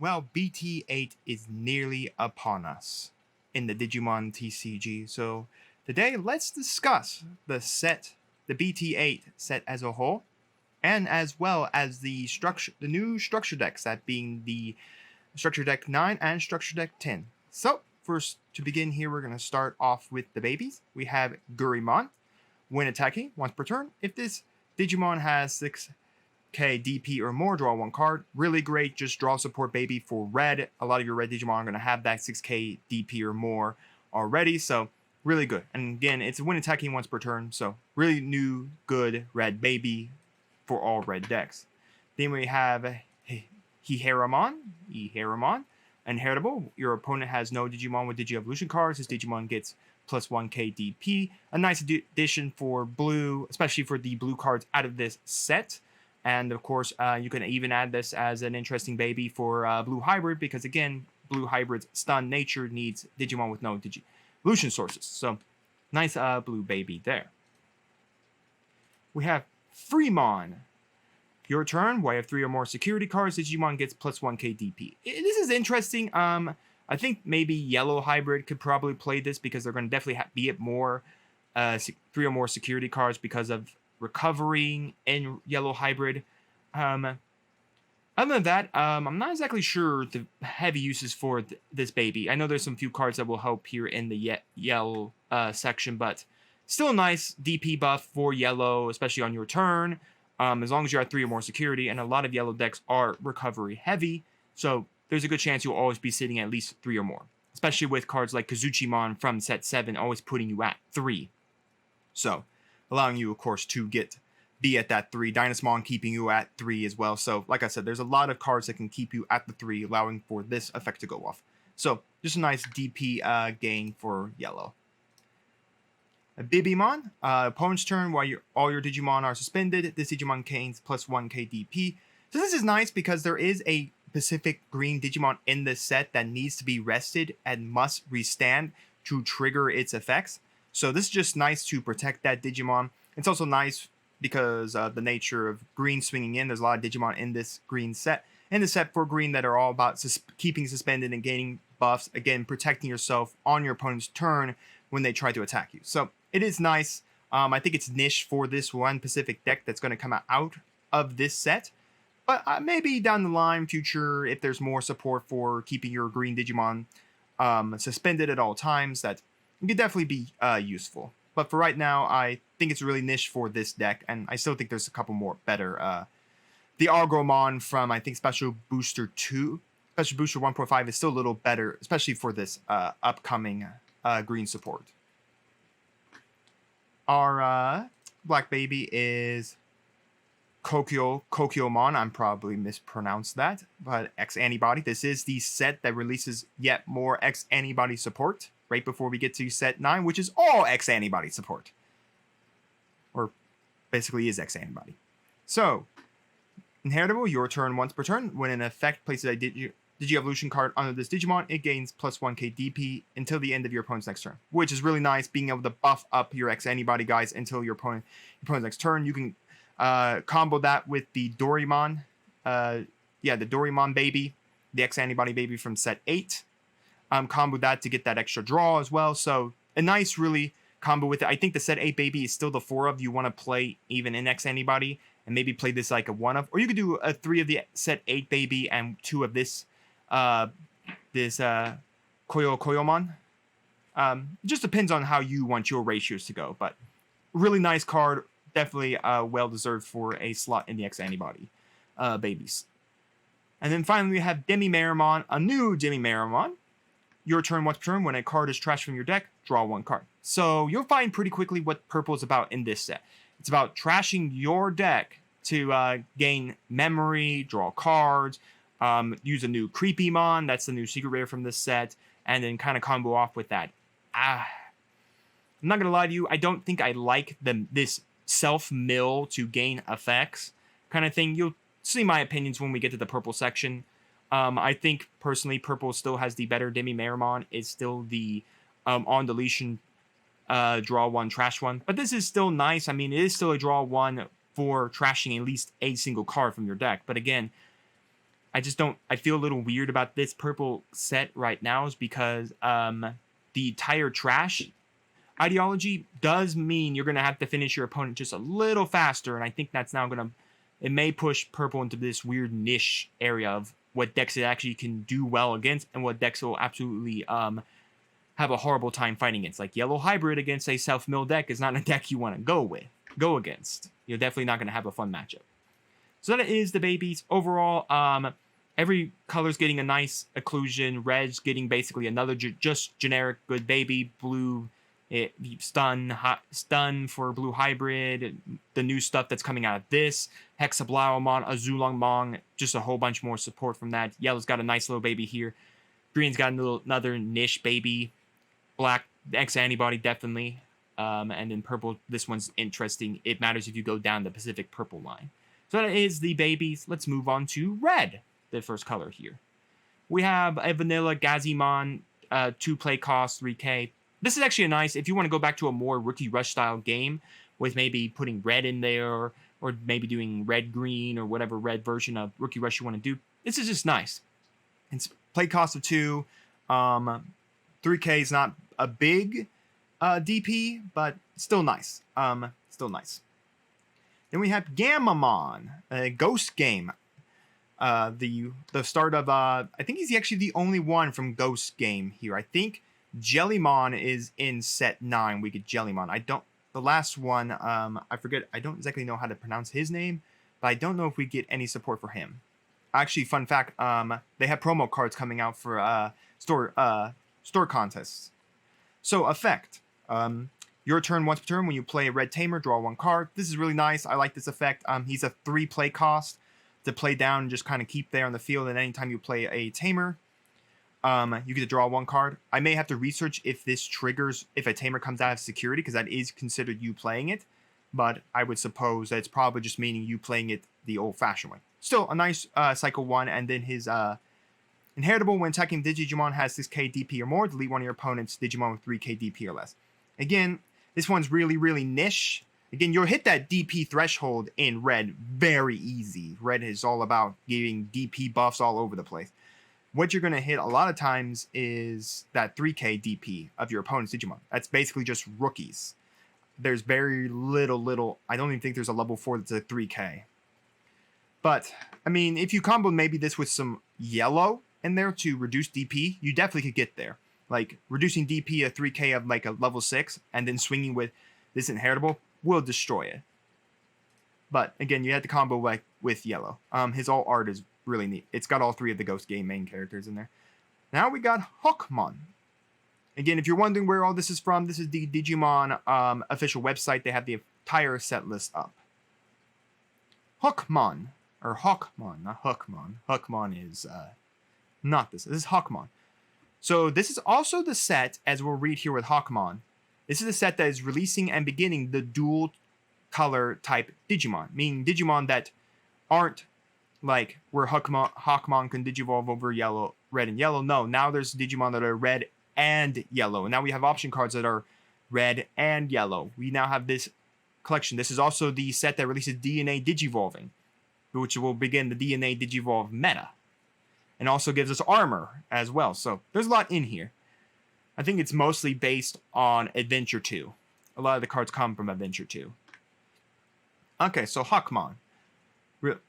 Well, BT8 is nearly upon us in the Digimon TCG, so today let's discuss the set, the BT8 set as a whole, and as well as the new structure decks, that being the structure deck 9 and structure deck 10. So, first to begin here, we're going to start off with the babies. We have Gurimon. When attacking, once per turn, if this Digimon has 6k DP or more, draw one card. Really great, just draw support baby for red. A lot of your red Digimon are going to have that 6k DP or more already, so really good. And again, it's when attacking once per turn, so really new, good red baby for all red decks. Then we have Hiharamon. Inheritable. Your opponent has no Digimon with Digi-Evolution cards. His Digimon gets plus 1k DP. A nice addition for blue, especially for the blue cards out of this set. And of course, you can even add this as an interesting baby for blue hybrid, because again, blue hybrid's stun nature needs Digimon with no Digi-Evolution sources. So nice blue baby there. We have Fremon. Your turn, while you have 3 or more security cards, Digimon gets plus 1k DP. This is interesting. I think maybe yellow hybrid could probably play this, because they're going to definitely be at more 3 or more security cards because of recovering in yellow hybrid. Other than that, I'm not exactly sure the heavy uses for this baby. I know there's some few cards that will help here in the yellow section, but still a nice DP buff for yellow, especially on your turn. As long as you're at 3 or more security, and a lot of yellow decks are recovery heavy, so there's a good chance you'll always be sitting at least 3 or more, especially with cards like Kazuchimon from set 7 always putting you at 3. So, allowing you, of course, to be at that 3. Dynasmon keeping you at 3 as well. So, like I said, there's a lot of cards that can keep you at the 3, allowing for this effect to go off. So, just a nice DP gain for yellow. Bibimon, opponent's turn, while all your Digimon are suspended, this Digimon gains plus 1k DP. So this is nice because there is a specific green Digimon in this set that needs to be rested and must restand to trigger its effects. So this is just nice to protect that Digimon. It's also nice because of the nature of green swinging in. There's a lot of Digimon in this green set. In the set for green that are all about keeping suspended and gaining buffs. Again, protecting yourself on your opponent's turn when they try to attack you. So it is nice. I think it's niche for this one specific deck that's going to come out of this set. But maybe down the line, future, if there's more support for keeping your green Digimon suspended at all times, that could definitely be useful. But for right now, I think it's really niche for this deck, and I still think there's a couple more better. The Argomon from, I think, Special Booster 2, Special Booster 1.5 is still a little better, especially for this upcoming green support. Our black baby is Kokyomon. I'm probably mispronounced that, but X Antibody. This is the set that releases yet more X Antibody support right before we get to set 9, which is all X Antibody support. Or basically is X Antibody. So, inheritable, your turn once per turn. When an effect places a Digi-Evolution card under this Digimon, it gains plus 1k DP until the end of your opponent's next turn, which is really nice, being able to buff up your X Antibody guys until your opponent's next turn. You can combo that with the Doraemon, the Doraemon baby, the X Antibody baby from set 8. Combo that to get that extra draw as well. So a nice, really combo with it. I think the set 8 baby is still the 4 of you want to play even in X Antibody, and maybe play this like a 1 of, or you could do a 3 of the set 8 baby and 2 of this Koyomon. It just depends on how you want your ratios to go, but really nice card, definitely well deserved for a slot in the X Antibody babies. And then finally we have Demimeramon, a new Demimeramon. Your turn once per turn, when a card is trashed from your deck, draw 1 card. So you'll find pretty quickly what purple is about in this set. It's about trashing your deck to gain memory, draw cards, use a new Creepymon, that's the new secret rare from this set, and then kind of combo off with that. I'm not gonna lie to you, I don't think I like this self-mill to gain effects kind of thing. You'll see my opinions when we get to the purple section. I think personally purple still has the better Demimeramon. It's still the on deletion draw 1, trash 1, but this is still nice. I mean, it is still a draw 1 for trashing at least a single card from your deck, but again, I just don't, I feel a little weird about this purple set right now is because the tire trash ideology does mean you're going to have to finish your opponent just a little faster, and I think that's now going to, it may push purple into this weird niche area of what decks it actually can do well against and what decks will absolutely have a horrible time fighting against. Like yellow hybrid against a self-mill deck is not a deck you want to go against. You're definitely not going to have a fun matchup. So that is the babies. Overall, every color's getting a nice occlusion. Red's getting basically another just generic good baby. Blue, stun for blue hybrid. The new stuff that's coming out of this. Hexablaumon, Azulongmon, just a whole bunch more support from that. Yellow's got a nice little baby here. Green's got another niche baby. Black, X antibody definitely. And then purple, this one's interesting. It matters if you go down the Pacific purple line. So that is the babies. Let's move on to red, the first color here. We have a vanilla Gazimon, 2 play cost, 3K. This is actually a nice, if you want to go back to a more Rookie Rush style game with maybe putting red in there or maybe doing red-green or whatever red version of Rookie Rush you want to do, this is just nice. It's play cost of 2. 3K is not a big DP, but still nice. Still nice. Then we have Gamamon, a Ghost game. The start of I think he's actually the only one from Ghost game here. I think Jellymon is in set 9. We get Jellymon. The last one, I forget. I don't exactly know how to pronounce his name, but I don't know if we get any support for him. Actually, fun fact, they have promo cards coming out for store contests. So effect. Your turn once per turn when you play a red tamer, draw 1 card. This is really nice. I like this effect. He's a 3 play cost to play down and just kind of keep there on the field. And anytime you play a tamer, you get to draw 1 card. I may have to research if this triggers if a tamer comes out of security, because that is considered you playing it. But I would suppose that it's probably just meaning you playing it the old-fashioned way. Still, a nice cycle 1, and then his inheritable when attacking Digimon has 6k DP or more. Delete one of your opponent's Digimon with 3k DP or less. Again, this one's really, really niche. Again, you'll hit that DP threshold in red very easy. Red is all about giving DP buffs all over the place. What you're going to hit a lot of times is that 3k DP of your opponent's Digimon. That's basically just rookies. There's very little. I don't even think there's a level 4 that's a 3k. But, I mean, if you combo maybe this with some yellow in there to reduce DP, you definitely could get there. Like, reducing DP a 3k of like a level 6 and then swinging with this inheritable will destroy it. But, again, you had to combo like with yellow. His all art is really neat. It's got all 3 of the Ghost game main characters in there. Now we got Hawkmon. Again, if you're wondering where all this is from, this is the Digimon official website. They have the entire set list up. Hawkmon. Or Hawkmon, not Hookmon. Hookmon is not this. This is Hawkmon. So this is also the set, as we'll read here with Hawkmon. This is the set that is releasing and beginning the dual color type Digimon. Meaning Digimon that aren't like where Hawkmon can digivolve over yellow, red and yellow. No, now there's Digimon that are red and yellow. And now we have option cards that are red and yellow. We now have this collection. This is also the set that releases DNA Digivolving, which will begin the DNA Digivolve meta. And also gives us armor as well. So there's a lot in here. I think it's mostly based on Adventure 2. A lot of the cards come from Adventure 2. Okay, so Hawkmon.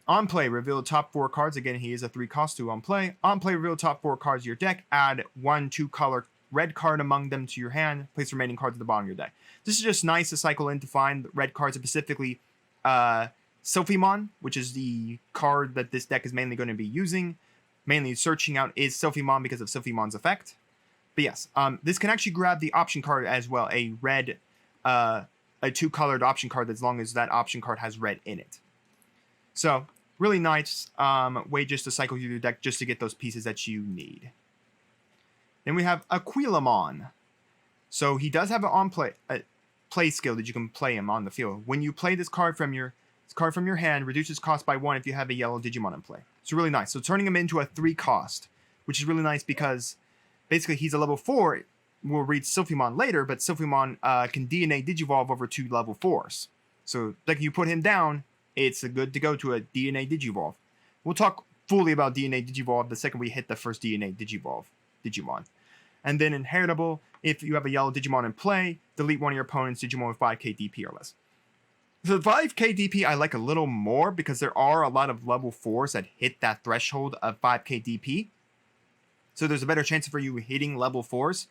On play, reveal the top 4 cards. Again, he is a 3 cost 2 on play. On play, reveal the top 4 cards of your deck. Add 1 2-color red card among them to your hand. Place the remaining cards at the bottom of your deck. This is just nice to cycle in to find red cards, specifically Sylphimon, which is the card that this deck is mainly going to be using. Mainly searching out is Sylphimon because of Sylphimon's effect. But yes, this can actually grab the option card as well. A red, a 2-colored option card as long as that option card has red in it. So, really nice way just to cycle through your deck just to get those pieces that you need. Then we have Aquilamon. So he does have an play skill that you can play him on the field. When you play this card from your hand, reduces cost by 1 if you have a yellow Digimon in play. It's really nice. So turning him into a 3 cost, which is really nice because basically he's a level 4. We'll read Sylphimon later, but Sylphimon can DNA Digivolve over 2 level 4s. So like you put him down, it's good to go to a DNA Digivolve. We'll talk fully about DNA Digivolve the second we hit the first DNA Digivolve Digimon. And then inheritable, if you have a yellow Digimon in play, delete one of your opponent's Digimon with 5k DP or less. So the 5k DP I like a little more because there are a lot of level 4s that hit that threshold of 5k DP. So there's a better chance for you hitting level 4s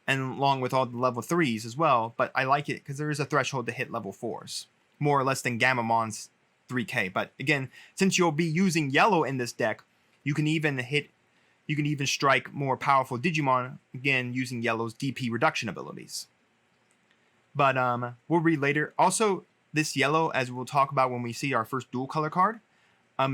and along with all the level 3s as well. But I like it because there is a threshold to hit level 4s, more or less than Gamamon's 3k. But again, since you'll be using yellow in this deck, you can even strike more powerful Digimon, again, using yellow's DP reduction abilities. But we'll read later. Also, this yellow, as we'll talk about when we see our first dual color card,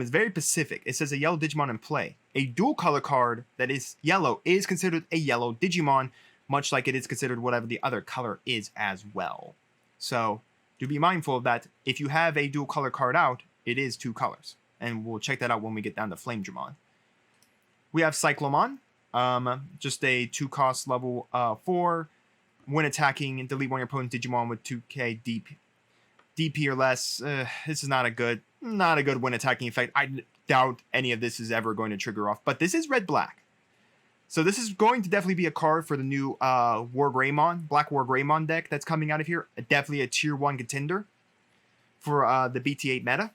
is very specific. It says a yellow Digimon in play. A dual color card that is yellow is considered a yellow Digimon, much like it is considered whatever the other color is as well. So do be mindful of that. If you have a dual color card out, it is 2 colors. And we'll check that out when we get down to Flame Dramon. We have Cyclomon, just a 2-cost level 4. When attacking, delete one of your opponent's Digimon with 2k DP or less. This is not a good when attacking effect. I doubt any of this is ever going to trigger off. But this is red-black. So this is going to definitely be a card for the new War Greymon, Black War Greymon deck that's coming out of here. Definitely a tier 1 contender for the BT8 meta.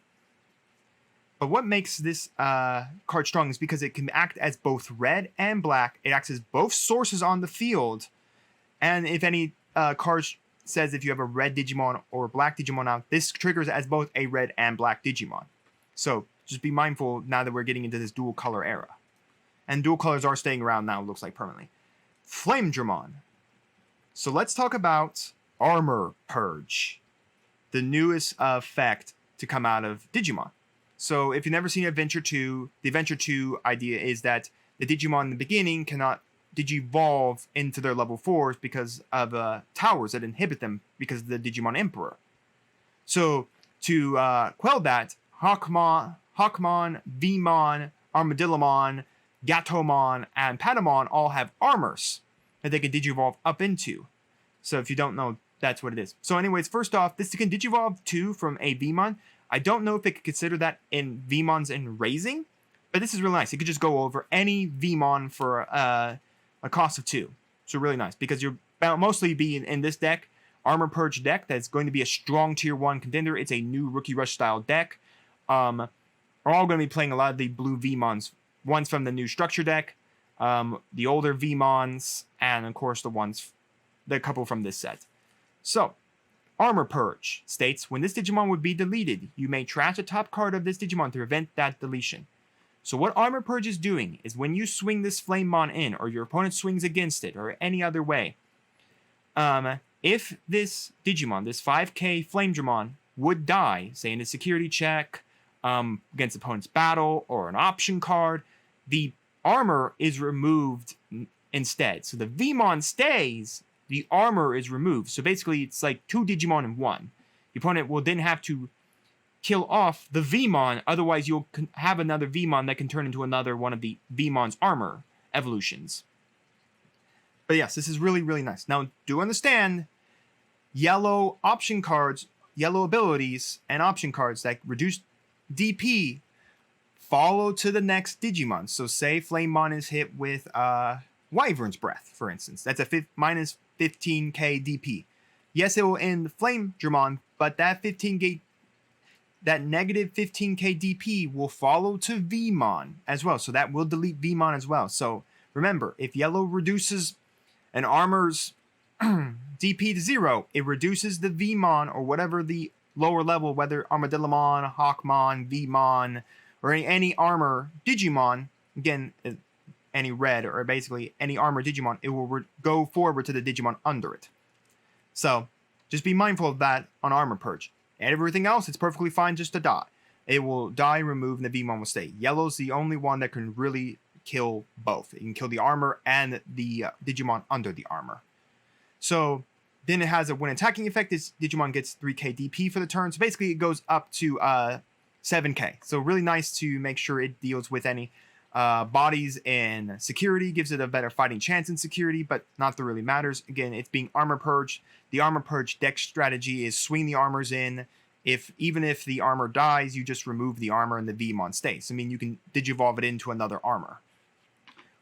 But what makes this card strong is because it can act as both red and black. It acts as both sources on the field. And if any card says if you have a red Digimon or black Digimon out, this triggers as both a red and black Digimon. So just be mindful now that we're getting into this dual color era. And dual colors are staying around now, it looks like, permanently. Flame Dramon. So let's talk about Armor Purge, the newest effect to come out of Digimon. So if you've never seen Adventure 2, the Adventure 2 idea is that the Digimon in the beginning cannot Digivolve into their level 4s because of towers that inhibit them because of the Digimon Emperor. So to quell that, Hawkmon, Vmon, Armadillomon, Gatomon, and Patamon all have armors that they can Digivolve up into. So if you don't know, that's what it is. So anyways, first off, this can Digivolve 2 from a Vmon. I don't know if they could consider that in Vmons in Raising, but this is really nice. You could just go over any Vmon for a cost of 2. So really nice, because you're mostly be in this deck, Armor Purge deck, that's going to be a strong tier 1 contender. It's a new Rookie Rush style deck. We're all going to be playing a lot of the blue Vmons. Ones from the new structure deck, the older Vmons, and of course the couple from this set. So, Armor Purge states, when this Digimon would be deleted, you may trash the top card of this Digimon to prevent that deletion. So what Armor Purge is doing is when you swing this Flamemon in, or your opponent swings against it, or any other way, if this Digimon, this 5k Flame Dramon, would die, say in a security check, against opponent's battle, or an option card, the armor is removed instead. So the Vmon stays, the armor is removed. So basically, it's like 2 Digimon in 1. The opponent will then have to kill off the Vmon, otherwise you'll have another Vmon that can turn into another one of the Vmon's armor evolutions. But yes, this is really, really nice. Now, do understand, yellow option cards, yellow abilities, and option cards that reduce DP follow to the next Digimon. So say Flamemon is hit with Wyvern's Breath, for instance. That's a minus 15k DP. Yes, it will end Flame Dramon, but that negative 15k DP will follow to Vmon as well. So that will delete Vmon as well. So remember, if yellow reduces an armor's DP to 0, it reduces the Vmon or whatever the lower level, whether Armadillomon, Hawkmon, Vmon, or any armor Digimon, again, any red, or basically any armor Digimon, it will go forward to the Digimon under it. So, just be mindful of that on Armor Purge. And everything else, it's perfectly fine just to die. It will die, remove, and the Vmon will stay. Yellow's the only one that can really kill both. It can kill the armor and the Digimon under the armor. So, then it has a when attacking effect, this Digimon gets 3k DP for the turn. So basically it goes up to 7k. So really nice to make sure it deals with any bodies in security, gives it a better fighting chance in security, but not that really matters. Again, it's being Armor Purge. The Armor Purge deck strategy is swing the armors in even if the armor dies, you just remove the armor and the Vmon stays. I mean, you can Digivolve it into another armor.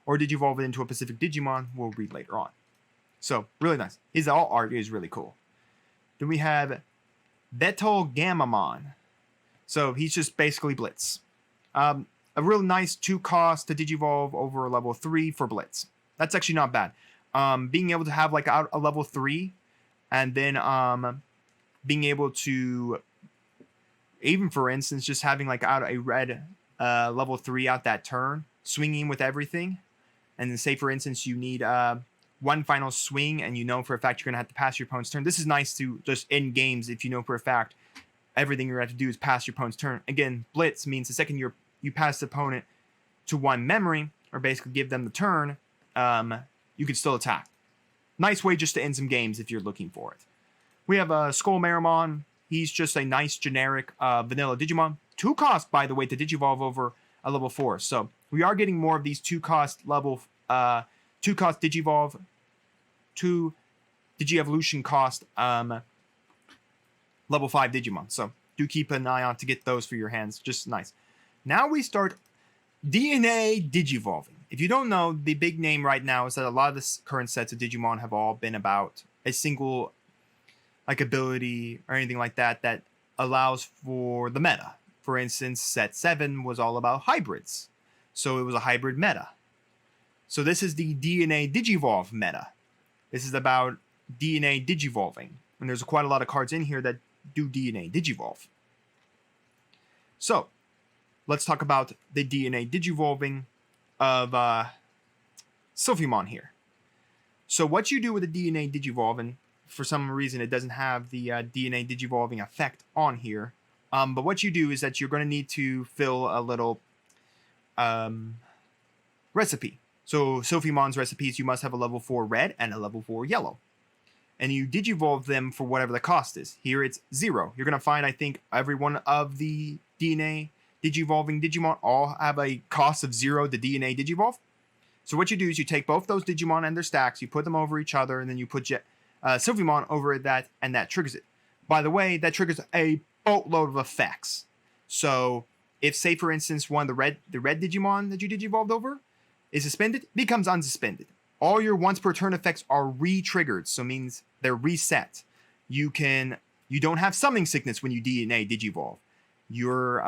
Or Digivolve it into a specific Digimon, we'll read later on. So, really nice. His all art is really cool. Then we have Betel Gamamon. So, he's just basically Blitz. A real nice 2-cost to Digivolve over a level 3 for Blitz. That's actually not bad. Being able to have like a level 3 and then being able to, even for instance, just having like out a red level 3 out that turn, swinging with everything. And then say, for instance, you need one final swing and you know for a fact you're going to have to pass your opponent's turn. This is nice to just end games if you know for a fact everything you're going to have to do is pass your opponent's turn. Again, Blitz means the second you pass the opponent to one memory, or basically give them the turn, you can still attack. Nice way just to end some games if you're looking for it. We have Skull Marimon. He's just a nice generic vanilla Digimon. 2-cost, by the way, to Digivolve over a level 4. So we are getting more of these 2-cost level 2-cost Digivolve, 2 Digievolution cost level 5 Digimon. So do keep an eye on to get those for your hands. Just nice. Now we start DNA Digivolving. If you don't know, the big name right now is that a lot of the current sets of Digimon have all been about a single like ability or anything like that that allows for the meta. For instance, set 7 was all about hybrids. So it was a hybrid meta. So this is the DNA Digivolve meta. This is about DNA Digivolving. And there's quite a lot of cards in here that do DNA Digivolve. So, let's talk about the DNA Digivolving of Sylphimon here. So what you do with the DNA Digivolve, and for some reason it doesn't have the DNA Digivolving effect on here, but what you do is that you're going to need to fill a little recipe. So Sylphimon's recipes, you must have a level 4 red and a level 4 yellow. And you Digivolve them for whatever the cost is. Here it's 0. You're going to find, I think, every one of the DNA Digivolving Digimon all have a cost of 0 to DNA Digivolve. So what you do is you take both those Digimon and their stacks, you put them over each other, and then you put Sylphimon over that, and that triggers it. By the way, that triggers a boatload of effects. So if, say, for instance, one of the red Digimon that you Digivolved over is suspended, it becomes unsuspended. All your once per turn effects are re-triggered, so it means they're reset. You don't have summoning sickness when you DNA Digivolve. You're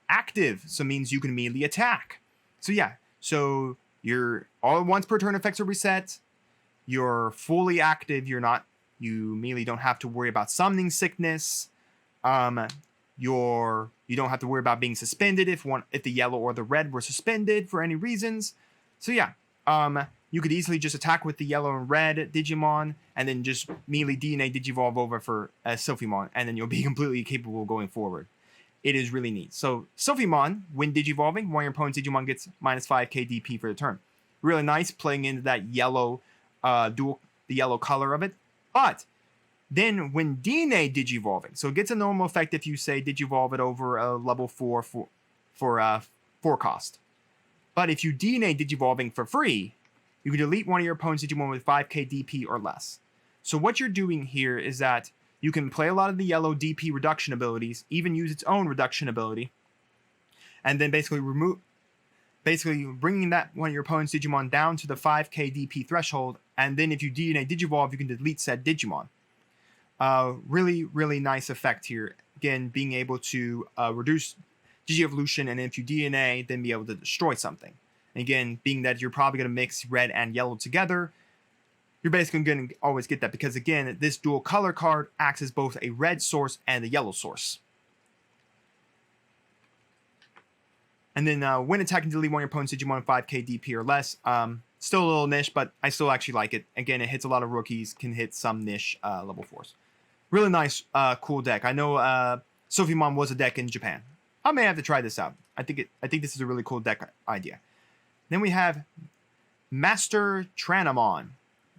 active, so it means you can immediately attack. So yeah, so your all once per turn effects are reset. You're fully active. You immediately don't have to worry about summoning sickness. You don't have to worry about being suspended if the yellow or the red were suspended for any reasons. So yeah, you could easily just attack with the yellow and red Digimon, and then just immediately DNA Digivolve over for Sylphimon, and then you'll be completely capable going forward. It is really neat. So Sylphimon, when Digivolving, one of your opponent's Digimon gets minus 5k DP for the turn. Really nice, playing into that yellow, the yellow color of it. But then when DNA Digivolving, so it gets a normal effect if you say Digivolve it over a level 4 for 4 cost. But if you DNA Digivolving for free, you can delete one of your opponent's Digimon with 5k DP or less. So what you're doing here is that you can play a lot of the yellow DP reduction abilities, even use its own reduction ability, and then basically bringing that one of your opponent's Digimon down to the 5k DP threshold, and then if you DNA Digivolve, you can delete said Digimon. Really, really nice effect here. Again, being able to reduce Digievolution, and if you DNA, then be able to destroy something. And again, being that you're probably going to mix red and yellow together, you're basically going to always get that because, again, this dual color card acts as both a red source and a yellow source. And then when attacking, delete one of your opponent's Digimon 5k DP or less. Still a little niche, but I still actually like it. Again, it hits a lot of rookies, can hit some niche level 4s. Really nice, cool deck. I know Sylphimon was a deck in Japan. I may have to try this out. I think this is a really cool deck idea. Then we have Master Tranamon,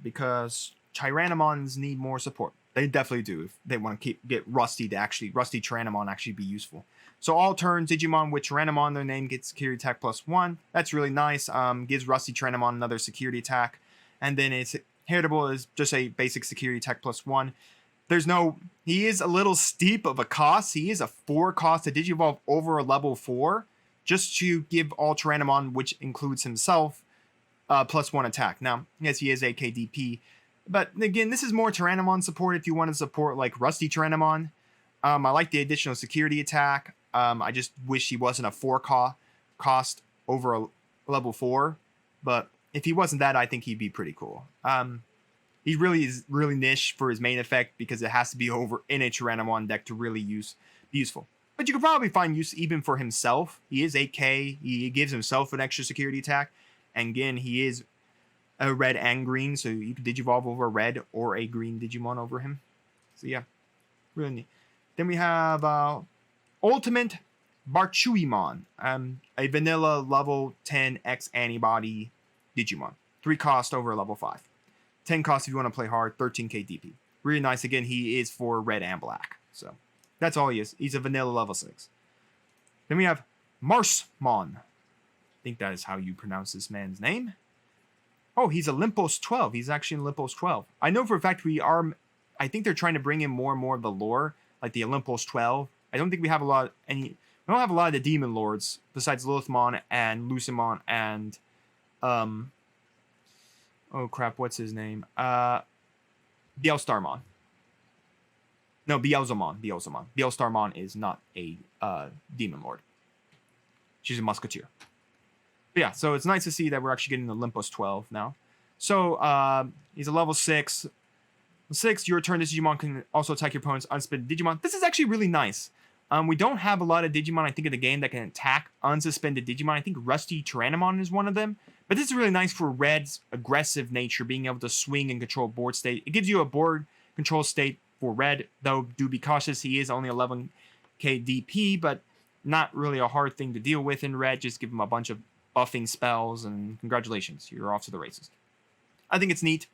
because Tyrannomons need more support. They definitely do if they want to get Rusty Tranamon actually be useful. So all turns, Digimon with Tyrannomon, their name gets security attack +1. That's really nice. Gives Rusty Tranamon another security attack. And then it's heritable as just a basic security attack +1. he is a little steep of a cost. He is a 4 cost to Digivolve over a level 4 just to give all Tyrannomon, which includes himself, +1 attack. Now, yes, he is AKDP, but again, this is more Tyrannomon support if you want to support like Rusty Tyrannomon. I like the additional security attack. I just wish he wasn't a 4 cost over a level 4, but if he wasn't that, I think he'd be pretty cool. He really is really niche for his main effect because it has to be over in a Tyrannomon deck to really be useful. But you could probably find use even for himself. He is 8K. He gives himself an extra security attack. And again, he is a red and green, so you could Digivolve over a red or a green Digimon over him. So yeah, really neat. Then we have Ultimate Barchuimon, a vanilla level 10 X antibody Digimon. 3 cost over level 5. 10 cost if you want to play hard, 13k DP. Really nice. Again, he is for red and black. So that's all he is. He's a vanilla level 6. Then we have Marsmon. I think that is how you pronounce this man's name. Oh, he's a Olympos 12. He's actually an Olympos 12. I know for a fact I think they're trying to bring in more and more of the lore, like the Olympos 12. I don't think we have a lot we don't have a lot of the Demon Lords besides Lilithmon and Lucimon and oh crap, what's his name? Bielstarmon. No, Bielzamon. Bielstarmon is not a Demon Lord. She's a Musketeer. But yeah, so it's nice to see that we're actually getting the Olympos 12 now. So he's a level 6. 6, your turn, this Digimon can also attack your opponent's unsuspended Digimon. This is actually really nice. We don't have a lot of Digimon, I think, in the game that can attack unsuspended Digimon. I think Rusty Tyrannomon is one of them. But this is really nice for Red's aggressive nature, being able to swing and control board state. It gives you a board control state for Red, though do be cautious. He is only 11k DP, but not really a hard thing to deal with in Red. Just give him a bunch of buffing spells, and congratulations, you're off to the races. I think it's neat.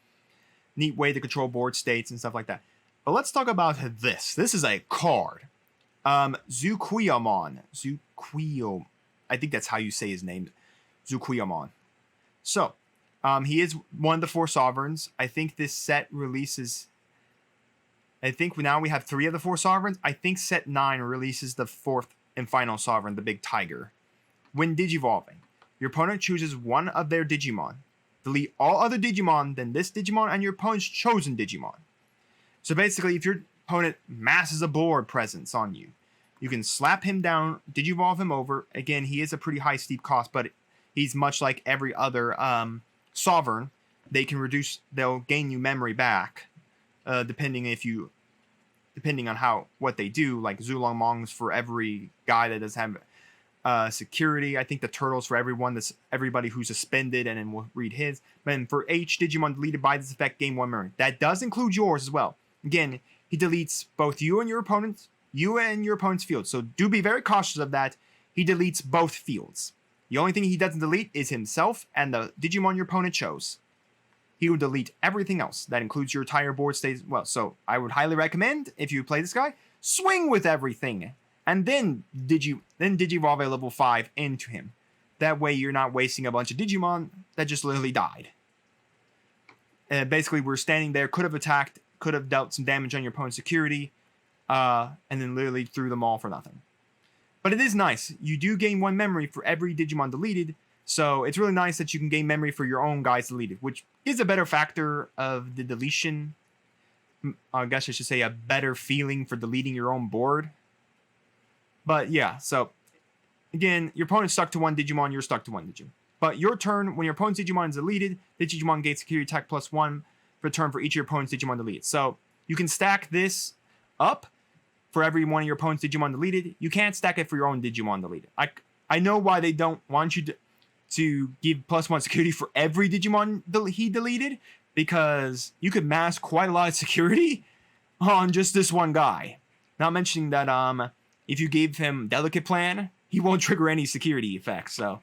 Neat way to control board states and stuff like that. But let's talk about this. This is a card. Zuquiyamon. Zuquio. I think that's how you say his name. Zuquiyamon. So, he is one of the 4 sovereigns. I think this set releases... I think now we have 3 of the 4 sovereigns. I think set 9 releases the 4th and final sovereign, the big tiger. When Digivolving, your opponent chooses one of their Digimon. Delete all other Digimon, then this Digimon and your opponent's chosen Digimon. So basically, if your opponent masses a board presence on you, you can slap him down, Digivolve him over. Again, he is a pretty high steep cost, but he's much like every other sovereign. They'll gain you memory back, depending on what they do. Like Zulongmongs for every guy that does have security. I think the turtles for everybody who's suspended, and then we'll read his. Then for each Digimon deleted by this effect, gain 1 memory. That does include yours as well. Again, he deletes both you and your opponent's field. So do be very cautious of that. He deletes both fields. The only thing he doesn't delete is himself and the Digimon your opponent chose. He will delete everything else. That includes your entire board state as well. So I would highly recommend, if you play this guy, swing with everything. And then Digivolve a level 5 into him. That way you're not wasting a bunch of Digimon that just literally died. Basically, we're standing there, could have attacked, could have dealt some damage on your opponent's security, and then literally threw them all for nothing. But it is nice. You do gain 1 memory for every Digimon deleted, so it's really nice that you can gain memory for your own guys deleted, which is a better factor of the deletion. I guess I should say a better feeling for deleting your own board. But yeah, so again, your opponent's stuck to 1 Digimon, you're stuck to 1 Digimon. But your turn, when your opponent's Digimon is deleted, the Digimon gains security attack +1 per turn for each of your opponent's Digimon deleted. So you can stack this up for every one of your opponent's Digimon deleted. You can't stack it for your own Digimon deleted. I know why they don't want you to give +1 security for every Digimon he deleted, because you could mask quite a lot of security on just this one guy. Not mentioning that if you gave him Delicate Plan, he won't trigger any security effects. So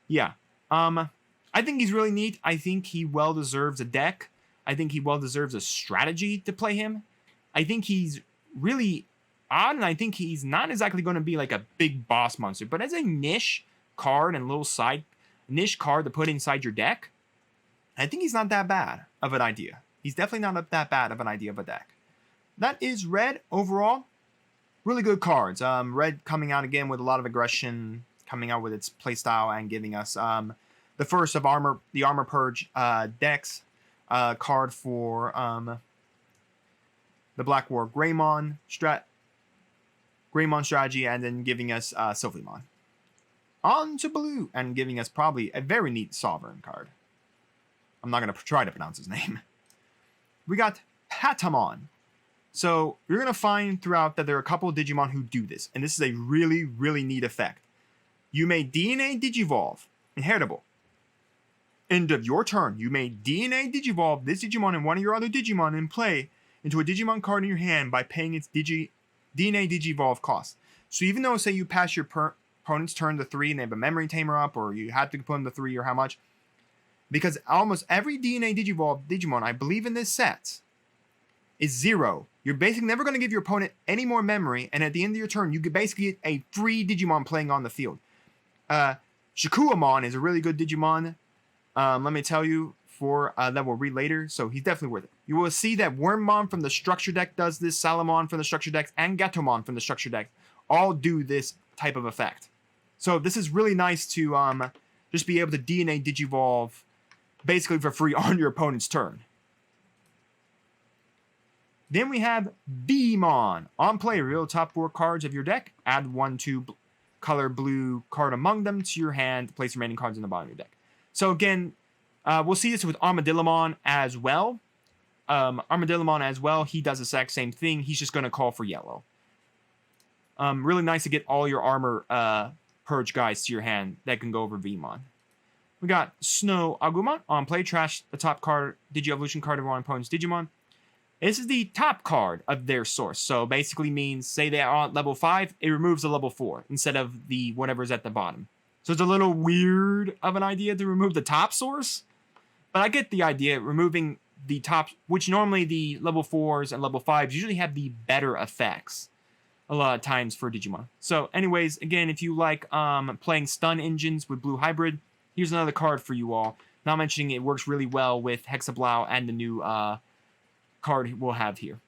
yeah. I think he's really neat. I think he well deserves a deck. I think he well deserves a strategy to play him. I think he's really odd, and I think he's not exactly going to be like a big boss monster, but as a niche card and little side niche card to put inside your deck, I think he's not that bad of an idea. He's definitely not that bad of an idea of a deck. that is red overall. Really good cards. Red coming out again with a lot of aggression, coming out with its playstyle and giving us the first of the Armor Purge decks card for the Black War Greymon strategy, and then giving us Sylphimon. On to blue, and giving us probably a very neat Sovereign card. I'm not going to try to pronounce his name. We got Patamon. So you're going to find throughout that there are a couple of Digimon who do this, and this is a really, really neat effect. You may DNA Digivolve, inheritable. End of your turn, you may DNA Digivolve this Digimon and one of your other Digimon in play into a Digimon card in your hand by paying its DNA Digivolve cost. So even though, say, you pass your opponent's turn to 3 and they have a Memory Tamer up, or you have to put them to 3 or how much, because almost every DNA Digivolve Digimon, I believe in this set, is 0. You're basically never going to give your opponent any more memory, and at the end of your turn, you could basically get a free Digimon playing on the field. Shakuamon is a really good Digimon. Let me tell you, that we'll read later, so he's definitely worth it. You will see that Wormmon from the structure deck does this, Salamon from the structure decks, and Gatomon from the structure deck all do this type of effect. So this is really nice to just be able to DNA Digivolve basically for free on your opponent's turn. Then we have Beamon. On play, reveal top 4 cards of your deck. Add 1 to color blue card among them to your hand. Place remaining cards in the bottom of your deck. So again, we'll see this with Armadillomon as well. Armadillomon as well, he does the exact same thing. He's just going to call for yellow. Really nice to get all your armor purge guys to your hand that can go over Beamon. We got Snow Agumon. On play, trash the top card, Digi-Evolution card of one opponent's Digimon. This is the top card of their source. So basically means, say they are at level 5, it removes the level 4 instead of the whatever's at the bottom. So it's a little weird of an idea to remove the top source. But I get the idea, removing the top, which normally the level 4s and level 5s usually have the better effects a lot of times for Digimon. So anyways, again, if you like playing stun engines with Blue Hybrid, here's another card for you all. Not mentioning it works really well with Hexablau and the new card we'll have here.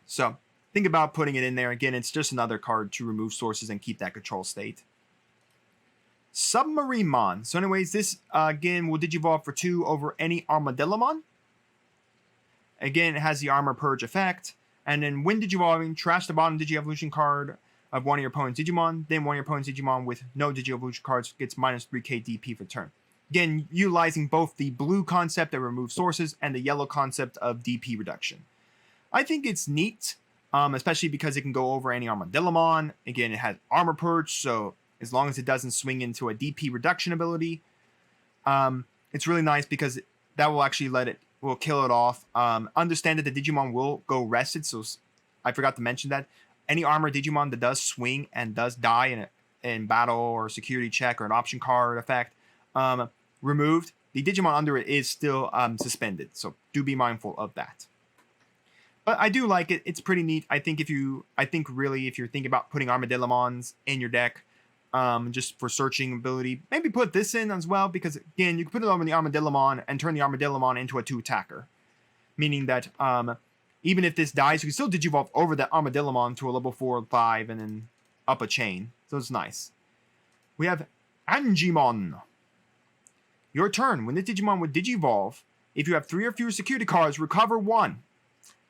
So think about putting it in there. Again, it's just another card to remove sources and keep that control state. Submarimon. So anyways, this again will Digivolve for 2 over any Armadillomon. Again, it has the Armor Purge effect. And then when Digivolving, trash the bottom Digi-Evolution card of one of your opponent's Digimon. Then one of your opponent's Digimon with no Digi-Evolution cards gets minus 3k DP for turn. Again, utilizing both the blue concept that removes sources and the yellow concept of DP reduction. I think it's neat, especially because it can go over any Armadillomon. Again, it has Armor Purge, so as long as it doesn't swing into a DP reduction ability, it's really nice because that will actually will kill it off. Understand that the Digimon will go rested, so I forgot to mention that. Any armor Digimon that does swing and does die in battle or security check or an option card effect, removed, the Digimon under it is still suspended, so do be mindful of that. But I do like it. It's pretty neat. I think really if you're thinking about putting Armadillomons in your deck, just for searching ability, maybe put this in as well, because again, you can put it over the Armadillomon and turn the Armadillomon into a 2-attacker. Meaning that even if this dies, you can still Digivolve over that Armadillomon to a level 4 or 5 and then up a chain. So it's nice. We have Angimon. Your turn. When the Digimon would Digivolve, if you have 3 or fewer security cards, recover 1.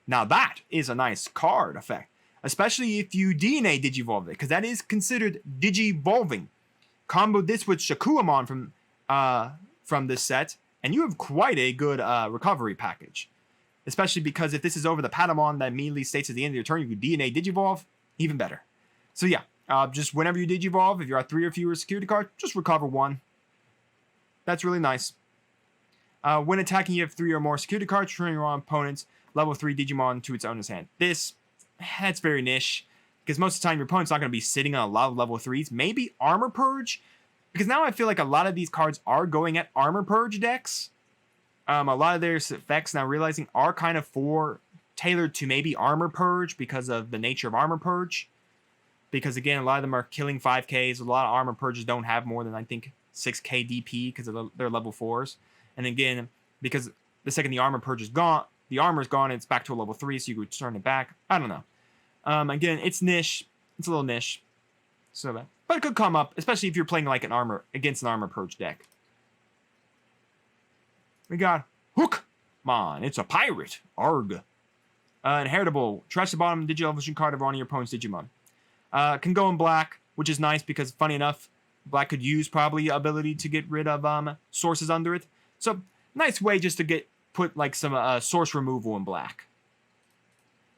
Now that is a nice card effect. Especially if you DNA Digivolve it, because that is considered Digivolving. Combo this with Shakuamon from this set, and you have quite a good recovery package. Especially because if this is over the Patamon that immediately states at the end of your turn, you can DNA Digivolve, even better. So yeah, just whenever you Digivolve, if you're at 3 or fewer security cards, just recover 1. That's really nice. When attacking, you have 3 or more security cards, turning your opponent's level 3 Digimon to its owner's hand. That's very niche, because most of the time your opponent's not going to be sitting on a lot of level 3s. Maybe Armor Purge, because now I feel like a lot of these cards are going at Armor Purge decks. A lot of their effects now realizing are kind of tailored to maybe Armor Purge because of the nature of Armor Purge. Because again, a lot of them are killing 5Ks. A lot of Armor Purges don't have more than, I think, 6k DP because of their level 4s. And again, because the second the Armor Purge is gone, the armor's gone and it's back to a level 3, so you could turn it back. I don't know. Again, it's niche. It's a little niche. So, but it could come up, especially if you're playing like an armor against an armor purge deck. We got Hookmon. It's a pirate. Arg. Inheritable. Trash the bottom Digital Evolution card of one of your opponent's Digimon. Can go in black, which is nice because, funny enough, black could use probably ability to get rid of sources under it. So, nice way just to put like some source removal in black.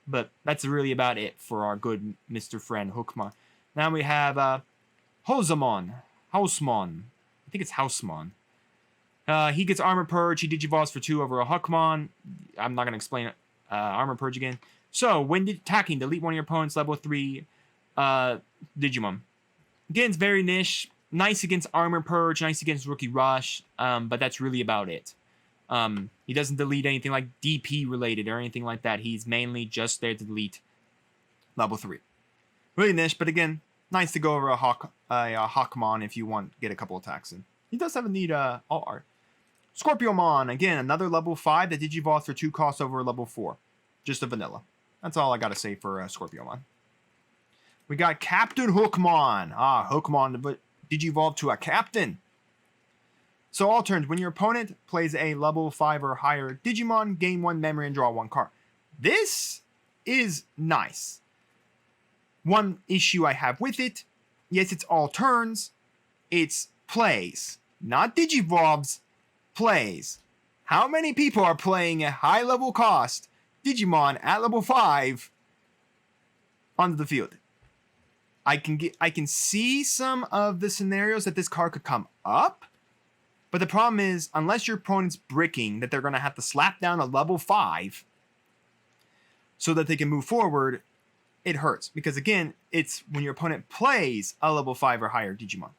But that's really about it for our good Mr. Friend Hookmon. Now we have Housemon. I think it's Housemon. He gets Armor Purge. He Digivolves for 2 over a Hookmon. I'm not going to explain Armor Purge again. So, when attacking, delete one of your opponent's level 3 Digimon. Again, it's very niche. Nice against Armor Purge, nice against Rookie Rush, but that's really about it. He doesn't delete anything like DP related or anything like that. He's mainly just there to delete level 3. Really niche, but again, nice to go over a Hawkmon if you want to get a couple attacks in. He does have a neat alt art. Scorpiomon, again, another level 5 that Digivolves for 2 costs over level 4. Just a vanilla. That's all I gotta say for Scorpiomon. We got Captain Hookmon. Hookmon, but Digivolve to a captain. So all turns, when your opponent plays a level 5 or higher Digimon, gain 1 memory and draw 1 card. This is nice. One issue I have with it, yes, it's all turns, it's plays. Not Digivolves, plays. How many people are playing a high level cost Digimon at level 5 onto the field? I can see some of the scenarios that this card could come up, but the problem is, unless your opponent's bricking, that they're going to have to slap down a level 5 so that they can move forward, it hurts. Because again, it's when your opponent plays a level 5 or higher Digimon.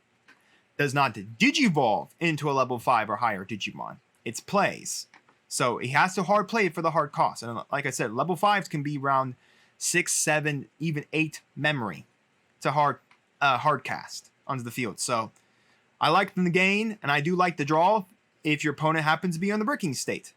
Does not Digivolve into a level 5 or higher Digimon. It's plays. So he has to hard play it for the hard cost. And like I said, level 5s can be around 6, 7, even 8 memory to hard cast onto the field. So I like the gain, and I do like the draw if your opponent happens to be on the bricking state.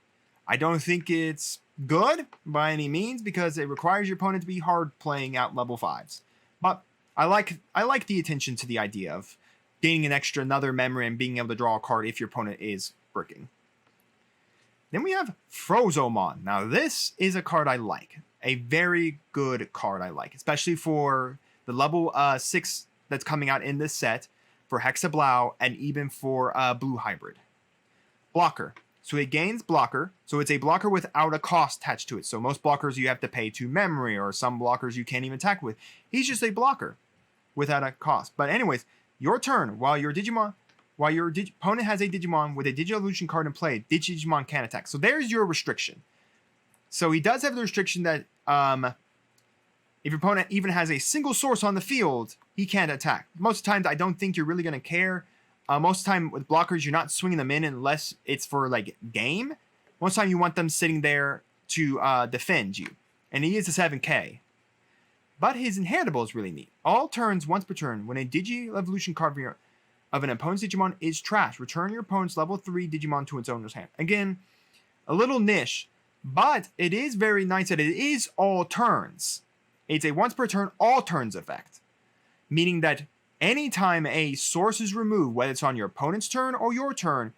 I don't think it's good by any means because it requires your opponent to be hard playing out level 5s. But I like the attention to the idea of gaining another memory and being able to draw a card if your opponent is bricking. Then we have Frozomon. Now this is a card I like. A very good card I like, especially for the level 6 that's coming out in this set, for Hexablau, and even for Blue Hybrid. Blocker. So it gains blocker. So it's a blocker without a cost attached to it. So most blockers you have to pay 2 memory, or some blockers you can't even attack with. He's just a blocker without a cost. But anyways, your turn, while your opponent has a Digimon with a Digital Evolution card in play, Digimon can attack. So there's your restriction. So he does have the restriction that if your opponent even has a single source on the field, he can't attack. Most of the times, I don't think you're really going to care. Most of the time with blockers, you're not swinging them in unless it's for like game. Most of the time, you want them sitting there to defend you. And he is a 7K. But his inheritable is really neat. All turns, once per turn, when a Digi-Evolution card of an opponent's Digimon is trashed, return your opponent's level 3 Digimon to its owner's hand. Again, a little niche, but it is very nice that it is all turns. It's a once per turn, all turns effect. Meaning that anytime a source is removed, whether it's on your opponent's turn or your turn,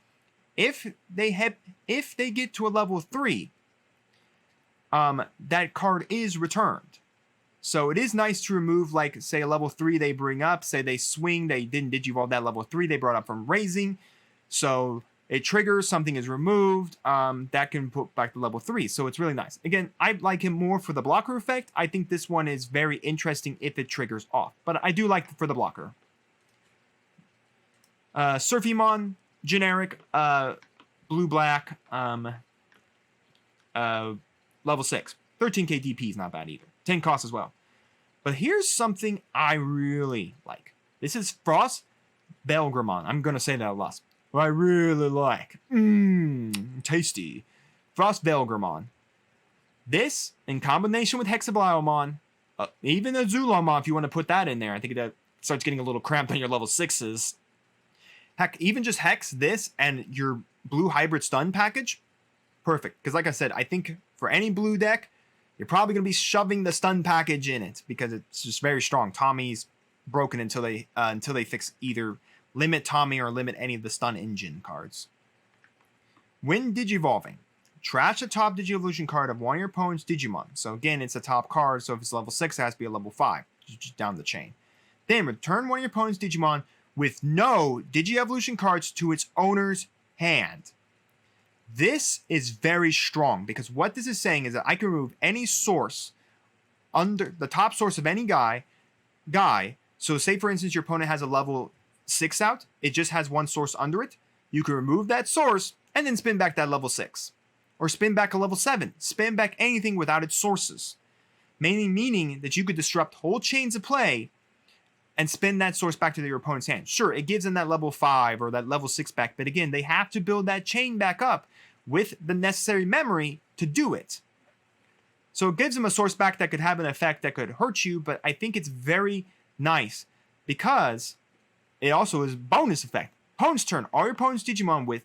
if they get to a level 3, that card is returned. So it is nice to remove, like, say, a level 3 they bring up. Say they swing, they didn't Digivolve that level 3 they brought up from raising. So it triggers, something is removed, that can put back to level 3. So it's really nice. Again, I like him more for the blocker effect. I think this one is very interesting if it triggers off. But I do like it for the blocker. Surfymon, generic, blue-black, level 6. 13k DP is not bad either. 10 costs as well. But here's something I really like. This is Frost Belgramon. I'm going to say that a lot. What I really like. Tasty. Frost Belgramon. This, in combination with Hexablaumon, even a Zulomon, if you want to put that in there, I think that starts getting a little cramped on your level 6s. Heck, even just Hex, this, and your Blue Hybrid Stun package, perfect. Because like I said, I think for any blue deck, you're probably going to be shoving the stun package in it because it's just very strong. Tommy's broken until they fix either limit Tommy or limit any of the stun engine cards. When Digivolving, trash the top Digievolution card of one of your opponent's Digimon. So again, it's a top card, so if it's level 6, it has to be a level 5, just down the chain. Then return one of your opponent's Digimon with no Digievolution cards to its owner's hand. This is very strong because what this is saying is that I can remove any source under the top source of any guy. So say for instance your opponent has a level 6 out, it just has one source under it. You can remove that source and then spin back that level 6. Or spin back a level 7. Spin back anything without its sources. Mainly meaning that you could disrupt whole chains of play and spin that source back to your opponent's hand. Sure, it gives them that level 5 or that level 6 back, but again, they have to build that chain back up with the necessary memory to do it. So it gives them a source back that could have an effect that could hurt you, but I think it's very nice because it also is bonus effect. Opponent's turn. All your opponent's Digimon with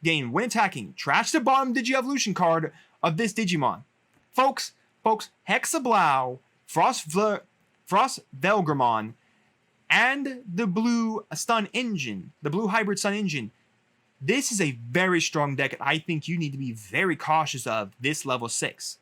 gain when attacking. Trash the bottom Digievolution card of this Digimon. Folks, Hexablow, Frost Velgramon, and the blue stun engine, the blue hybrid stun engine. This is a very strong deck. I think you need to be very cautious of this level 6.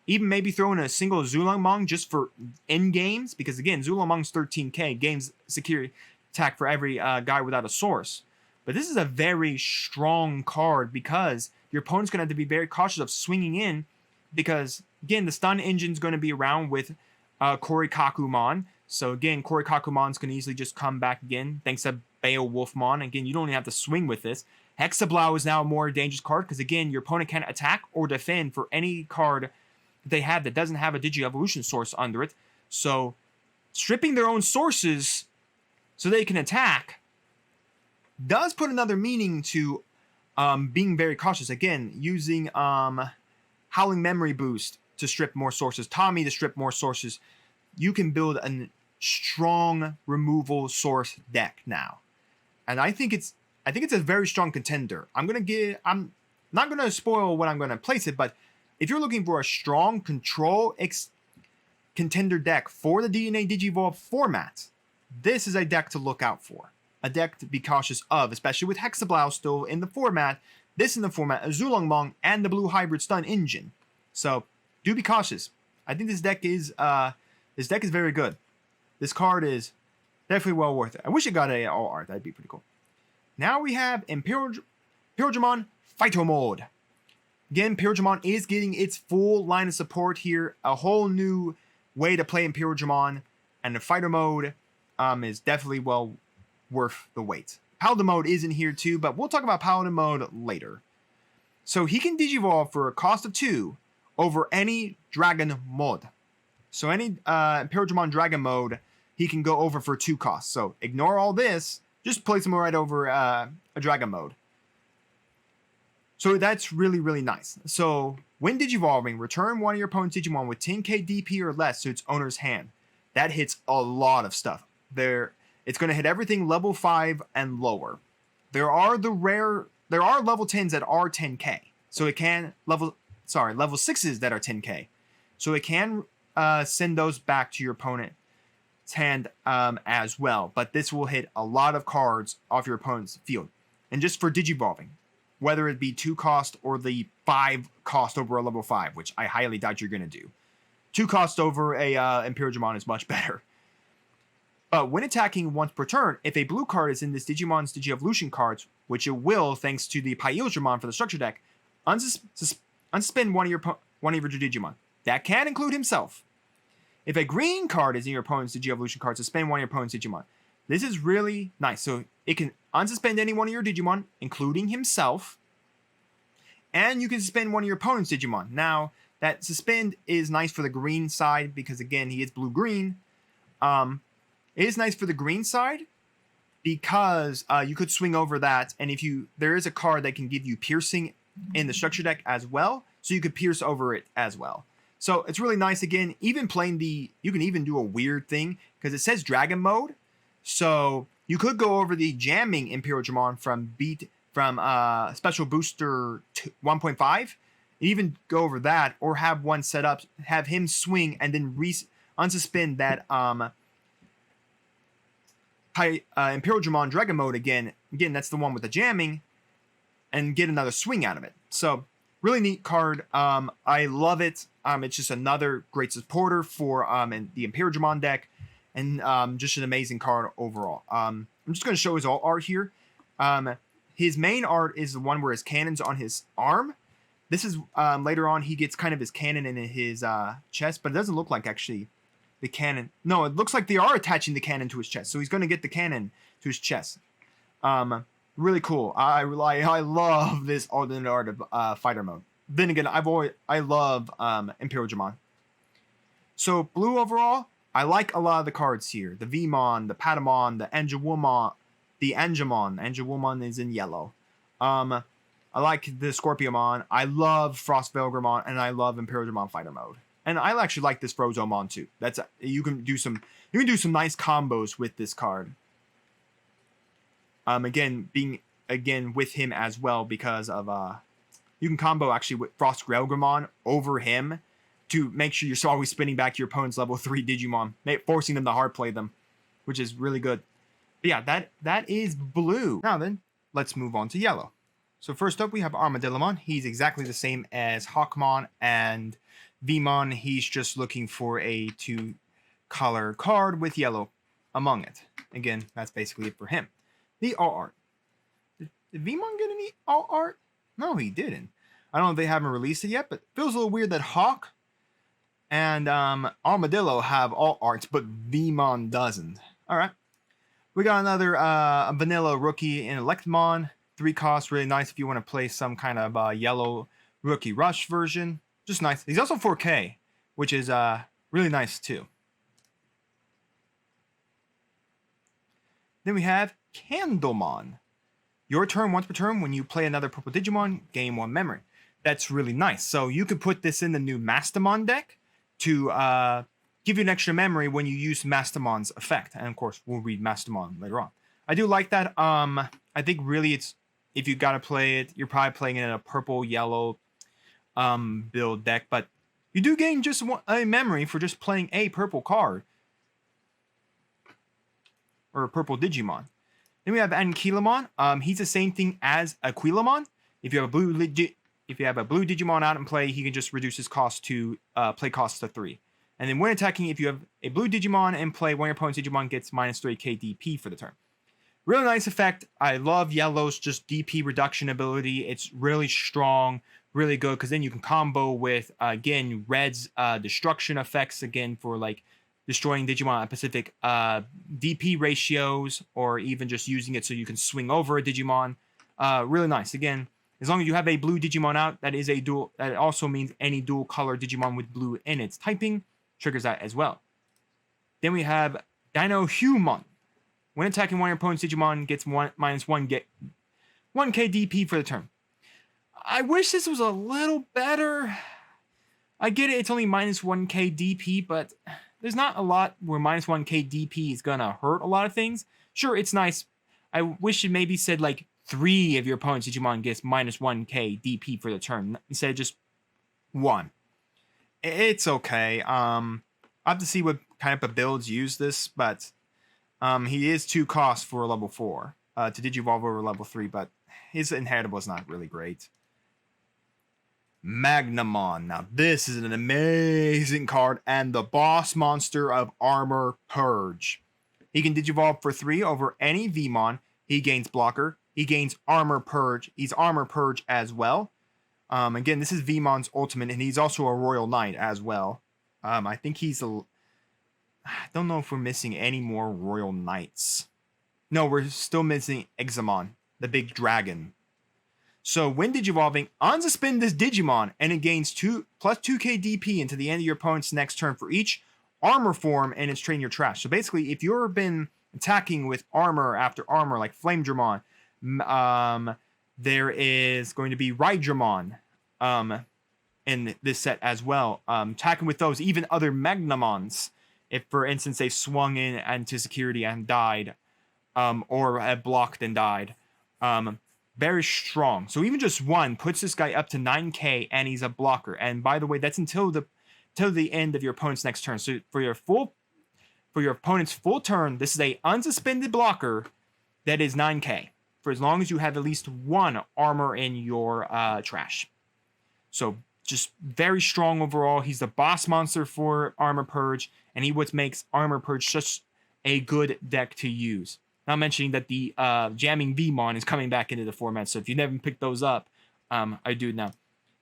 Even maybe throw in a single Zulangmong just for end games, because again, Zulangmong's 13k, games security attack for every guy without a source. But this is a very strong card because your opponent's going to have to be very cautious of swinging in because, again, the stun engine's going to be around with Korikakumon. So, again, Korikakumon's going to easily just come back again thanks to Beowulfmon. Again, you don't even have to swing with this. Hexablow is now a more dangerous card because, again, your opponent can't attack or defend for any card they have that doesn't have a Digievolution source under it. So, stripping their own sources so they can attack does put another meaning to being very cautious. Again, using Howling Memory Boost to strip more sources, Tommy to strip more sources. You can build a strong removal source deck now, and I think it's a very strong contender. I'm not gonna spoil when I'm gonna place it, but if you're looking for a strong control contender deck for the DNA Digivolve format, this is a deck to look out for. A deck to be cautious of, especially with Hexablow still in the format, this in the format, a Zulangmong, and the blue hybrid stun engine. So do be cautious. I think this deck is very good. This card is definitely well worth it. I wish it got a all art. That'd be pretty cool. Now we have Imperialdramon Phyto Mode. Again, Imperialdramon is getting its full line of support here. A whole new way to play Imperialdramon, and the Phyto Mode is definitely well worth the wait. Paladin Mode is in here too, but we'll talk about Paladin Mode later. So he can Digivolve for a cost of 2 over any Dragon Mode. So any Imperialdramon Dragon Mode, he can go over for 2 costs. So ignore all this, just place him right over a Dragon Mode. So that's really, really nice. So when Digivolving, return one of your opponent's Digimon with 10k DP or less to its owner's hand. That hits a lot of stuff. It's going to hit everything level 5 and lower. There are level 10s that are 10k. So it can level 6s that are 10k. So it can send those back to your opponent's hand as well. But this will hit a lot of cards off your opponent's field. And just for Digivolving, whether it be 2 cost or the 5 cost over a level 5, which I highly doubt you're going to do. 2 cost over a Imperialdramon is much better. But when attacking once per turn, if a blue card is in this Digimon's Digievolution cards, which it will thanks to the Pyildramon for the structure deck, unsuspend one of your Digimon. That can include himself. If a green card is in your opponent's Digievolution card, suspend one of your opponent's Digimon. This is really nice. So it can unsuspend any one of your Digimon, including himself. And you can suspend one of your opponent's Digimon. Now, that suspend is nice for the green side because, again, he is blue-green. It is nice for the green side because you could swing over that. And there is a card that can give you piercing in the structure deck as well. So you could pierce over it as well. So it's really nice. Again, even playing you can even do a weird thing because it says Dragon Mode. So you could go over the jamming Imperialdramon from Special Booster 1.5 even go over that, or have one set up, have him swing and then unsuspend that Imperial Dramon Dragon Mode again. Again, that's the one with the jamming, and get another swing out of it. So really neat card. I love it. It's just another great supporter for the Imperial Dramon deck, and just an amazing card overall. I'm just going to show his alt art here. His main art is the one where his cannon's on his arm. This is later on he gets kind of his cannon in his chest, but it doesn't look like actually the cannon. No, it looks like they are attaching the cannon to his chest. So he's going to get the cannon to his chest. Really cool. I love this alternate art of fighter mode. Then again, I love Imperial Dramon. So blue overall, I like a lot of the cards here. The Vmon, the Patamon, the Angelwoman, the Angemon. Angelwoman is in yellow. I like the Scorpiomon. I love Frost Velgramon, and I love Imperial Dramon fighter mode. And I actually like this Frozomon too. That's you can do some nice combos with this card. Again, being with him as well, because of you can combo actually with Frost Velgramon over him to make sure you're always spinning back your opponent's level 3 Digimon, forcing them to hard play them, which is really good. But yeah, that is blue. Now then, let's move on to yellow. So first up, we have Armadillomon. He's exactly the same as Hawkmon and Vmon. He's just looking for a 2-color card with yellow among it. Again, that's basically it for him. The alt art. Did Vmon get any alt art? No, he didn't. I don't know if they haven't released it yet, but it feels a little weird that Hawk and Armadillo have alt arts, but Vmon doesn't. All right. We got another vanilla rookie in Electmon. 3 costs, really nice if you want to play some kind of yellow rookie rush version. Just nice. He's also 4K, which is really nice too. Then we have Candlemon. Your turn, once per turn, when you play another purple Digimon, gain 1 memory. That's really nice. So you could put this in the new Mastamon deck to give you an extra memory when you use Mastamon's effect. And of course, we'll read Mastamon later on. I do like that. I think really it's, if you got to play it, you're probably playing it in a purple-yellow build deck, but you do gain just a memory for just playing a purple card. Or a purple Digimon. Then we have Ankylamon. He's the same thing as Aquilamon. If you have a blue Digimon out in play, he can just reduce his cost to play cost to 3. And then when attacking, if you have a blue Digimon in play, one of your opponent's Digimon gets -3k DP for the turn. Really nice effect. I love yellow's just DP reduction ability. It's really strong, really good, because then you can combo with, again, red's destruction effects, again, for like destroying Digimon at specific DP ratios, or even just using it so you can swing over a Digimon. Really nice. Again, as long as you have a blue Digimon out, that is a dual. That also means any dual color Digimon with blue in its typing triggers that as well. Then we have Dinohumon. When attacking one of your opponent's Digimon, gets -1k DP for the turn. I wish this was a little better. I get it, it's only -1k DP, but there's not a lot where -1k DP is gonna hurt a lot of things. Sure, it's nice. I wish it maybe said like 3 of your opponent's Digimon gets -1k DP for the turn instead of just 1. It's okay. I have to see what kind of builds use this, but he is 2 costs for a level 4 to Digivolve over level 3, but his inheritable is not really great. Magnamon. Now this is an amazing card and the boss monster of Armor Purge. He can Digivolve for 3 over any Vmon. He gains blocker. He gains Armor Purge. He's Armor Purge as well. Again, this is Vmon's ultimate, and he's also a Royal Knight as well. I think he's a... I don't know if we're missing any more Royal Knights. No, we're still missing Examon, the big dragon. So when Digivolving, unsuspend this Digimon, and it gains +2k DP into the end of your opponent's next turn for each armor form and it's trading your trash. So basically, if you've been attacking with armor after armor, like Flame Dramon, there is going to be Rydramon in this set as well. Attacking with those, even other Magnamons, if, for instance, they swung in into security and died, or had blocked and died. Very strong. So even just one puts this guy up to 9k, and he's a blocker. And by the way, that's until the end of your opponent's next turn. So for your opponent's full turn, this is a unsuspended blocker that is 9k for as long as you have at least one armor in your trash. So just very strong overall. He's the boss monster for Armor Purge, and he what makes Armor Purge such a good deck to use. Not mentioning that the Jamming V-Mon is coming back into the format, so if you never picked those up, I do it now.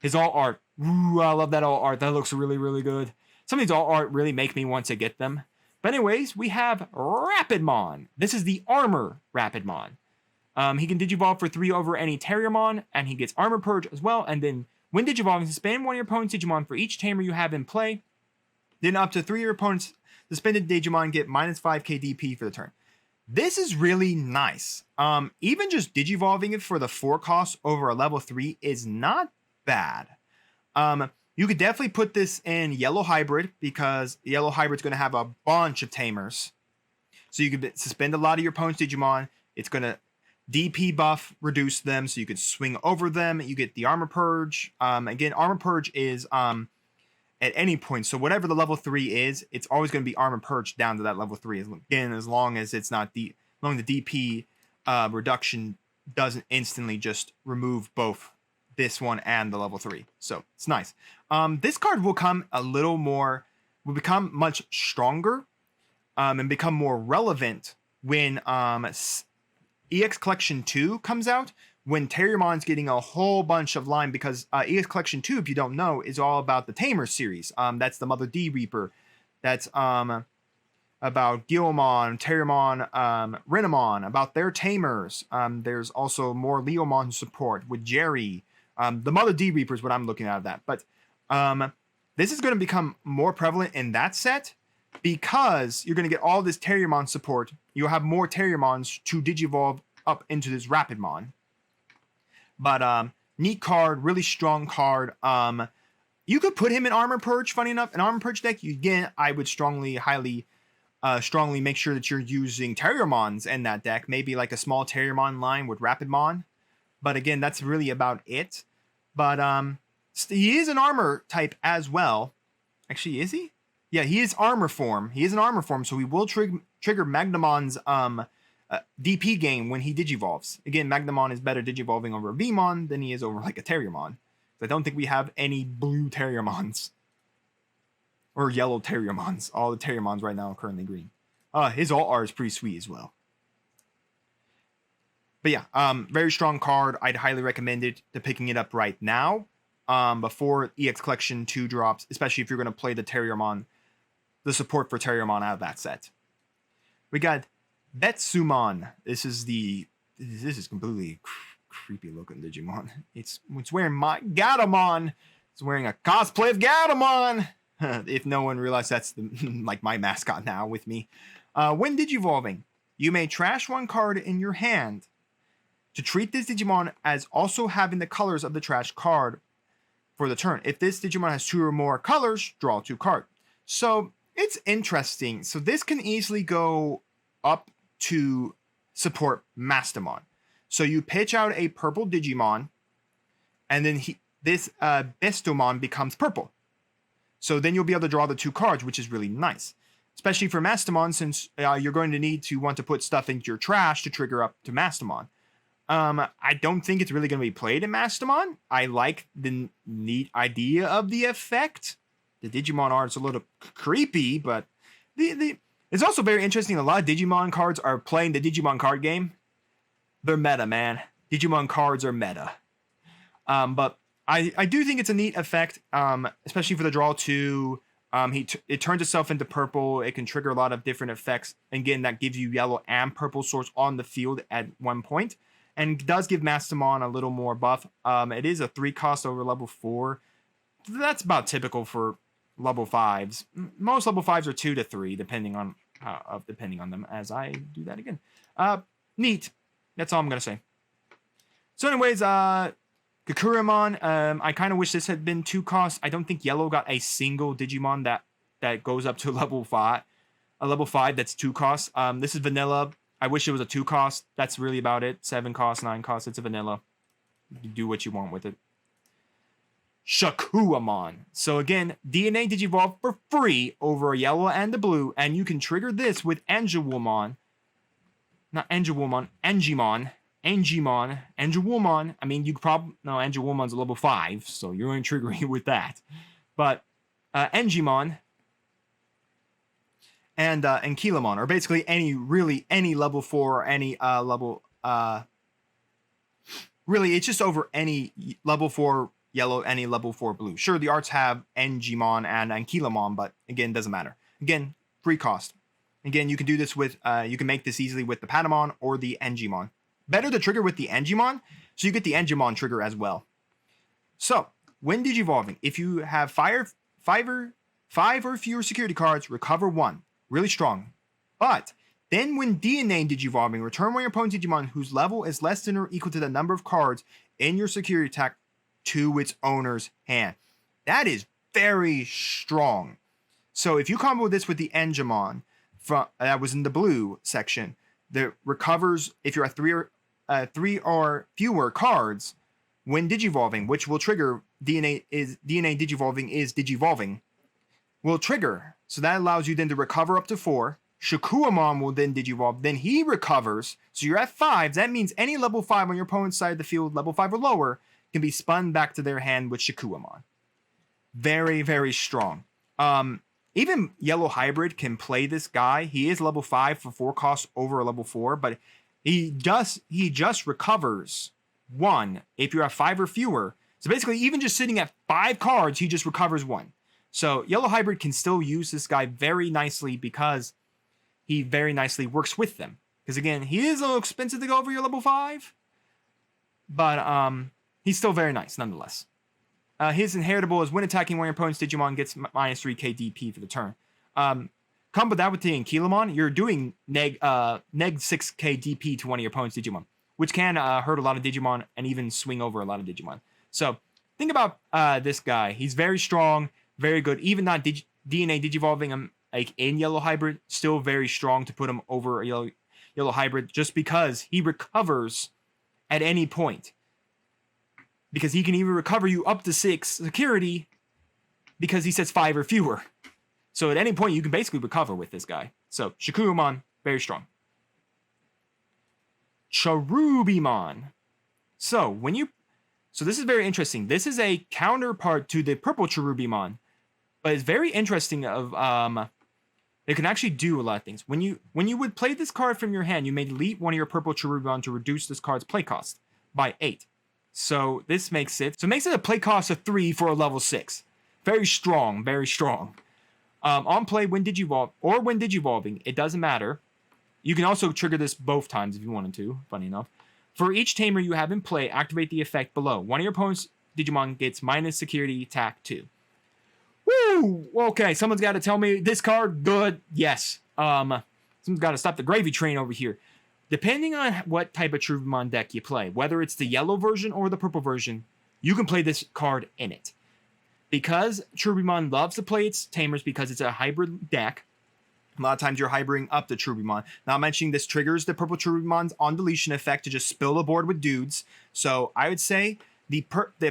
His all art, ooh, I love that all art. That looks really, really good. Some of these all art really make me want to get them. But anyways, we have Rapidmon. This is the Armor Rapidmon. He can Digivolve for 3 over any Terriermon, and he gets Armor Purge as well. And then when Digivolving, suspend one of your opponent's Digimon for each Tamer you have in play. Then up to 3 of your opponent's suspended Digimon get minus 5k DP for the turn. This is really nice. Even just Digivolving it for the 4 cost over a level 3 is not bad. You could definitely put this in Yellow Hybrid because Yellow Hybrid's going to have a bunch of Tamers. So you could suspend a lot of your opponent's Digimon. It's going to DP buff, reduce them, so you could swing over them. You get the Armor Purge. Again, Armor Purge is at any point. So whatever the level 3 is, it's always going to be Armor Purge down to that level 3. Again, as long as it's not the DP reduction doesn't instantly just remove both this one and the level 3. So it's nice. This card will become much stronger and become more relevant when EX Collection 2 comes out, when Terriermon's getting a whole bunch of line, because EX Collection 2, if you don't know, is all about the Tamer series. That's the Mother D Reaper. That's about Guilmon, Terriermon, Renamon, about their Tamers. There's also more Leomon support with Jerry. The Mother D Reaper is what I'm looking at of that. But this is going to become more prevalent in that set because you're going to get all this Terriermon support. You'll have more Terriermons to Digivolve up into this Rapidmon. But neat card, really strong card. You could put him in Armor Purge, funny enough. An Armor Purge deck, again, I would strongly make sure that you're using Terriermons in that deck. Maybe like a small Terriermon line with Rapidmon. But again, that's really about it. But he is an armor type as well. Actually, is he? Yeah, he is armor form. He is an armor form, so he will trigger Magnamon's DP game when he Digivolves. Again, Magnamon is better Digivolving over a Vmon than he is over like a Terriermon. I don't think we have any blue Terriermons. Or yellow Terriermons. All the Terriermons right now are currently green. His all art is pretty sweet as well. But yeah, very strong card. I'd highly recommend it to picking it up right now. Before EX Collection 2 drops, especially if you're going to play the Terriermon, the support for Terriermon out of that set. We got Betsumon. This is completely creepy looking Digimon. It's wearing my Gatomon. It's wearing a cosplay of Gatomon. If no one realized that's like my mascot now with me. When Digivolving, you may trash one card in your hand to treat this Digimon as also having the colors of the trash card for the turn. If this Digimon has 2 or more colors, draw 2 cards. So it's interesting. So this can easily go up to support Mastamon. So you pitch out a purple Digimon, and then this Bestomon becomes purple. So then you'll be able to draw the 2 cards, which is really nice. Especially for Mastamon, since you're going to want to put stuff into your trash to trigger up to Mastamon. I don't think it's really going to be played in Mastamon. I like the neat idea of the effect. The Digimon art's a little creepy, but it's also very interesting. A lot of Digimon cards are playing the Digimon card game. They're meta, man. Digimon cards are meta. But I do think it's a neat effect, especially for the draw 2. It turns itself into purple. It can trigger a lot of different effects. Again, that gives you yellow and purple source on the field at one point. And does give Mastamon a little more buff. It is a 3 cost over level 4. That's about typical for level 5s. Most level 5s are 2 to 3, depending on them. As I do that again. Neat. That's all I'm gonna say. So, anyways, Kakuramon. I kind of wish this had been 2 costs. I don't think Yellow got a single Digimon that goes up to level 5. A level 5 that's 2 costs. This is vanilla. I wish it was a 2 cost. That's really about it. 7 cost, 9 cost. It's a vanilla. You do what you want with it. Shakuamon. So again, DNA Digivolve for free over a yellow and a blue, and you can trigger this with Angelwomon. Not Angelwomon, Angimon. Angelwomon. I mean, you could probably... No, Angelwomon's a level 5, so you're only triggering it with that. But Angimon and Kilamon are basically any level 4 or any level... really, it's just over any level 4 yellow, any level 4 blue. Sure, the arts have Angimon and Ankilamon, but again, doesn't matter. Again, free cost. Again, you can do this with, you can make this easily with the Patamon or the Angimon. Better to trigger with the Angimon, so you get the Angimon trigger as well. So, when Digivolving, if you have 5 or fewer security cards, recover 1. Really strong. But, then when DNA Digivolving, return one of your opponent's Digimon whose level is less than or equal to the number of cards in your security attack to its owner's hand. That is very strong. So if you combo this with the Angimon that was in the blue section, that recovers if you're at 3 or fewer cards when Digivolving, which will trigger DNA Digivolving, will trigger. So that allows you then to recover up to 4. Shakuamon will then Digivolve. Then he recovers. So you're at 5. That means any level 5 on your opponent's side of the field, level 5 or lower, can be spun back to their hand with Shakuamon. Very, very strong. Even Yellow Hybrid can play this guy. He is level 5 for 4 costs over a level 4, but he just recovers 1 if you're at 5 or fewer. So basically, even just sitting at 5 cards, he just recovers 1. So Yellow Hybrid can still use this guy very nicely because he very nicely works with them. Because again, he is a little expensive to go over your level 5, but he's still very nice nonetheless. His inheritable is when attacking one of your opponent's Digimon gets minus 3k DP for the turn. Combo that with the Ankilamon, you're doing neg 6k DP to one of your opponent's Digimon, which can hurt a lot of Digimon and even swing over a lot of Digimon. So think about this guy. He's very strong, very good. Even not DNA Digivolving him like in Yellow Hybrid, still very strong to put him over a Yellow Hybrid just because he recovers at any point. Because he can even recover you up to 6 security because he sets 5 or fewer. So at any point, you can basically recover with this guy. So, Shakuamon, very strong. Cherubimon. So this is very interesting. This is a counterpart to the purple Cherubimon. But it's very interesting it can actually do a lot of things. When you would play this card from your hand, you may delete one of your purple Cherubimon to reduce this card's play cost by 8. So this makes it a play cost of 3 for a level 6. Very strong, very strong. On play, when Digivolve, or when Digivolving, it doesn't matter. You can also trigger this both times if you wanted to, funny enough. For each tamer you have in play, activate the effect below. One of your opponent's Digimon gets minus security attack 2. Woo! Okay, someone's got to tell me this card good. Yes. Someone's got to stop the gravy train over here. Depending on what type of Cherubimon deck you play, whether it's the yellow version or the purple version, you can play this card in it. Because Cherubimon loves to play its tamers because it's a hybrid deck, a lot of times you're hybriding up the Cherubimon. Not mentioning this triggers the purple Cherubimon's on deletion effect to just spill the board with dudes. So I would say the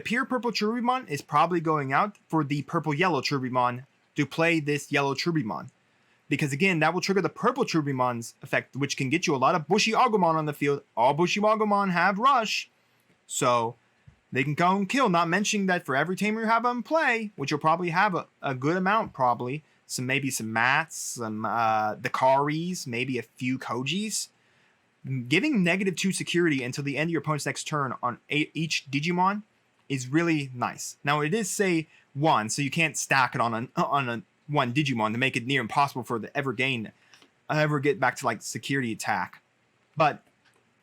pure purple Cherubimon is probably going out for the purple-yellow Cherubimon to play this yellow Cherubimon. Because again, that will trigger the purple Cherubimon's effect, which can get you a lot of Bushy Agumon on the field. All Bushy Agumon have Rush, so they can go and kill. Not mentioning that for every tamer you have on play, which you'll probably have a good amount, probably. Maybe some Mats, some Dakaris, maybe a few Kojis. Giving -2 security until the end of your opponent's next turn on each Digimon is really nice. Now, it is, say, 1, so you can't stack it on a one Digimon to make it near impossible for the ever get back to like security attack. But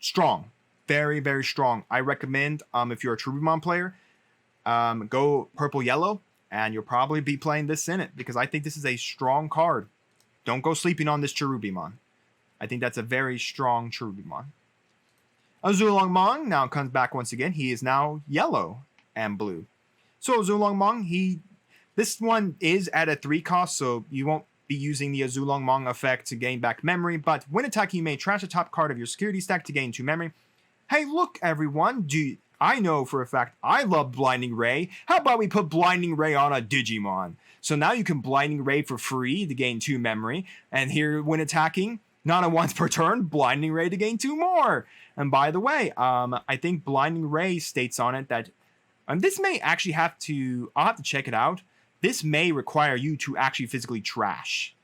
strong, very, very strong. I recommend if you're a Cherubimon player, go purple yellow, and you'll probably be playing this in it because I think this is a strong card. Don't go sleeping on this Cherubimon. I think that's a very strong Cherubimon. Azulongmon now comes back once again. He is now yellow and blue. So Azulongmon, this one is at a 3 cost, so you won't be using the Azulongmong effect to gain back memory, but when attacking, you may trash the top card of your security stack to gain 2 memory. Hey, look, everyone, I know for a fact I love Blinding Ray. How about we put Blinding Ray on a Digimon? So now you can Blinding Ray for free to gain 2 memory, and here when attacking, not a once per turn, Blinding Ray to gain 2 more. And by the way, I think Blinding Ray states on it that this may actually I'll have to check it out. This may require you to actually physically trash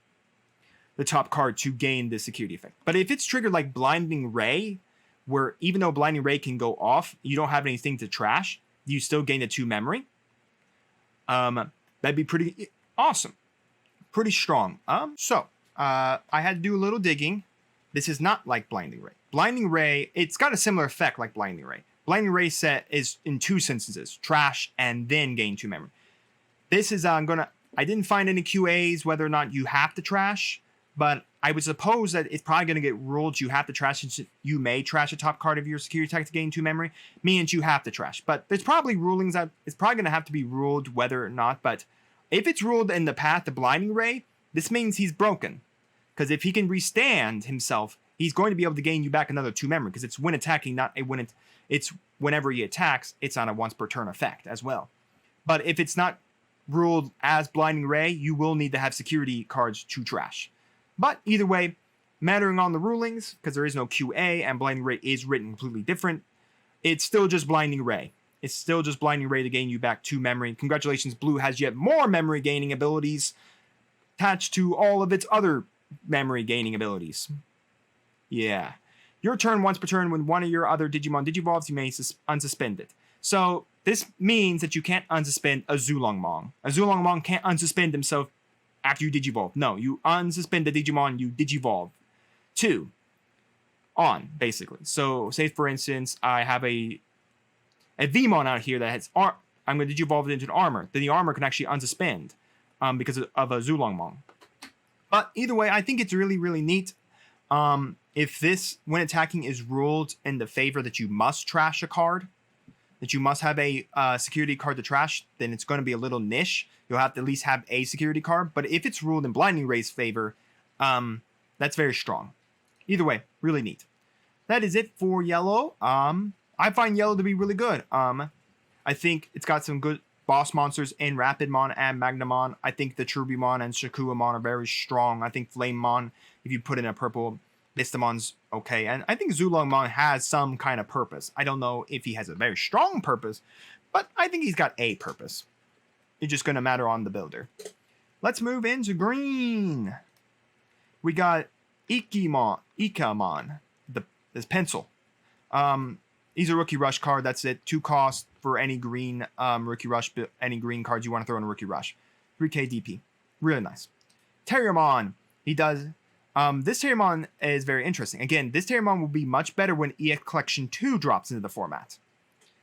the top card to gain the security effect. But if it's triggered like Blinding Ray, where even though Blinding Ray can go off, you don't have anything to trash, you still gain the 2 memory. That'd be pretty awesome. Pretty strong. I had to do a little digging. This is not like Blinding Ray. Blinding Ray, it's got a similar effect like Blinding Ray. Blinding Ray set is in 2 instances, trash and then gain 2 memory. This is, I didn't find any QAs whether or not you have to trash, but I would suppose that it's probably going to get ruled you have to trash, since you may trash a top card of your security tech to gain 2 memory, means you have to trash. But there's probably rulings that it's probably going to have to be ruled whether or not, but if it's ruled in the path to Blinding Ray, this means he's broken. Because if he can restand himself, he's going to be able to gain you back another 2 memory, because it's when attacking, not when it's whenever he attacks, it's on a once per turn effect as well. But if it's not ruled as Blinding Ray, you will need to have security cards to trash. But either way, mattering on the rulings, because there is no QA and Blinding Ray is written completely different, it's still just Blinding Ray. It's still just Blinding Ray to gain you back 2 memory. Congratulations, Blue has yet more memory gaining abilities attached to all of its other memory gaining abilities. Yeah. Your turn once per turn when one of your other Digimon digivolves, you may unsuspend it. So this means that you can't unsuspend Azulongmong. Azulongmong can't unsuspend himself after you digivolve. No, you unsuspend the Digimon you digivolve to on, basically. So say for instance, I have a Vmon out here that has I'm going to digivolve it into an armor. Then the armor can actually unsuspend because of Azulongmong. But either way, I think it's really, really neat. If this, when attacking, is ruled in the favor that you must trash a card, that you must have a security card to trash, then it's going to be a little niche. You'll have to at least have a security card. But if it's ruled in Blinding Ray's favor, that's very strong. Either way, really neat. That is it for Yellow. I find Yellow to be really good. I think it's got some good boss monsters in Rapidmon and Magnamon. I think the Cherubimon and Shakuamon are very strong. I think Flamemon, if you put in a purple, Bistamon's okay. And I think Zulongmon has some kind of purpose. I don't know if he has a very strong purpose, but I think he's got a purpose. It's just going to matter on the builder. Let's move into green. We got Ikamon, this pencil. He's a Rookie Rush card. That's it. 2 cost for any green Rookie Rush, any green cards you want to throw in a Rookie Rush. 3k DP. Really nice. Terriermon. He does. This Terriermon is very interesting. Again, this Terriermon will be much better when EX Collection 2 drops into the format.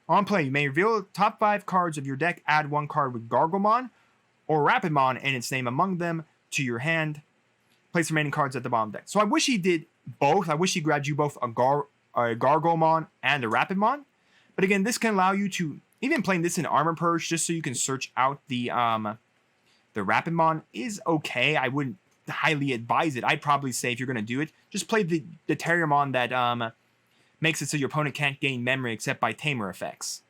On play, you may reveal top 5 cards of your deck, add 1 card with Gargomon or Rapidmon and its name among them to your hand. Place remaining cards at the bottom of the deck. So I wish he did both. I wish he grabbed you both a Gargomon and a Rapidmon. But again, this can allow you to, even playing this in Armor Purge, just so you can search out the Rapidmon is okay. I wouldn't highly advise it. I'd probably say if you're going to do it, just play the Terriermon that makes it so your opponent can't gain memory except by Tamer effects.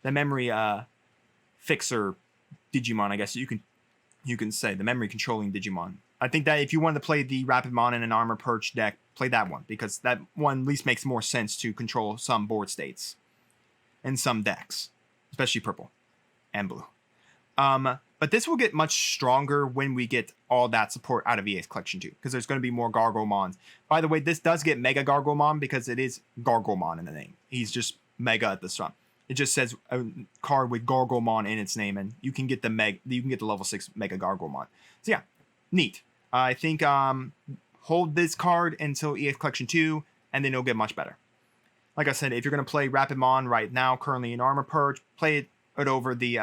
The memory fixer Digimon, I guess you can say, the memory controlling Digimon. I think that if you wanted to play the Rapidmon in an Armor Purge deck, play that one, because that one at least makes more sense to control some board states in some decks, especially purple and blue. But this will get much stronger when we get all that support out of EX Collection 2, because there's going to be more Gargomons. By the way, this does get Mega Gargomon because it is Gargomon in the name. He's just Mega at the front. It just says a card with Gargomon in its name, and you can get the level 6 Mega Gargomon. So yeah, neat. I think hold this card until EX Collection 2, and then it'll get much better. Like I said, if you're going to play Rapidmon right now, currently in Armor Purge, play it over the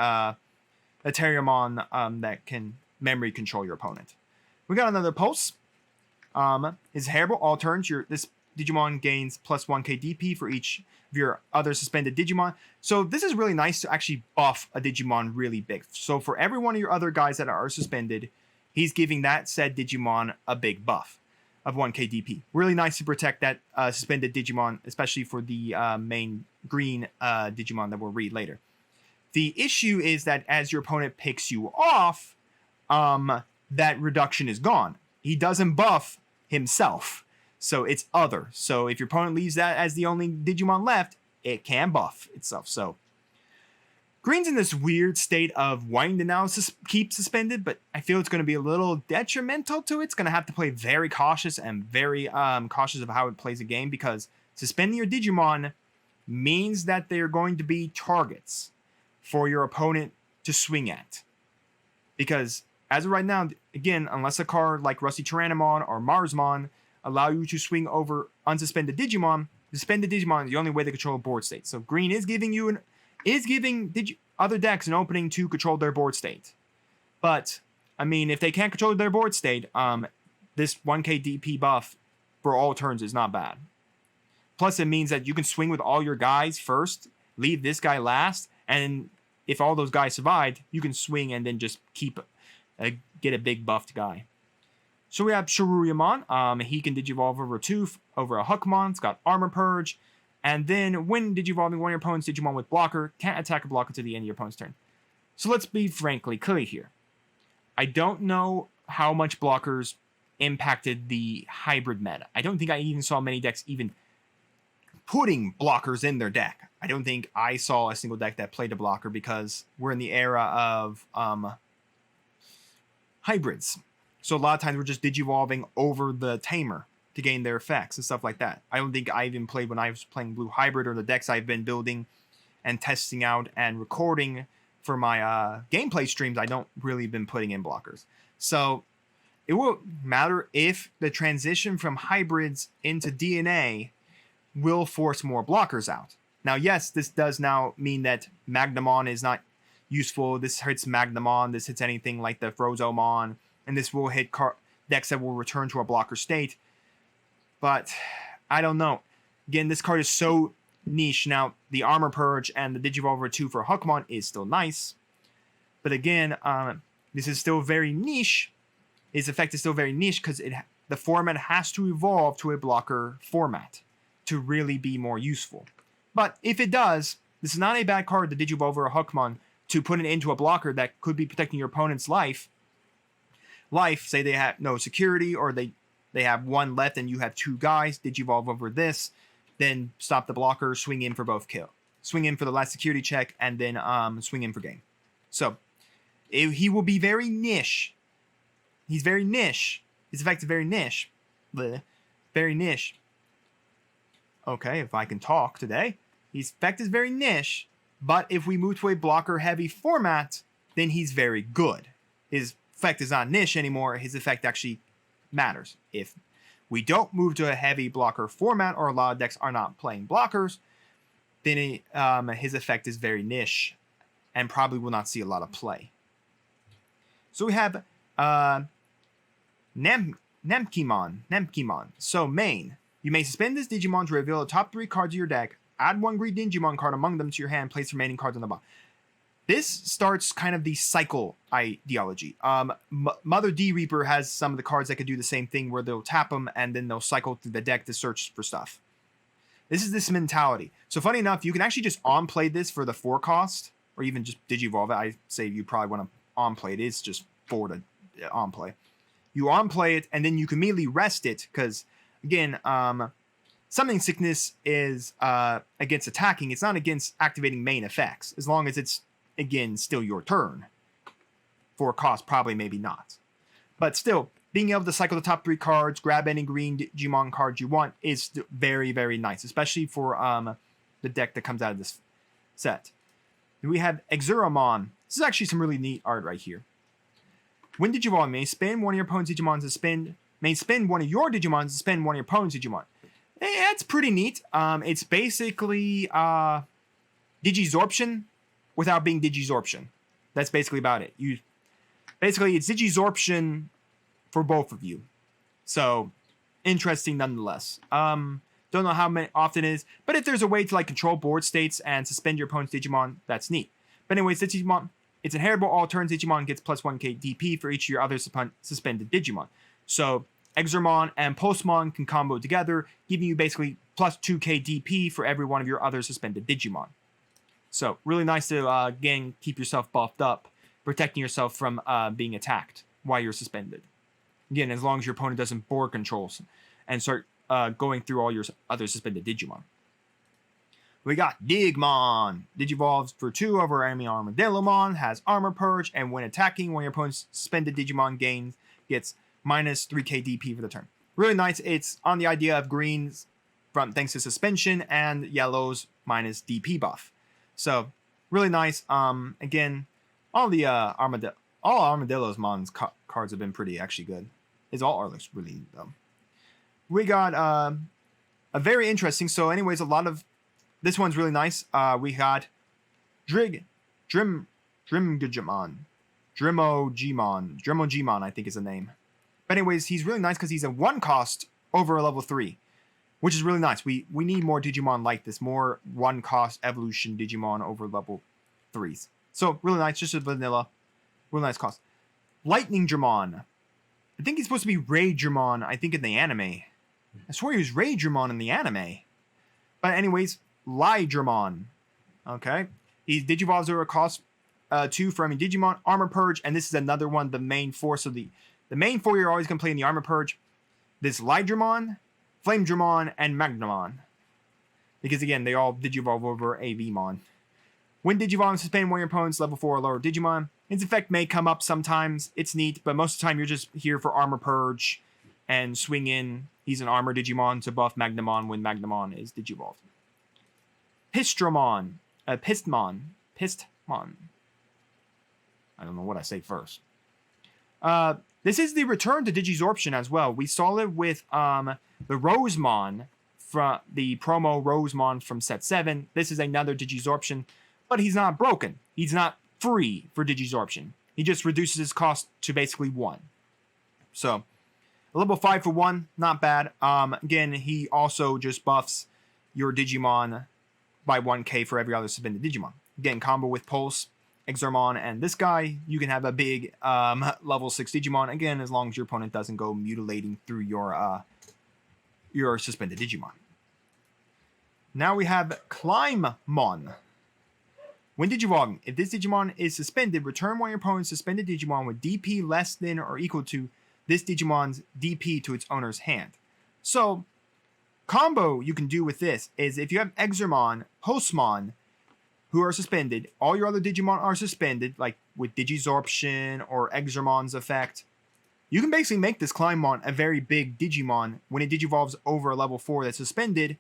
Terriermon that can memory control your opponent. We got another pulse. Is Hairball. All turns, this Digimon gains plus 1k DP for each of your other suspended Digimon. So this is really nice to actually buff a Digimon really big. So for every one of your other guys that are suspended, he's giving that said Digimon a big buff of 1k DP. Really nice to protect that suspended Digimon, especially for the main green Digimon that we'll read later. The issue is that as your opponent picks you off, that reduction is gone. He doesn't buff himself, so it's other. So if your opponent leaves that as the only Digimon left, it can buff itself. So green's in this weird state of wanting to now keep suspended, but I feel it's going to be a little detrimental to it. It's going to have to play very cautious and very cautious of how it plays the game, because suspending your Digimon means that they're going to be targets for your opponent to swing at. Because as of right now, again, unless a card like Rusty Tyrannomon or Marsmon allow you to swing over unsuspended Digimon, suspended Digimon is the only way to control a board state. So green is giving you other decks an opening to control their board state. But I mean, if they can't control their board state, this 1k DP buff for all turns is not bad. Plus, it means that you can swing with all your guys first, leave this guy last, and if all those guys survived, you can swing and then just get a big buffed guy. So we have Shiruyamon. He can Digivolve over a Tooth, over a Hookmon. It's got Armor Purge. And then when Digivolving one of your opponent's Digimon with Blocker, can't attack a blocker to the end of your opponent's turn. So let's be frankly clear here. I don't know how much blockers impacted the hybrid meta. I don't think I even saw many decks even putting blockers in their deck. I don't think I saw a single deck that played a blocker, because we're in the era of hybrids. So a lot of times we're just Digivolving over the Tamer to gain their effects and stuff like that. I don't think I even played when I was playing Blue Hybrid, or the decks I've been building and testing out and recording for my gameplay streams. I don't really been putting in blockers. So it won't matter if the transition from hybrids into DNA will force more blockers out. Now, yes, this does now mean that Magnamon is not useful. This hits Magnamon. This hits anything like the Frozomon. And this will hit decks that will return to a blocker state. But I don't know. Again, this card is so niche. Now, the Armor Purge and the Digivolver 2 for Hookmon is still nice. But again, this is still very niche. Its effect is still very niche because the format has to evolve to a blocker format to really be more useful. But if it does, this is not a bad card to Digivolver or Hookmon to put it into a blocker that could be protecting your opponent's life. Say they have no security, or they have one left and you have two guys, Digivolve over this, then stop the blocker, swing in for both kill. Swing in for the last security check, and then swing in for game. So he will be very niche. He's very niche. His effect is very niche. Bleh. Very niche. Okay, if I can talk today. His effect is very niche, but if we move to a blocker-heavy format, then he's very good. His effect is not niche anymore. His effect actually matters. If we don't move to a heavy blocker format, or a lot of decks are not playing blockers, then his effect is very niche and probably will not see a lot of play. So we have Nemkimon. So main. You may suspend this Digimon to reveal the top 3 cards of your deck, add 1 green Digimon card among them to your hand, place the remaining cards on the bottom. This starts kind of the cycle ideology. Mother D Reaper has some of the cards that could do the same thing, where they'll tap them and then they'll cycle through the deck to search for stuff. This is this mentality. So funny enough, you can actually just on-play this for the 4 cost, or even just Digivolve it. I say you probably want to on-play it. It's just 4 to on-play. You on-play it, and then you can immediately rest it, because, again, Summoning Sickness is against attacking. It's not against activating main effects, as long as it's, again, still your turn. 4 cost, probably, maybe not. But still, being able to cycle the top 3 cards, grab any green Digimon cards you want is very, very nice, especially for the deck that comes out of this set. We have Exuromon. This is actually some really neat art right here. When Digivolve, may spin one of your opponent's Digimon to spin. May spin one of your Digimon to spin one of your opponent's Digimon. That's pretty neat. It's basically Digizorption without being Digizorption. That's basically about it. Basically, it's Digizorption for both of you. So, interesting nonetheless. Don't know how often it is, but if there's a way to control board states and suspend your opponent's Digimon, that's neat. But anyways, the Digimon, It's inheritable. All turns Digimon gets plus 1k DP for each of your other suspended Digimon. So Exormon and Pulsemon can combo together, giving you basically plus 2k DP for every one of your other suspended Digimon. So really nice to, again, keep yourself buffed up, protecting yourself from being attacked while you're suspended. Again, as long as your opponent doesn't board controls and start going through all your other suspended Digimon. We got Digimon. Digivolves for 2 over enemy Armadillomon, has Armor Purge, and when attacking, when your opponent's suspended Digimon gets minus 3k DP for the turn. Really nice. It's on the idea of greens from thanks to suspension and yellows minus DP buff. So really nice. Again, all the Armadillo's Mon's cards have been pretty actually good. His all art looks really dumb. We got a very interesting. So anyways, a lot of this one's really nice. We got Dremogimon, I think is the name. But anyways, he's really nice because he's a 1 cost over a level 3, which is really nice. We need more Digimon like this, more 1 cost evolution Digimon over level 3s. So really nice, just a vanilla, really nice cost. Lightning Dramon. I think he's supposed to be Raydramon, I think in the anime. I swear he was Raydramon in the anime. But anyways, Lydramon. Okay. He digivolves over a cost 2 for enemy Digimon, Armor Purge, and this is another one, the main 4. So the main 4 you're always going to play in the Armor Purge. This Lydramon, Flamedramon, and Magnamon. Because again, they all digivolve over AVmon. When Digivolve suspend one of your opponent's level 4 or lower Digimon, its effect may come up sometimes. It's neat, but most of the time you're just here for Armor Purge and swing in. He's an Armor Digimon to buff Magnamon when Magnamon is digivolved. Pistmon. I don't know what I say first. This is the return to Digizorption as well. We saw it with the Rosemon from the promo Rosemon from set 7. This is another Digizorption, but he's not broken. He's not free for Digizorption. He just reduces his cost to basically 1. So, a level 5 for 1, not bad. Again, he also just buffs your Digimon by 1k for every other suspended Digimon. Again, combo with Pulse, Exormon, and this guy, you can have a big level 6 Digimon, again, as long as your opponent doesn't go mutilating through your suspended Digimon. Now we have Climbmon. When digivolving, if this Digimon is suspended, return one of your opponent's suspended Digimon with DP less than or equal to this Digimon's DP to its owner's hand. So, combo you can do with this is if you have Exormon, Pulsemon, who are suspended, all your other Digimon are suspended, like with Digizorption or Exormon's effect, you can basically make this Climbmon a very big Digimon when it digivolves over a level 4 that's suspended,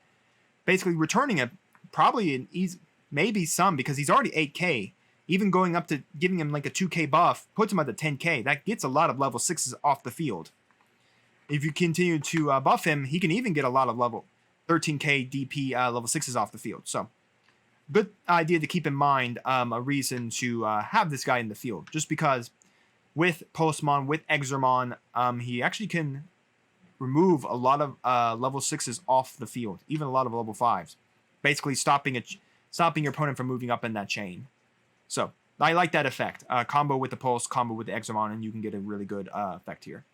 basically returning it probably an easy, maybe some, because he's already 8k. Even going up to giving him like a 2k buff puts him at the 10k. That gets a lot of level 6s off the field. If you continue to buff him, he can even get a lot of level 13k DP level 6s off the field. So, good idea to keep in mind, a reason to have this guy in the field. Just because with Pulsemon, with Exormon, he actually can remove a lot of level 6s off the field. Even a lot of level 5s. Basically stopping your opponent from moving up in that chain. So, I like that effect. Combo with the Pulse, combo with the Exormon, and you can get a really good effect here.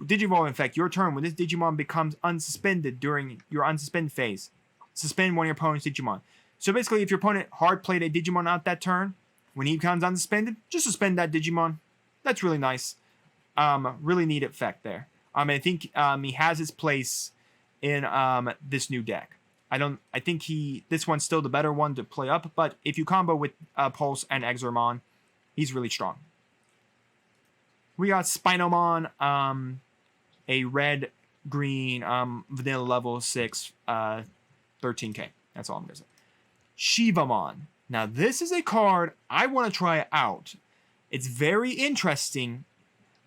Digivolve effect. Your turn. When this Digimon becomes unsuspended during your unsuspend phase, suspend one of your opponent's Digimon. So basically, if your opponent hard played a Digimon out that turn, when he becomes unsuspended, just suspend that Digimon. That's really nice. Really neat effect there. I think he has his place in this new deck. I think this one's still the better one to play up, but if you combo with Pulse and Exormon, he's really strong. We got Spinomon, a red-green vanilla level 6, 13k. That's all I'm going to say. Shivamon. Now, this is a card I want to try out. It's very interesting.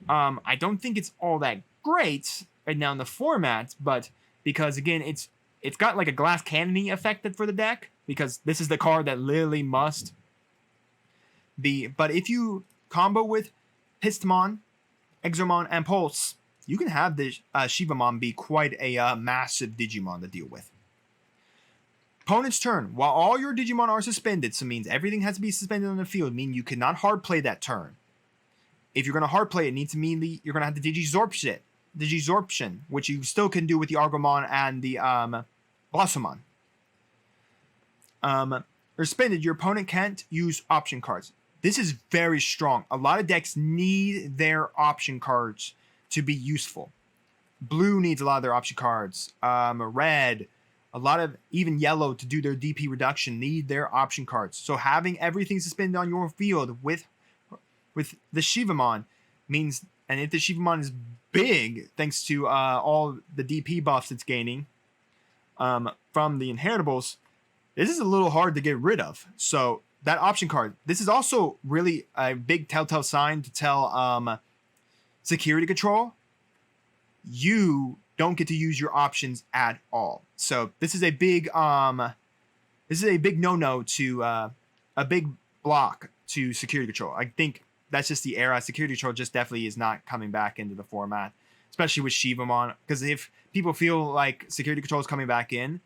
I don't think it's all that great right now in the format, but because, again, it's got like a glass cannon effect for the deck, because this is the card that literally must be. But if you combo with Pistmon, Exormon, and Pulse, you can have the Shivamon be quite a massive Digimon to deal with. Opponent's turn. While all your Digimon are suspended, so means everything has to be suspended on the field, meaning you cannot hard play that turn. If you're going to hard play it, needs to mean you're going to have to Digizorption, which you still can do with the Argomon and the Blossomon. Suspended, your opponent can't use option cards. This is very strong. A lot of decks need their option cards to be useful. Blue needs a lot of their option cards. Red, a lot of even yellow to do their DP reduction need their option cards. So having everything suspended on your field with the Shivamon means, and if the Shivamon is big, thanks to all the DP buffs it's gaining from the Inheritables, this is a little hard to get rid of. So that option card, this is also really a big telltale sign to tell security control, you don't get to use your options at all. So this is a big no-no to a big block to security control. I think that's just the era. Security control just definitely is not coming back into the format, especially with Shivamon. Because if people feel like security control is coming back in,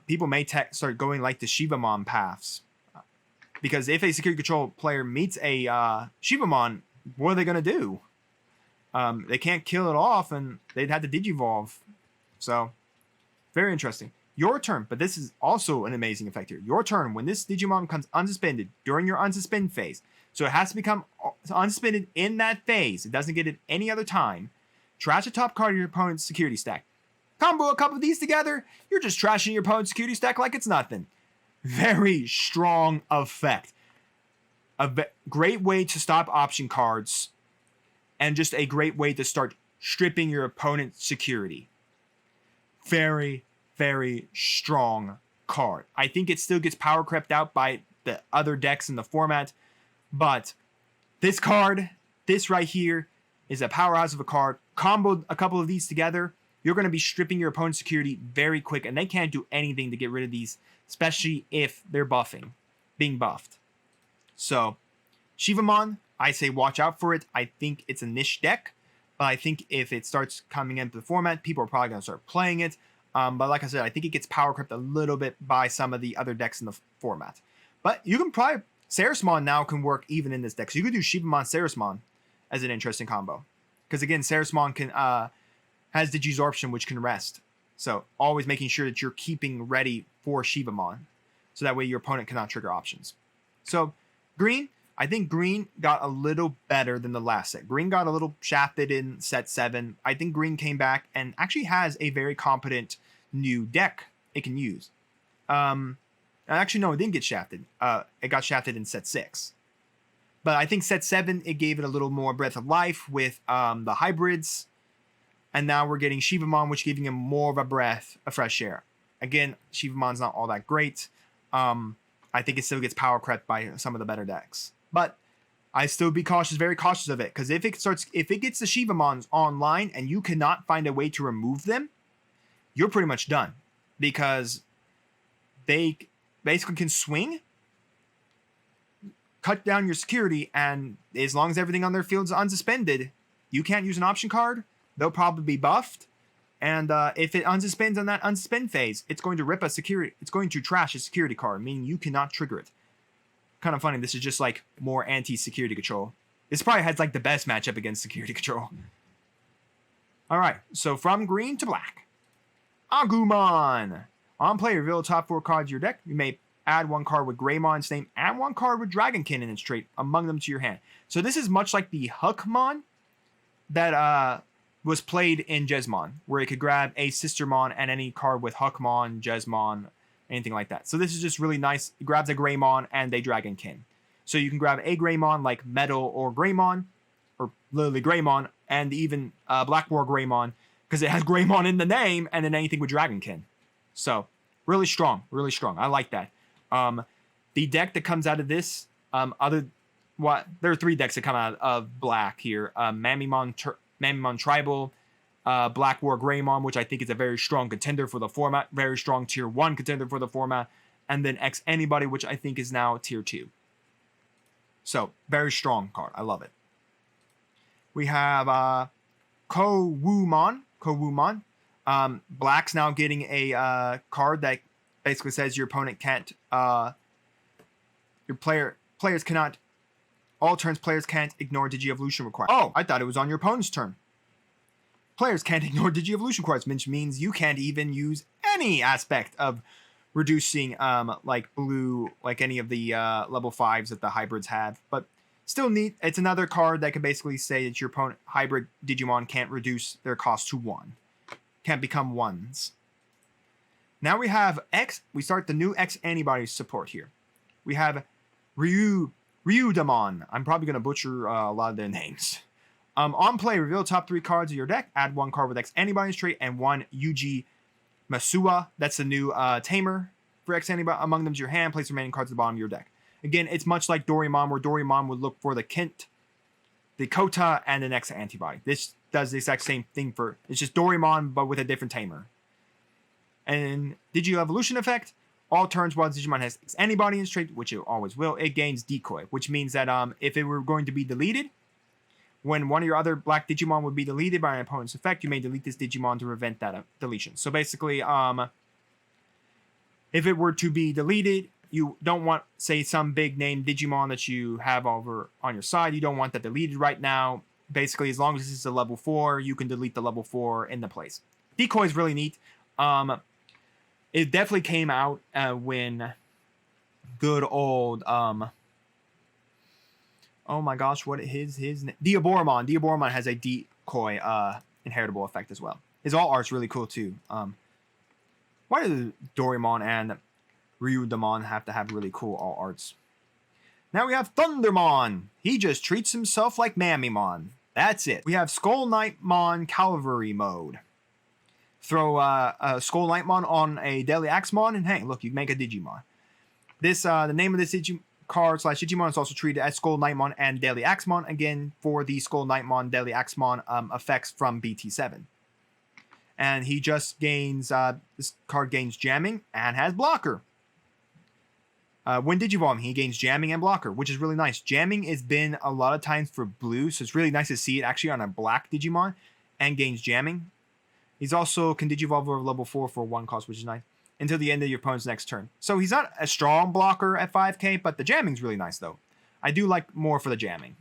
people may start going like the Shivamon paths. Because if a security control player meets a Shivamon, what are they going to do? They can't kill it off, and they'd have to Digivolve. So, very interesting. Your turn, but this is also an amazing effect here. Your turn, when this Digimon becomes unsuspended during your unsuspend phase, so it has to become unsuspended in that phase. It doesn't get it any other time. Trash the top card of your opponent's security stack. Combo a couple of these together, you're just trashing your opponent's security stack like it's nothing. Very strong effect. A great way to stop option cards, and just a great way to start stripping your opponent's security. Very, very strong card. I think it still gets power crept out by the other decks in the format, but this card, this right here, is a powerhouse of a card. Combo a couple of these together, you're going to be stripping your opponent's security very quick, and they can't do anything to get rid of these, especially if they're being buffed. So, Shivamon, I say watch out for it. I think it's a niche deck, but I think if it starts coming into the format, people are probably going to start playing it. But like I said, I think it gets power crept a little bit by some of the other decks in the format. But you can probably... Sarismon now can work even in this deck. So you could do Shivamon Sarismon as an interesting combo. Because again, Sarismon can has Digizorption, which can rest. So always making sure that you're keeping ready for Shivamon. So that way your opponent cannot trigger options. So green, I think green got a little better than the last set. Green got a little shafted in set 7. I think green came back and actually has a very competent new deck it can use. Actually, no, it didn't get shafted. It got shafted in set 6. But I think set 7, it gave it a little more breath of life with the hybrids. And now we're getting Shivamon, which giving him more of a breath of fresh air. Again, Shivamon's not all that great. I think it still gets power crept by some of the better decks. But I still be cautious, very cautious of it. Because if it gets the Shivamons online and you cannot find a way to remove them, you're pretty much done. Because they basically can swing, cut down your security, and as long as everything on their field is unsuspended, you can't use an option card. They'll probably be buffed. And if it unsuspends on that unsuspend phase, it's going to rip a security. It's going to trash a security card, meaning you cannot trigger it. Kind of funny. This is just like more anti-security control. This probably has like the best matchup against security control. All right. So from green to black. Agumon. On play, reveal the top 4 cards of your deck. You may add 1 card with Greymon's name and 1 card with Dragonkin in its trait among them to your hand. So this is much like the Hookmon that was played in Jesmon, where it could grab a Sistermon and any card with Hookmon, Jesmon, anything like that. So this is just really nice. It grabs a Greymon and a Dragonkin. So you can grab a Greymon like Metal or Greymon, or literally Greymon, and even Black War Greymon, because it has Greymon in the name, and then anything with Dragonkin. So, really strong, really strong. I like that. The deck that comes out of this, there are 3 decks that come out of black here. Mamimon Tribal, Black War Greymon, which I think is a very strong contender for the format, very strong tier 1 contender for the format, and then X Anybody, which I think is now tier 2. So, very strong card. I love it. We have Kowumon. Black's now getting a card that basically says your opponent can't, players cannot, all turns players can't ignore Digi-Evolution requirements. Oh, I thought it was on your opponent's turn. Players can't ignore Digi-Evolution requirements, which means you can't even use any aspect of reducing, like blue, like any of the level 5s that the hybrids have. But still neat. It's another card that can basically say that your opponent hybrid Digimon can't reduce their cost to 1. Can't become 1s. Now we have we start the new X antibodies support here. We have Ryudamon. I'm probably going to butcher a lot of their names. On play, reveal top 3 cards of your deck. Add 1 card with X antibodies trait and 1 Yuji Masua. That's the new tamer for X antibody. Among them is your hand. Place the remaining cards at the bottom of your deck. Again, it's much like Doraemon, where Doraemon would look for the Kent, the Kota, and the next antibody. This does the exact same thing for... It's just Doraemon, but with a different tamer. And Digi-Evolution effect. All turns while Digimon has X antibody in trait, which it always will, it gains Decoy, which means that if it were going to be deleted, when one of your other black Digimon would be deleted by an opponent's effect, you may delete this Digimon to prevent that deletion. So basically, if it were to be deleted, you don't want, say, some big name Digimon that you have over on your side. You don't want that deleted right now. Basically, as long as this is a level 4, you can delete the level 4 in the place. Decoy is really neat. It definitely came out when good old oh my gosh, what his Diaboromon. Diaboromon has a decoy inheritable effect as well. His all art's really cool too. Why do Doraemon and Ryudamon have to have really cool all arts? Now we have Thundermon. He just treats himself like Mammymon. That's it. We have Skull Knightmon Cavalry mode. Throw a Skull Knightmon on a Deadly Axemon, and hey, look, you make a Digimon. This the name of this card / Digimon is also treated as Skull Knightmon and Deadly Axemon, again for the Skull Knightmon Deadly Axemon effects from BT7. And he just gains this card gains jamming and has blocker. When Digivolving, he gains jamming and blocker, which is really nice. Jamming has been a lot of times for blue, so it's really nice to see it actually on a black Digimon and gains jamming. He's also can Digivolve over level 4 for 1 cost, which is nice, until the end of your opponent's next turn. So he's not a strong blocker at 5k, but the jamming's really nice, though. I do like more for the jamming.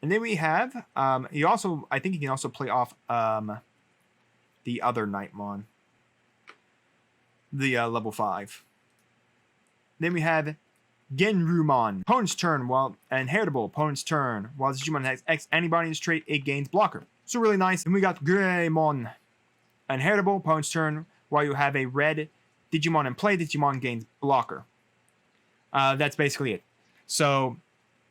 And then we have, he also, I think he can also play off the other Knightmon. The level 5. Then we have Genrumon. Opponent's turn, while inheritable. Opponent's turn. While this Digimon has X antibody in its trait, it gains blocker. So really nice. And we got Greymon. Inheritable. Opponent's turn. While you have a red Digimon in play, Digimon gains blocker. That's basically it. So,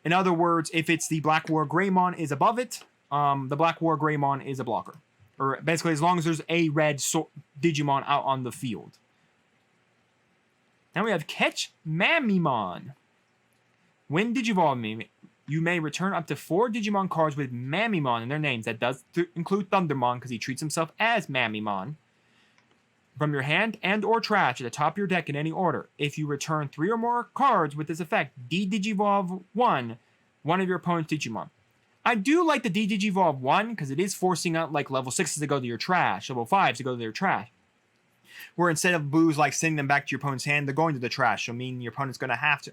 in other words, if it's the Black War Greymon is above it, the Black War Greymon is a blocker. Or basically, as long as there's a red Digimon out on the field. Now we have Catch Mammymon. When Digivolving, you may return up to 4 Digimon cards with Mammymon in their names. That does include Thundermon, because he treats himself as Mammymon. From your hand and or trash at the top of your deck in any order. If you return 3 or more cards with this effect, de-Digivolve one of your opponent's Digimon. I do like the de-Digivolve 1, because it is forcing out like level 6s to go to your trash, level 5s to go to their trash. Where instead of blues like sending them back to your opponent's hand, they're going to the trash. So meaning your opponent's going to have to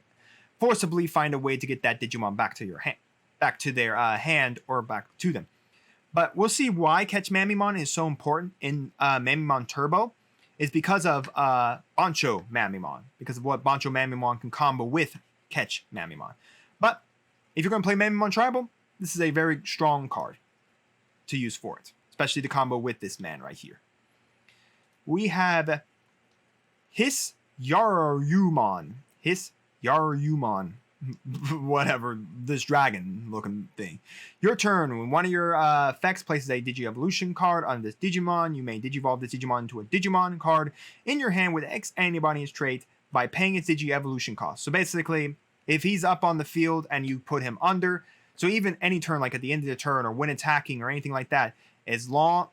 forcibly find a way to get that Digimon back to your hand, back to their hand or back to them. But we'll see why Catch Mammymon is so important in Mammymon Turbo. Is because of Bancho Mammymon. Because of what Bancho Mammymon can combo with Catch Mammymon. But if you're going to play Mammymon Tribal, this is a very strong card to use for it. Especially the combo with this man right here. We have Hiss Yarumon. Hiss Yarumon. Whatever, this dragon looking thing. Your turn. When one of your effects places a Digi-Evolution card on this Digimon, you may Digivolve this Digimon into a Digimon card in your hand with X antibody its trait by paying its Digi-Evolution cost. So basically, if he's up on the field and you put him under, so even any turn, like at the end of the turn or when attacking or anything like that, as long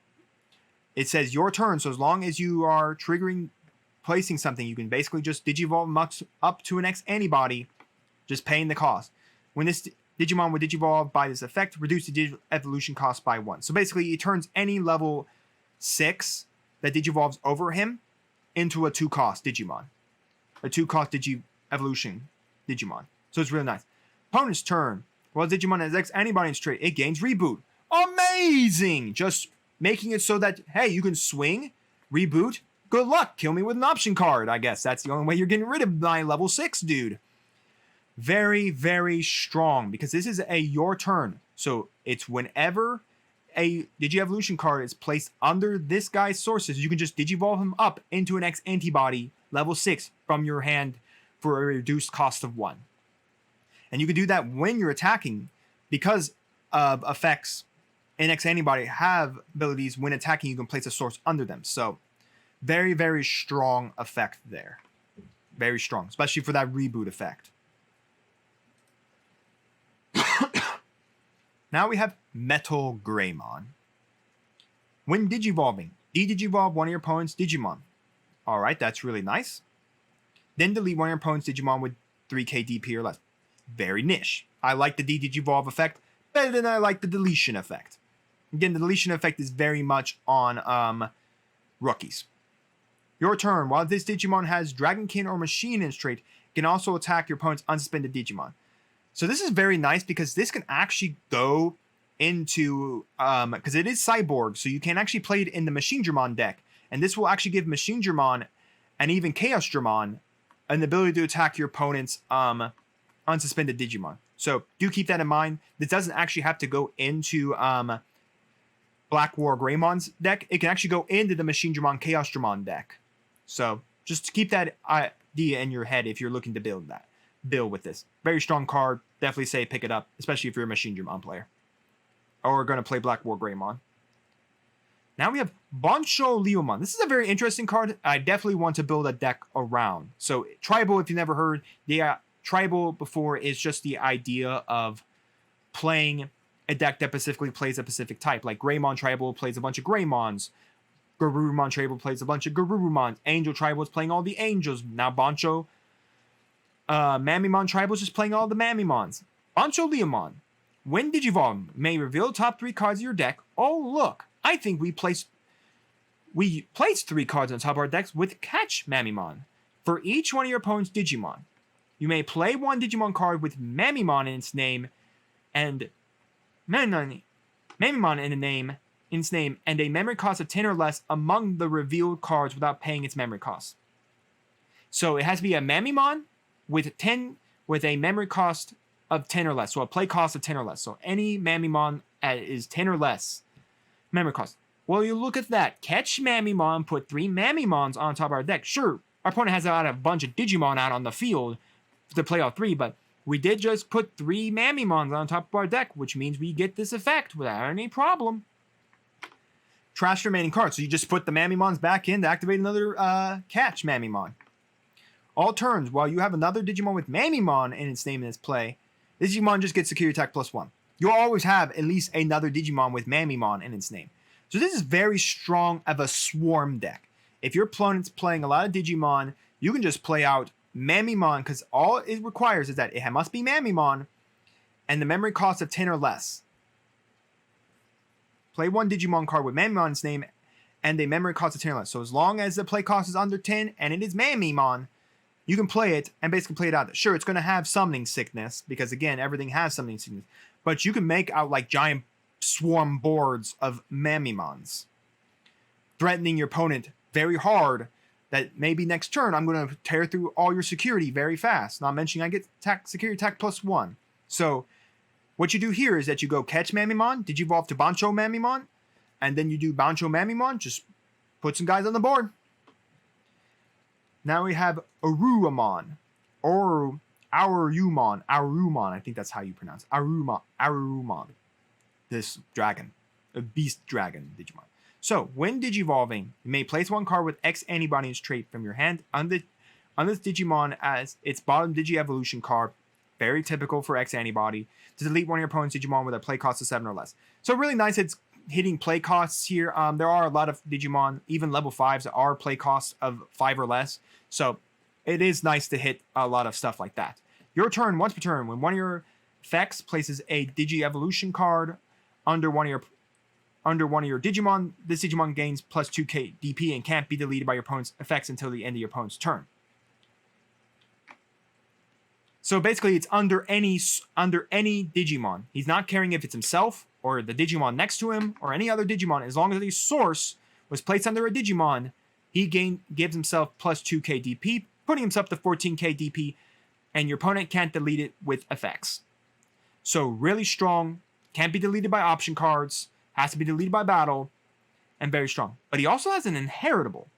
it says your turn, so as long as you are triggering placing something, you can basically just Digivolve up to an X antibody, just paying the cost. When this Digimon with Digivolve by this effect, reduce the evolution cost by 1. So basically, it turns any level 6 that Digivolves over him into a 2-cost Digimon. A 2-cost evolution Digimon. So it's really nice. Opponent's turn. While Digimon has X antibody in its trait, it gains Reboot. Amazing! Just making it so that, hey, you can swing, reboot, good luck, kill me with an option card, I guess. That's the only way you're getting rid of my level 6 dude. Very, very strong, because this is a your turn. So it's whenever a Digi-Evolution card is placed under this guy's sources, you can just Digivolve him up into an X antibody level 6 from your hand for a reduced cost of 1. And you can do that when you're attacking, because of effects in X antibody have abilities when attacking, you can place a source under them. So very, very strong effect there. Very strong, especially for that reboot effect. Now we have Metal Greymon. When Digivolving, de-Digivolve one of your opponent's Digimon. Alright, that's really nice. Then delete one of your opponent's Digimon with 3k DP or less. Very niche. I like the de-Digivolve effect better than I like the deletion effect. Again, the deletion effect is very much on rookies. Your turn. While this Digimon has Dragonkin or Machine in its trait, it can also attack your opponent's unsuspended Digimon. So this is very nice because this can actually go into, because it is Cyborg, so you can actually play it in the Machine Dramon deck. And this will actually give Machine Dramon and even Chaos Dramon an ability to attack your opponent's unsuspended Digimon. So do keep that in mind. This doesn't actually have to go into Black War Greymon's deck. It can actually go into the Machine Dramon Chaos Dramon deck. So just keep that idea in your head if you're looking to build with this. Very strong card. Definitely say pick it up, especially if you're a Machine Dramon player or going to play Black War Greymon. Now we have Bancho Leomon. This is a very interesting card. I definitely want to build a deck around. So Tribal, if you never heard, the Tribal before is just the idea of playing a deck that specifically plays a specific type. Like Greymon Tribal plays a bunch of Greymons. Garurumon Tribal plays a bunch of Garurumons. Angel Tribal is playing all the Angels. Now Bancho Mamimon Tribal is just playing all the Mamimons. Bancho Leomon. When Digivolve may reveal the top 3 cards of your deck. Oh, look. I think we placed 3 cards on top of our decks with Catch Mamimon. For each one of your opponent's Digimon, you may play one Digimon card with Mamimon in its name and Mamimon in its name and a memory cost of 10 or less among the revealed cards without paying its memory cost. So it has to be a Mamimon with a memory cost of 10 or less. So a play cost of 10 or less. So any Mamimon is 10 or less memory cost. Well, you look at that. Catch Mamimon, put 3 Mamimons on top of our deck. Sure, our opponent has a bunch of Digimon out on the field to play all 3, but we did just put 3 Mamimons on top of our deck, which means we get this effect without any problem. Trash remaining cards. So you just put the Mamimons back in to activate another Catch Mamimon. All turns, while you have another Digimon with Mamimon in its name in its play, this Digimon just gets Security Attack +1. You'll always have at least another Digimon with Mamimon in its name. So this is very strong of a swarm deck. If your opponent's playing a lot of Digimon, you can just play out Mamimon, because all it requires is that it must be Mamimon and the memory cost of 10 or less. Play one Digimon card with Mamimon in its name and a memory cost of 10 or less. So as long as the play cost is under 10 and it is Mamimon, you can play it and basically play it out. Sure, it's going to have summoning sickness, because again, everything has summoning sickness. But you can make out like giant swarm boards of Mamimons, threatening your opponent very hard that maybe next turn I'm going to tear through all your security very fast. Not mentioning I get security attack +1. So what you do here is that you go Catch Mamimon, Digivolve to Bancho Mamimon, and then you do Bancho Mamimon, just put some guys on the board. Now we have Arumon, or Arumon, I think that's how you pronounce it. Arumon. This dragon, a beast dragon Digimon. So, when Digivolving, you may place one card with X antibody in its trait from your hand on this Digimon as its bottom Digi-Evolution card, very typical for X antibody, to delete one of your opponent's Digimon with a play cost of 7 or less. So really nice it's hitting play costs here. There are a lot of Digimon, even level 5s, that are play costs of 5 or less. So it is nice to hit a lot of stuff like that. Your turn, once per turn, when one of your effects places a Digi-Evolution card under one of your Digimon. This Digimon gains plus 2k DP and can't be deleted by your opponent's effects until the end of your opponent's turn. So basically, it's under any Digimon. He's not caring if it's himself or the Digimon next to him or any other Digimon. As long as the source was placed under a Digimon, he gives himself plus 2k DP, putting himself to 14k DP, and your opponent can't delete it with effects. So really strong, can't be deleted by option cards, has to be deleted by battle, and very strong. But he also has an inheritable.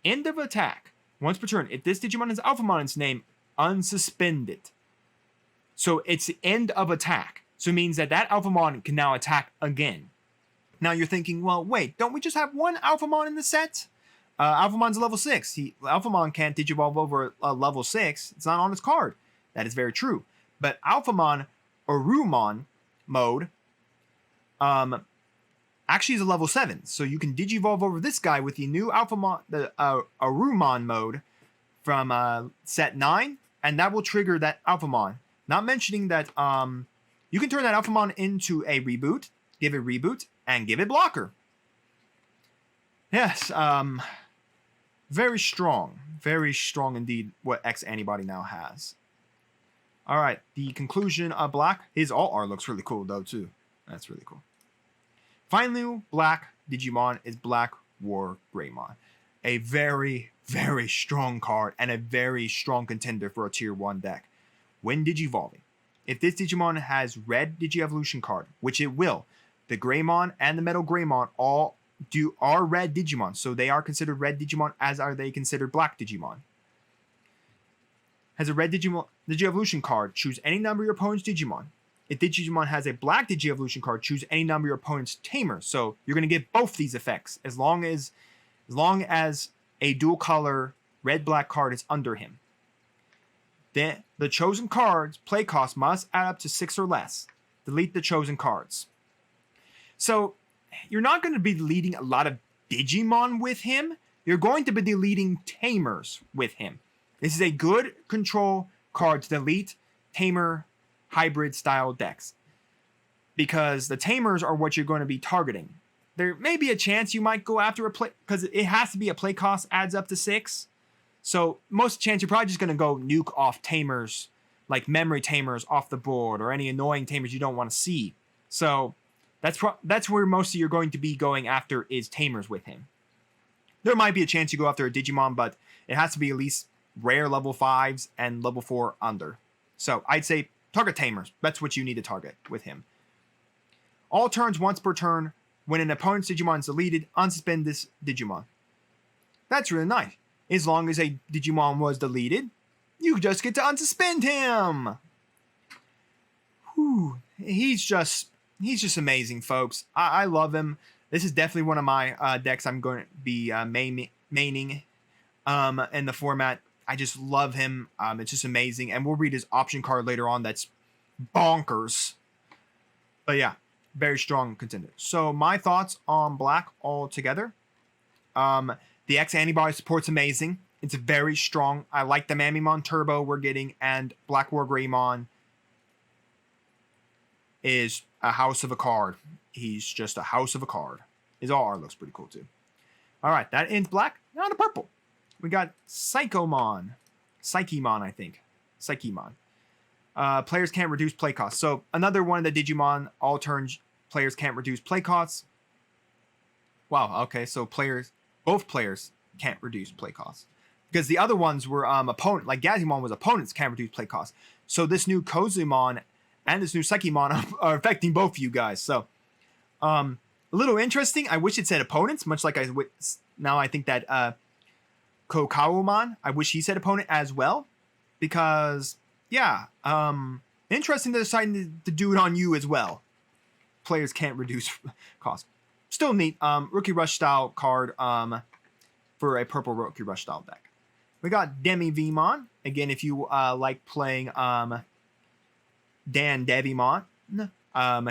End of attack. Once per turn, if this Digimon has Alphamon in its name, unsuspend it. So it's the end of attack. So it means that Alphamon can now attack again. Now you're thinking, well, wait, don't we just have one Alphamon in the set? Alphamon's a level 6. Alphamon can't Digivolve over a level 6. It's not on his card. That is very true. But Alphamon Arumon mode actually is a level 7. So you can Digivolve over this guy with the new Alphamon, the Arumon mode from set 9, and that will trigger that Alphamon. Not mentioning that you can turn that Alphamon into a reboot, give it reboot, and give it blocker. Yes, very strong indeed what X Antibody now has. All right, the conclusion of Black. His alt art looks really cool though too. That's really cool. Finally, Black Digimon is Black War Greymon. A very, very strong card and a very strong contender for a tier 1 deck. When Digivolving, if this Digimon has red Digi-Evolution card, which it will, the Greymon and the Metal Greymon are red Digimon, so they are considered red Digimon, as are they considered black Digimon. Has a red Digi-Evolution card, choose any number of your opponent's Digimon. If Digimon has a black Digi-Evolution card, choose any number of your opponent's Tamers. So you're going to get both these effects as long as a dual color red-black card is under him. Then the chosen card's play cost must add up to 6 or less. Delete the chosen cards. So you're not going to be deleting a lot of Digimon with him. You're going to be deleting Tamers with him. This is a good control card to delete Tamer hybrid style decks, because the Tamers are what you're going to be targeting. There may be a chance you might go after a play, because it has to be a play cost adds up to 6. So most chance you're probably just going to go nuke off Tamers, like memory Tamers off the board, or any annoying Tamers you don't want to see. So that's where most of you're going to be going after is Tamers with him. There might be a chance you go after a Digimon, but it has to be at least rare level 5s and level 4 under. So I'd say target Tamers. That's what you need to target with him. All turns once per turn. When an opponent's Digimon is deleted, unsuspend this Digimon. That's really nice. As long as a Digimon was deleted, you just get to unsuspend him. Whew. He's just amazing, folks. I love him. This is definitely one of my decks I'm going to be maining in the format. I just love him. It's just amazing. And we'll read his option card later on. That's bonkers. But yeah, very strong contender. So my thoughts on Black altogether. The X Antibody support's amazing. It's very strong. I like the Mamimon Turbo we're getting. And Black War Greymon is a house of a card. He's just a house of a card. His all art looks pretty cool too. All right, that ends Black. Now the purple. We got Psychomon, I think. Psychemon. Players can't reduce play costs. So another one of the Digimon all turns players can't reduce play costs. Wow. Okay. So both players can't reduce play costs, because the other ones were opponent, like Gazimon was opponents can't reduce play costs. So this new Kozumon and this new Psychemon are affecting both of you guys. So a little interesting. I wish it said opponents, much like now I think that Kokawomon, I wish he said opponent as well, because yeah, interesting to decide to do it on you as well. Players can't reduce cost. Still neat. Rookie Rush style card for a purple Rookie Rush style deck. We got Demi Vmon. Again, if you like playing Dan Devimon,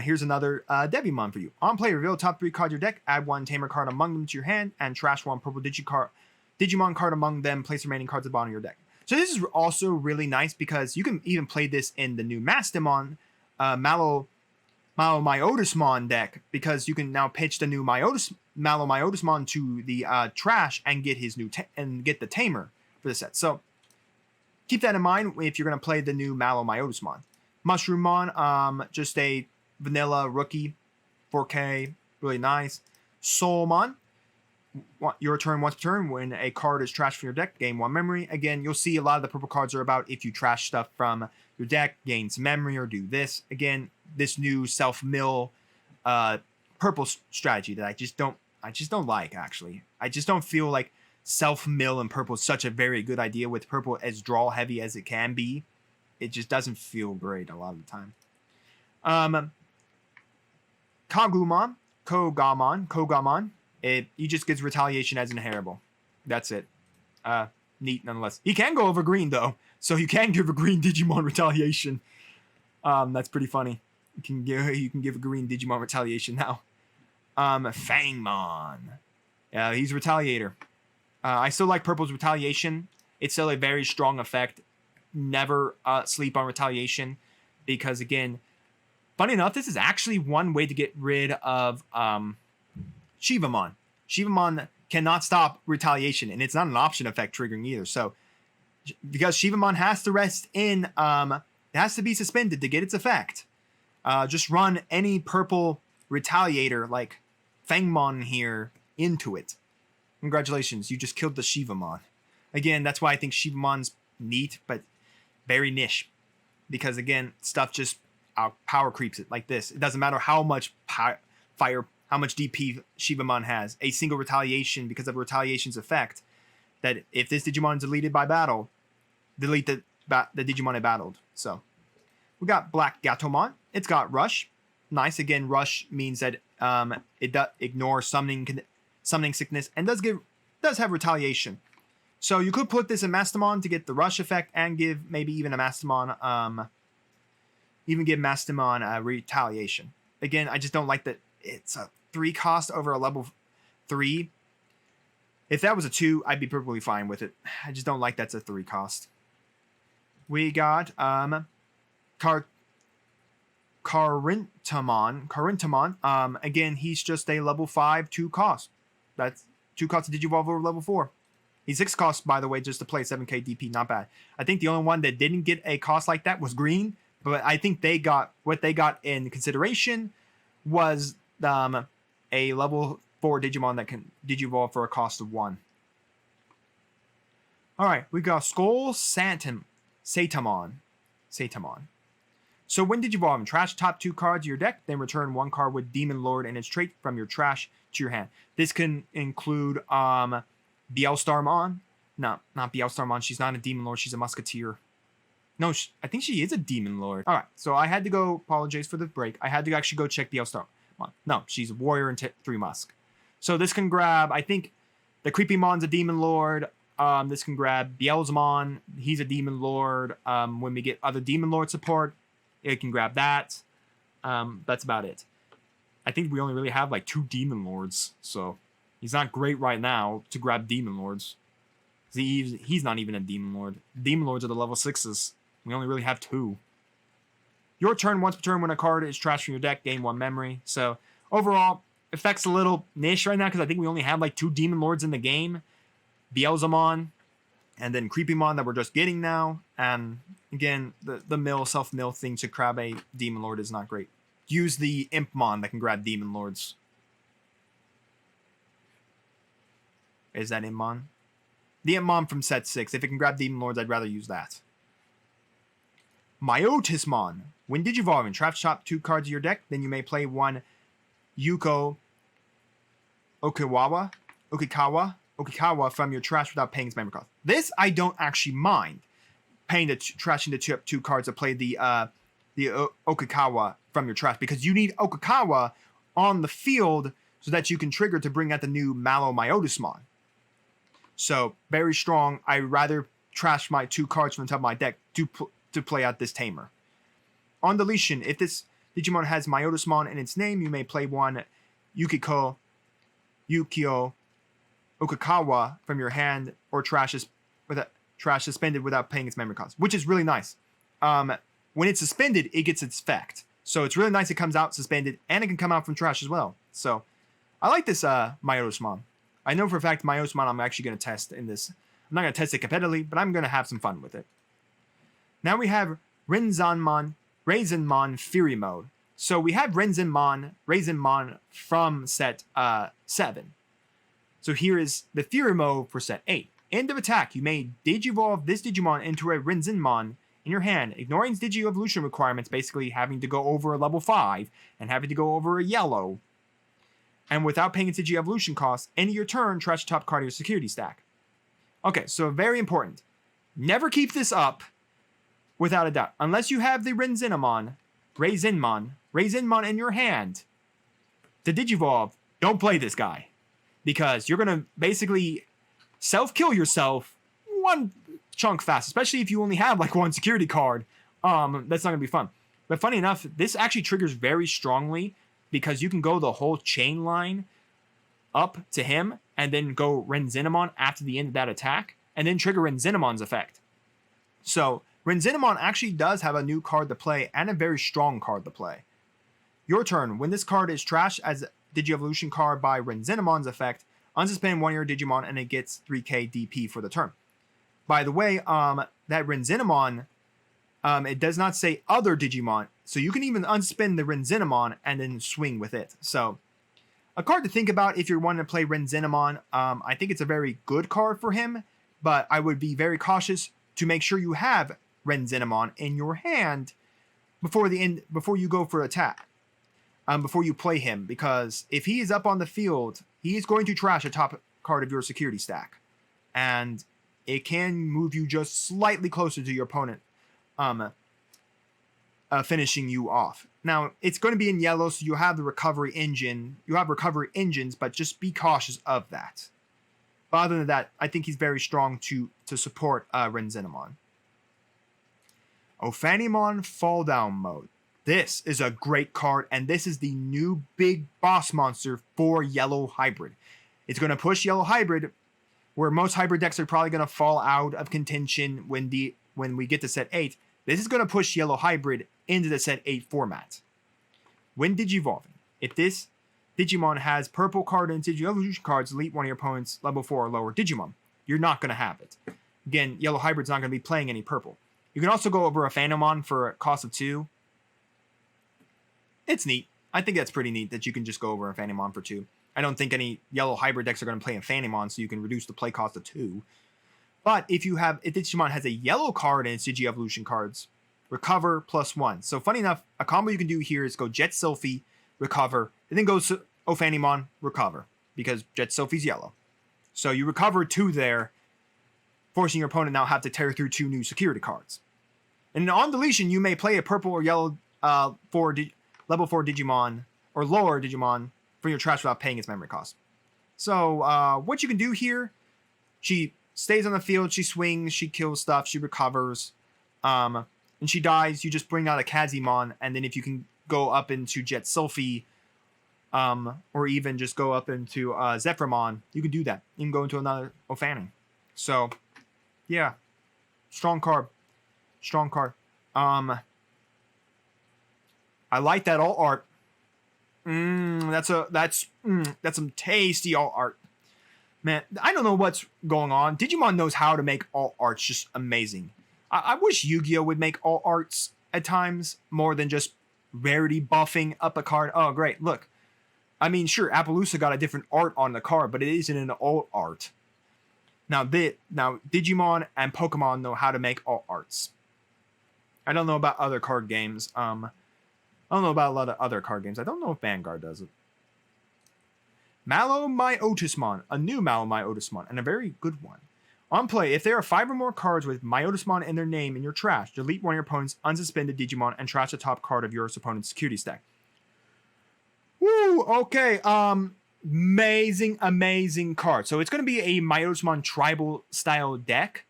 here's another Devimon for you. On play, reveal top 3 cards of your deck, add 1 Tamer card among them to your hand, and trash 1 purple Digimon card among them. Place the remaining cards at the bottom of your deck. So this is also really nice because you can even play this in the new Mastamon Malomyotismon deck, because you can now pitch the new Malomyotismon to the trash and get his new and get the tamer for the set. So keep that in mind if you're going to play the new Malomyotismon. Mushroomon, just a vanilla rookie, 4K, really nice. Soulmon, your turn once per turn. When a card is trashed from your deck, gain 1 memory. Again, you'll see a lot of the purple cards are about if you trash stuff from your deck, gain some memory or do this. Again, this new self-mill purple strategy that I just don't like, actually. I just don't feel like self-mill and purple is such a very good idea with purple as draw heavy as it can be. It just doesn't feel great a lot of the time. Kogamon. He just gets retaliation as inheritable. That's it. Neat nonetheless. He can go over green though, so you can give a green Digimon retaliation. That's pretty funny. You can give a green Digimon retaliation now. Fangmon. Yeah, he's a retaliator. I still like purple's retaliation. It's still a very strong effect. Never sleep on retaliation, because again, funny enough, this is actually one way to get rid of Shivamon. Shivamon cannot stop retaliation, and it's not an option effect triggering either. So because Shivamon has to rest in, it has to be suspended to get its effect. Just run any purple retaliator like Fangmon here into it. Congratulations, you just killed the Shivamon. Again, that's why I think Shivamon's neat, but very niche. Because again, stuff just power creeps it like this. It doesn't matter how much fire, how much DP Shivamon has. A single retaliation, because of retaliation's effect, that if this Digimon is deleted by battle, delete the Digimon it battled. So we got Black Gatomon. It's got Rush. Nice. Again, Rush means that it ignores summoning sickness and does have retaliation. So you could put this in Mastamon to get the Rush effect and give maybe even a Mastamon give Mastamon retaliation. Again, I just don't like that it's a 3 cost over a level 3. If that was a 2, I'd be perfectly fine with it. I just don't like that's a 3 cost. We got Carintamon. Again, he's just a level 5 2 cost. That's 2 costs to Digivolve over level 4. He's 6 costs, by the way, just to play 7k DP. Not bad. I think the only one that didn't get a cost like that was green, but I think what they got in consideration was a level 4 Digimon that can Digivolve for a cost of 1. Alright, we got Skull Satamon. So when Digivolve, trash top 2 cards of your deck, then return 1 card with Demon Lord and its trait from your trash to your hand. This can include Bielstarmon. No, not Bielstarmon. She's not a Demon Lord. She's a Musketeer. No, I think she is a Demon Lord. All right, so I had to go, apologize for the break. I had to actually go check Bielstarmon. No, she's a Warrior and 3 Musk. So this can grab, I think, the Creepymon's a Demon Lord. This can grab Bielzamon. He's a Demon Lord. When we get other Demon Lord support, it can grab that. That's about it. I think we only really have like 2 Demon Lords, so he's not great right now to grab Demon Lords. He's not even a Demon Lord. Demon Lords are the level 6s. We only really have 2. Your turn, once per turn, when a card is trashed from your deck, gain 1 memory. So overall, effect's a little niche right now because I think we only have like 2 Demon Lords in the game. Bielzamon and then Creepymon that we're just getting now. And again, the self-mill thing to grab a Demon Lord is not great. Use the Impmon that can grab Demon Lords. Is that Impmon? The Impmon from set 6. If it can grab Demon Lords, I'd rather use that. Myotismon. When Digivolve and trap shop 2 cards of your deck, then you may play 1 Yuko Okikawa from your trash without paying its memory cost. This I don't actually mind. Paying trashing the 2 cards to play the Okikawa from your trash, because you need Okikawa on the field so that you can trigger to bring out the new Malomyotismon. So very strong. I'd rather trash my 2 cards from the top of my deck to play out this tamer. On deletion, if this Digimon has Myotismon in its name, you may play 1 Yukio Okikawa from your hand, or trash suspended without paying its memory cost, which is really nice. When it's suspended, it gets its effect. So it's really nice it comes out suspended, and it can come out from trash as well. So I like this Myotismon. I know for a fact Myotismon I'm actually going to test in this. I'm not going to test it competitively, but I'm going to have some fun with it. Now we have Raisinmon Fury Mode. So we have Raisinmon from set 7. So here is the Fury Mode for set 8. End of attack, you may Digivolve this Digimon into a Raisinmon in your hand, ignoring its Digi-Evolution requirements, basically having to go over a level 5 and having to go over a yellow. And without paying its Digi-Evolution cost, end of your turn, trash the top card of your security stack. Okay, so very important. Never keep this up without a doubt. Unless you have the Raisinmon in your hand to Digivolve, don't play this guy. Because you're going to basically self-kill yourself one chunk fast, especially if you only have like one security card. That's not going to be fun. But funny enough, this actually triggers very strongly because you can go the whole chain line up to him and then go Raisinmon after the end of that attack and then trigger Raisinmon's effect. So Raisinmon actually does have a new card to play and a very strong card to play. Your turn. When this card is trashed as a Digi-Evolution card by Raisinmon's effect, unsuspend one of your Digimon and it gets 3k DP for the turn. By the way, that Raisinmon, it does not say other Digimon, so you can even unspin the Raisinmon and then swing with it. So, a card to think about if you're wanting to play Raisinmon. I think it's a very good card for him, but I would be very cautious to make sure you have Raisinmon in your hand before you go for attack. Before you play him, because if he is up on the field, he is going to trash a top card of your security stack, and it can move you just slightly closer to your opponent, finishing you off. Now, it's going to be in yellow, so you have the recovery engine. You have recovery engines, but just be cautious of that. But other than that, I think he's very strong to support Raisinmon. Ophanimon Fall Down Mode. This is a great card, and this is the new big boss monster for Yellow Hybrid. It's going to push Yellow Hybrid, where most hybrid decks are probably going to fall out of contention when we get to set 8. This is going to push Yellow Hybrid into the set 8 format. When Digivolving, if this Digimon has purple card and Digi-Evolution cards, delete one of your opponent's level 4 or lower Digimon. You're not going to have it. Again, Yellow Hybrid's not going to be playing any purple. You can also go over a Phantomon for a cost of 2. It's neat. I think that's pretty neat that you can just go over a Phantomon for 2. I don't think any Yellow Hybrid decks are going to play a Phantomon, so you can reduce the play cost to 2. But if Digimon has a yellow card and its Digi-Evolution cards, recover +1. So funny enough, a combo you can do here is go Jet Sylphie, recover, and then go Ophanimon, recover, because Jet Sylphie's yellow. So you recover 2 there, forcing your opponent now have to tear through 2 new security cards. And on deletion, you may play a purple or yellow level 4 Digimon or lower Digimon for your trash without paying its memory cost. So what you can do here, she stays on the field, she swings, she kills stuff, she recovers, and she dies. You just bring out a Kazimon, and then if you can go up into Jet Sylphie, or even just go up into Zephyrmon, you can do that. You can go into another Ophanim. So, yeah, strong card. I like that alt art. That's some tasty alt art. Man, I don't know what's going on. Digimon knows how to make alt arts just amazing. I wish Yu-Gi-Oh would make alt arts at times more than just rarity buffing up a card. Oh, great. Look. I mean, sure, Appaloosa got a different art on the card, but it isn't an alt art. Now Digimon and Pokemon know how to make alt arts. I don't know about other card games. I don't know about a lot of other card games. I don't know if Vanguard does it. Malomyotismon, a new Malomyotismon, and a very good one. On play, if there are 5 or more cards with Myotismon in their name in your trash, delete one of your opponent's unsuspended Digimon and trash the top card of your opponent's security stack. Woo! Okay, amazing card. So it's going to be a Myotismon tribal style deck.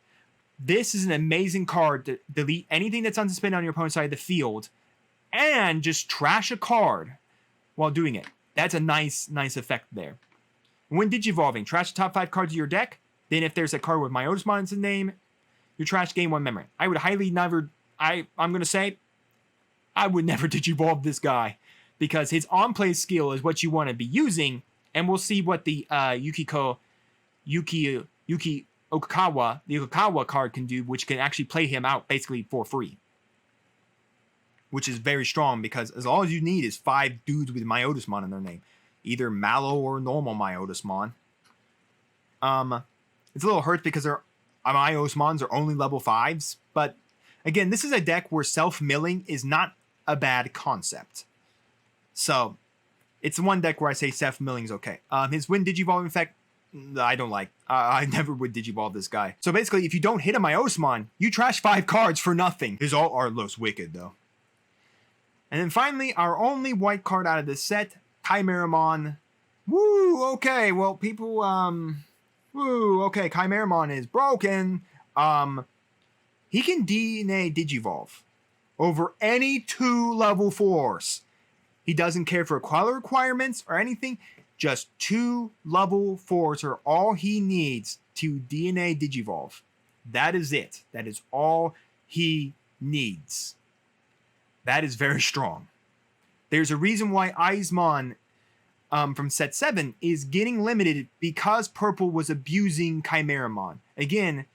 This is an amazing card to delete anything that's unsuspended on your opponent's side of the field and just trash a card while doing it. That's a nice effect there. When Digivolving, trash the top 5 cards of your deck. Then if there's a card with Myotismon in the name, you trash gain 1 memory. I would highly never... I'm going to say, I would never Digivolve this guy because his on-play skill is what you want to be using, and we'll see what the Yuki Okakawa, the Okakawa card can do, which can actually play him out basically for free. Which is very strong because as all you need is 5 dudes with Myotismon in their name. Either Mallow or normal Myotismon. It's a little hurt because their Myotismons are only level 5s, but again, this is a deck where self-milling is not a bad concept. So, it's one deck where I say self-milling is okay. His Wind Digivolving effect, I don't like. I never would Digivolve this guy. So basically, if you don't hit a Myotismon, you trash 5 cards for nothing. His alt art looks wicked, though. And then finally, our only white card out of this set, Chimeramon. Woo, okay, well, people, woo, okay, Chimeramon is broken. He can DNA Digivolve over any 2 level 4s. He doesn't care for quality requirements or anything. Just 2 level 4s are all he needs to DNA Digivolve. That is it. That is all he needs. That is very strong. There's a reason why Aizmon from set 7 is getting limited because Purple was abusing Chimeramon. Again,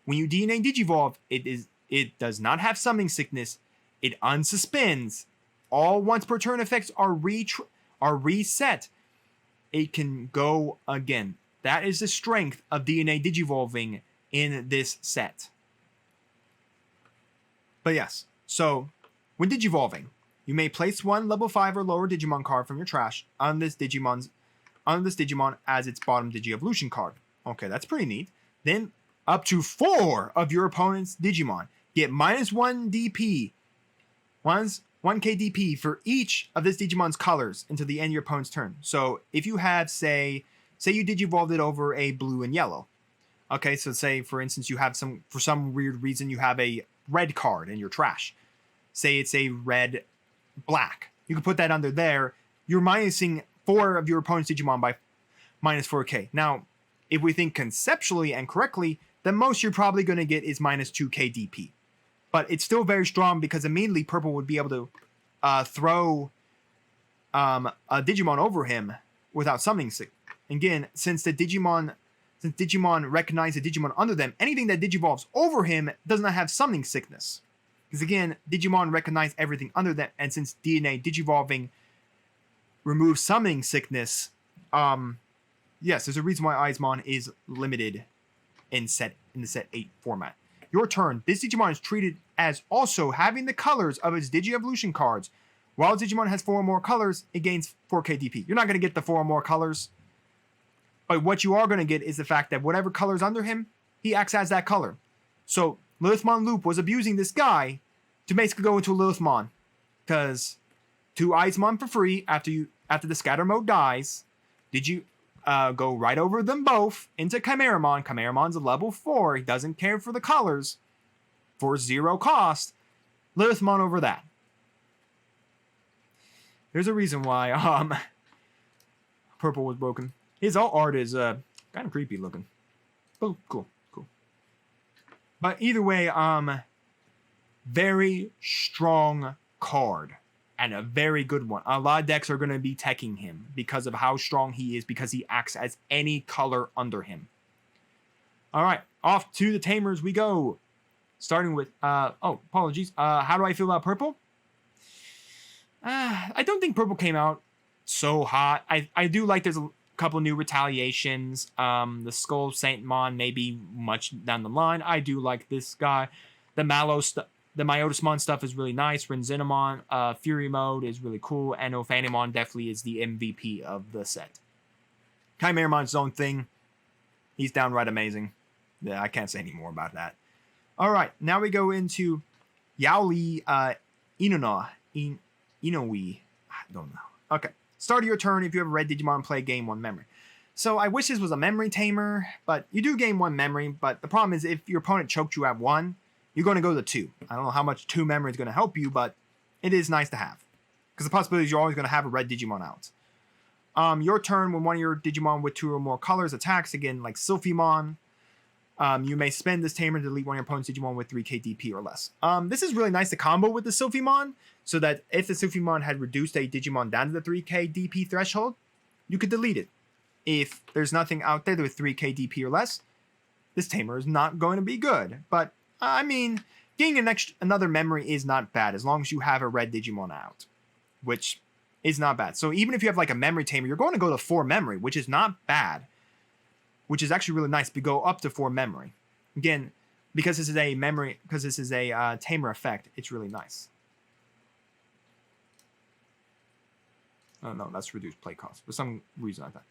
when you DNA Digivolve, it does not have Summoning Sickness. It unsuspends. All once per turn effects are reset. It can go again. That is the strength of DNA Digivolving in this set. But yes, so when Digivolving, you may place 1 level 5 or lower Digimon card from your trash on this Digimon as its bottom Digi-Evolution card. Okay, that's pretty neat. Then up to 4 of your opponent's Digimon get -1 DP, 1k DP for each of this Digimon's colors until the end of your opponent's turn. So if you have, say you Digivolved it over a blue and yellow. Okay, so say for instance you have for some weird reason you have a red card in your trash. Say it's a red black. You can put that under there. You're minusing 4 of your opponent's Digimon by -4k. Now, if we think conceptually and correctly, the most you're probably going to get is -2k DP. But it's still very strong because immediately Purple would be able to throw a Digimon over him without summoning sick. Again, since Digimon recognize the Digimon under them, anything that Digivolves over him does not have summoning sickness. Because again, Digimon recognize everything under them, and since DNA Digivolving removes summoning sickness, yes, there's a reason why Aizmon is limited in the set 8 format. Your turn. This Digimon is treated as also having the colors of its Digi-Evolution cards. While Digimon has 4 or more colors, it gains 4k DP. You're not going to get the 4 or more colors, but what you are going to get is the fact that whatever color's under him, he acts as that color. So Lilithmon Loop was abusing this guy to basically go into Lilithmon, because 2 Aizmon for free after the scatter mode dies, did you go right over them both into Chimeramon. Chimeramon's a level 4. He doesn't care for the colors. For 0 cost, Lilithmon over that. There's a reason why Purple was broken. His alt art is kind of creepy looking. Oh, cool. But either way, very strong card. And a very good one. A lot of decks are going to be teching him because of how strong he is, because he acts as any color under him. Alright, off to the Tamers we go. Starting with, apologies. How do I feel about Purple? I don't think Purple came out so hot. I do like there's a couple new retaliations. The Skull Saintmon maybe much down the line. I do like this guy. The Mallow stuff. The Myotismon stuff is really nice. Renzinomon, Fury Mode is really cool. And Ophanimon definitely is the MVP of the set. Chimeramon's own thing. He's downright amazing. Yeah, I can't say any more about that. Alright, now we go into Yaoli Inoue. I don't know. Okay. Start of your turn if you have a red Digimon, play gain 1 memory. So I wish this was a memory tamer, but you do gain 1 memory. But the problem is if your opponent choked you at 1, you're going to go to 2. I don't know how much 2 memory is going to help you, but it is nice to have. Because the possibility is you're always going to have a red Digimon out. Your turn, when one of your Digimon with 2 or more colors attacks, again, like Sylphimon, You may spend this tamer to delete one of your opponent's Digimon with 3k DP or less. This is really nice to combo with the Sylphimon, so that if the Sylphimon had reduced a Digimon down to the 3k DP threshold, you could delete it. If there's nothing out there with 3k DP or less, this tamer is not going to be good. But, I mean, getting another memory is not bad, as long as you have a red Digimon out, which is not bad. So even if you have like a memory tamer, you're going to go to 4 memory, which is not bad. Which is actually really nice to go up to 4 memory. Again, because this is a memory, because this is a tamer effect, it's really nice. Oh no, that's reduced play cost for some reason like that.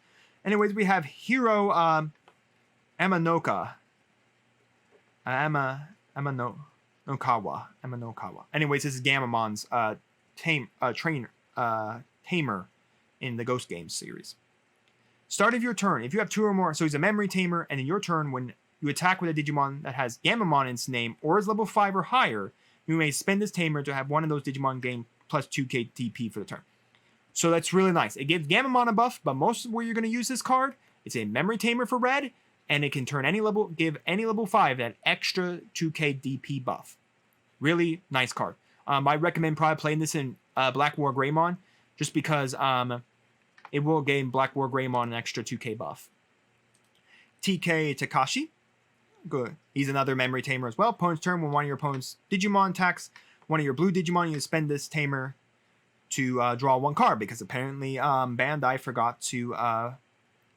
Anyways, we have Hiro Amanokawa. Anyways, this is Gamamon's tamer in the Ghost Games series. Start of your turn. If you have 2 or more, so he's a memory tamer, and in your turn, when you attack with a Digimon that has Gamamon in its name or is level 5 or higher, you may spend this tamer to have one of those Digimon gain plus 2k DP for the turn. So that's really nice. It gives Gamamon a buff, but most of where you're going to use this card, it's a memory tamer for red, and it can turn give any level 5 that extra 2k DP buff. Really nice card. I recommend probably playing this in Black War Greymon, just because it will gain Black War Greymon an extra 2k buff. TK Takashi. Good. He's another memory tamer as well. Opponent's turn, when one of your opponent's Digimon attacks one of your blue Digimon, you spend this tamer to draw 1 card, because apparently Bandai forgot to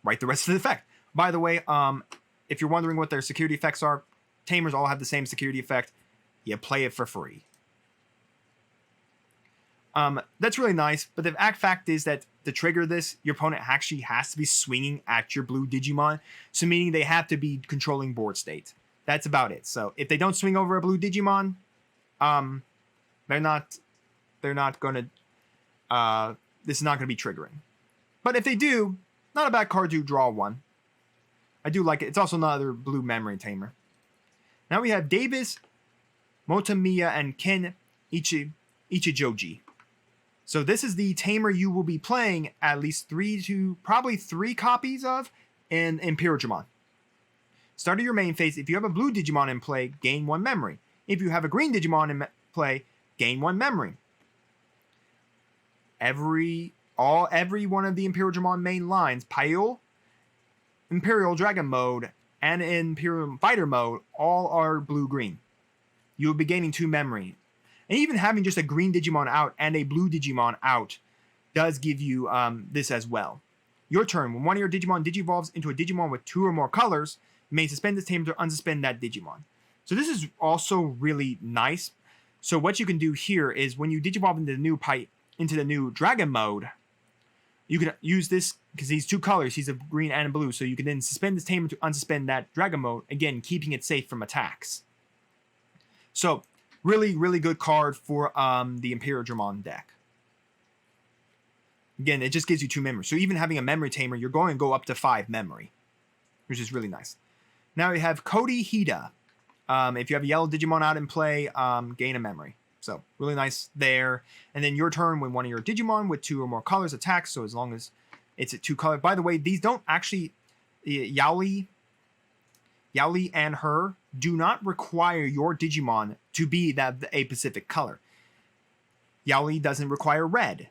write the rest of the effect. By the way, if you're wondering what their security effects are, tamers all have the same security effect. You play it for free. That's really nice, but the fact is that to trigger this, your opponent actually has to be swinging at your blue Digimon, so meaning they have to be controlling board state. That's about it. So if they don't swing over a blue Digimon, they're not gonna, this is not gonna be triggering. But if they do, not a bad card to draw 1. I do like it. It's also another blue memory tamer. Now we have Davis, Motamiya, and Ken Ichijoji. So this is the tamer you will be playing at least 3 copies of in Imperial. Start of your main phase. If you have a blue Digimon in play, gain 1 memory. If you have a green Digimon in play, gain 1 memory. Every one of the Imperial main lines, Pyol, Imperial Dragon mode, and Imperial Fighter mode, all are blue-green. You will be gaining 2 memory. And even having just a green Digimon out and a blue Digimon out does give you this as well. Your turn. When one of your Digimon digivolves into a Digimon with 2 or more colors, you may suspend this tamer to unsuspend that Digimon. So this is also really nice. So what you can do here is when you digivolve into the new Dragon mode, you can use this because he's 2 colors. He's a green and a blue. So you can then suspend this tamer to unsuspend that Dragon mode, again keeping it safe from attacks. So really, really good card for the Imperial Dramon deck. Again, it just gives you 2 memory. So even having a memory tamer, you're going to go up to 5 memory, which is really nice. Now we have Cody Hida. If you have a yellow Digimon out in play, gain a memory. So really nice there. And then your turn, when one of your Digimon with 2 or more colors attacks, so as long as it's a 2 color. By the way, these don't actually, Yaoli and her do not require your Digimon to be a specific color. Yaoli doesn't require red.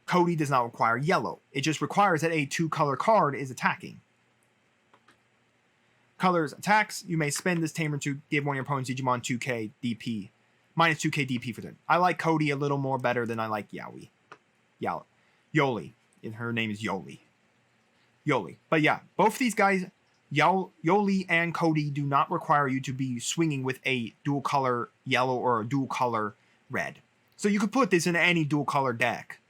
Cody does not require yellow. It just requires that a 2-color card is attacking. Colors attacks. You may spend this tamer to give one of your opponent's Digimon 2k DP. Minus 2k DP for them. I like Cody a little more better than I like Yaoi. Yoli. And her name is Yoli. But yeah, both these guys, Yoli and Cody, do not require you to be swinging with a dual color yellow or a dual color red. So you could put this in any dual color deck.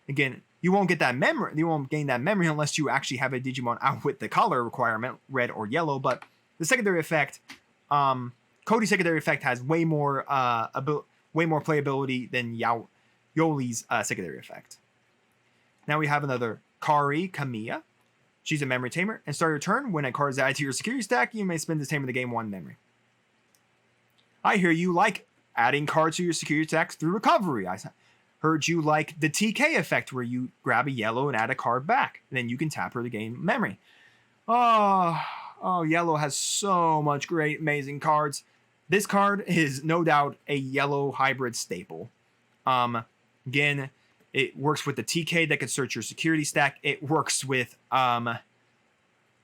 Again, you won't get that memory. You won't gain that memory unless you actually have a Digimon out with the color requirement, red or yellow. But the secondary effect, Cody's secondary effect has way more playability than Yoli's secondary effect. Now we have another Kamiya. She's a memory tamer. And start your turn. When a card is added to your security stack, you may spend this tamer to gain 1 memory. I hear you like adding cards to your security stacks through recovery. I heard you like the TK effect, where you grab a yellow and add a card back. And then you can tap her to gain memory. Oh, Oh, yellow has so much great, amazing cards. This card is no doubt a yellow hybrid staple. Again, it works with the TK that can search your security stack. It works with, oh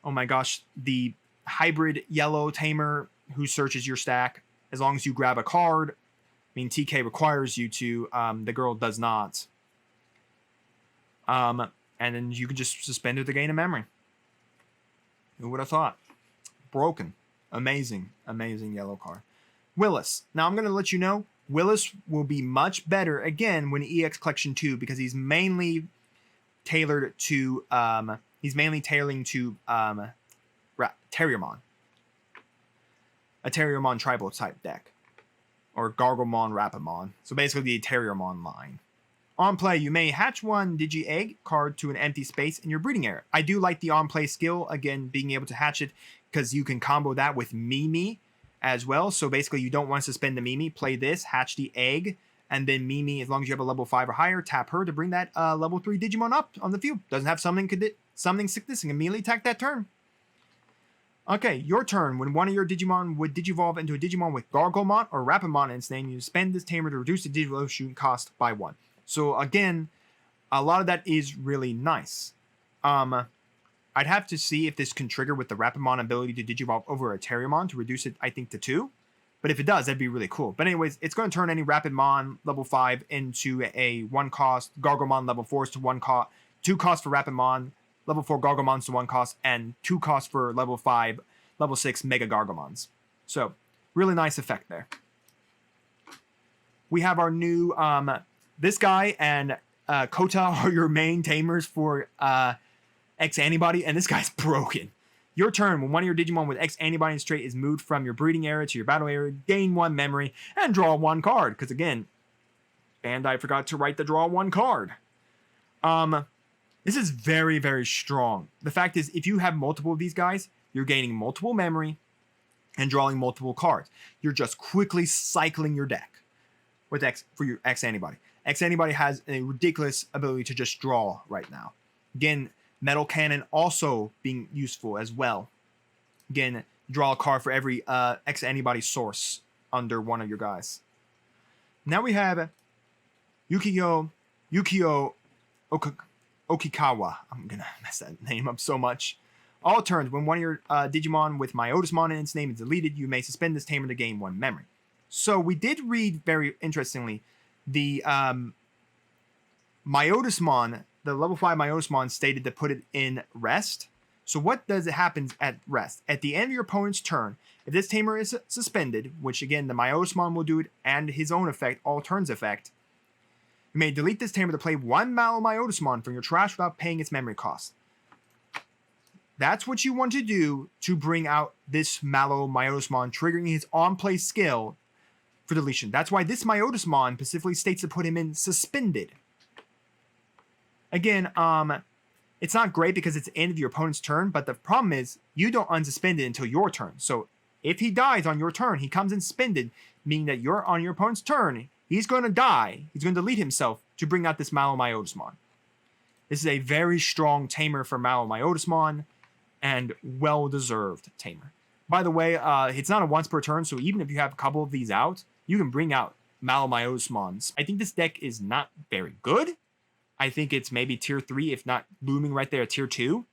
my gosh, the hybrid yellow tamer who searches your stack. As long as you grab a card, I mean, TK requires you to, the girl does not. And then you can just suspend her to gain a memory. Who would have thought? Broken. Amazing, amazing yellow card. Willis. Now I'm going to let you know, Willis will be much better, again, when EX Collection 2, because he's mainly tailored to, tailoring to, Terriermon. A Terriermon tribal type deck. Or Garglemon Rapamon. So basically the Terriermon line. On play, you may hatch one Digi-Egg card to an empty space in your breeding area. I do like the on-play skill, again, being able to hatch it, because you can combo that with Mimi as well. So basically, you don't want to suspend the Mimi. Play this, hatch the egg, and then Mimi, as long as you have a level 5 or higher, tap her to bring that level 3 Digimon up on the field. Doesn't have summoning sickness, and immediately attack that turn. Okay, your turn. When one of your Digimon would Digivolve into a Digimon with Garglemon or Rapamon in its name, you spend this tamer to reduce the Digivolution cost by 1. So again, a lot of that is really nice. I'd have to see if this can trigger with the Rapamon ability to Digivolve over a Terriermon to reduce it, I think, to 2. But if it does, that'd be really cool. But anyways, it's going to turn any Rapamon level 5 into a 1-cost, Garglemon level 4s to 1 cost, 2 cost for Rapamon, level 4 Garglemons to 1 cost, and 2 cost for level 5, level 6 Mega Garglemons. So, really nice effect there. We have our new, this guy and Kota are your main tamers for X Antibody, and this guy's broken. Your turn. When one of your Digimon with X Antibody and trait is moved from your breeding area to your battle area, gain 1 memory and draw 1 card. Because again, Bandai forgot to write the draw 1 card. This is very, very strong. The fact is, if you have multiple of these guys, you're gaining multiple memory and drawing multiple cards. You're just quickly cycling your deck with for your X Antibody. X Antibody has a ridiculous ability to just draw right now. Again, Metal Cannon also being useful as well. Again, draw a card for every X Antibody source under one of your guys. Now we have Yukio Okikawa. I'm going to mess that name up so much. All turns, when one of your Digimon with Myotismon in its name is deleted, you may suspend this tamer to gain 1 memory. So we did read, very interestingly, the Myotismon, the level 5 Myotismon stated to put it in rest. So what does it happen at rest? At the end of your opponent's turn, if this tamer is suspended, which again, the Myotismon will do it and his own effect, all turns effect, you may delete this tamer to play 1 Myotismon from your trash without paying its memory cost. That's what you want to do to bring out this Myotismon, triggering his on-play skill for deletion. That's why this Myotismon specifically states to put him in suspended. Again, it's not great because it's the end of your opponent's turn, but the problem is you don't unsuspend it until your turn. So if he dies on your turn, he comes in suspended, meaning that you're on your opponent's turn. He's going to die. He's going to delete himself to bring out this Myotismon. This is a very strong tamer for Myotismon and well-deserved tamer. By the way, it's not a once per turn, so even if you have a couple of these out, you can bring out Myotismons. I think this deck is not very good. I think it's maybe tier 3, if not looming right there at tier 2.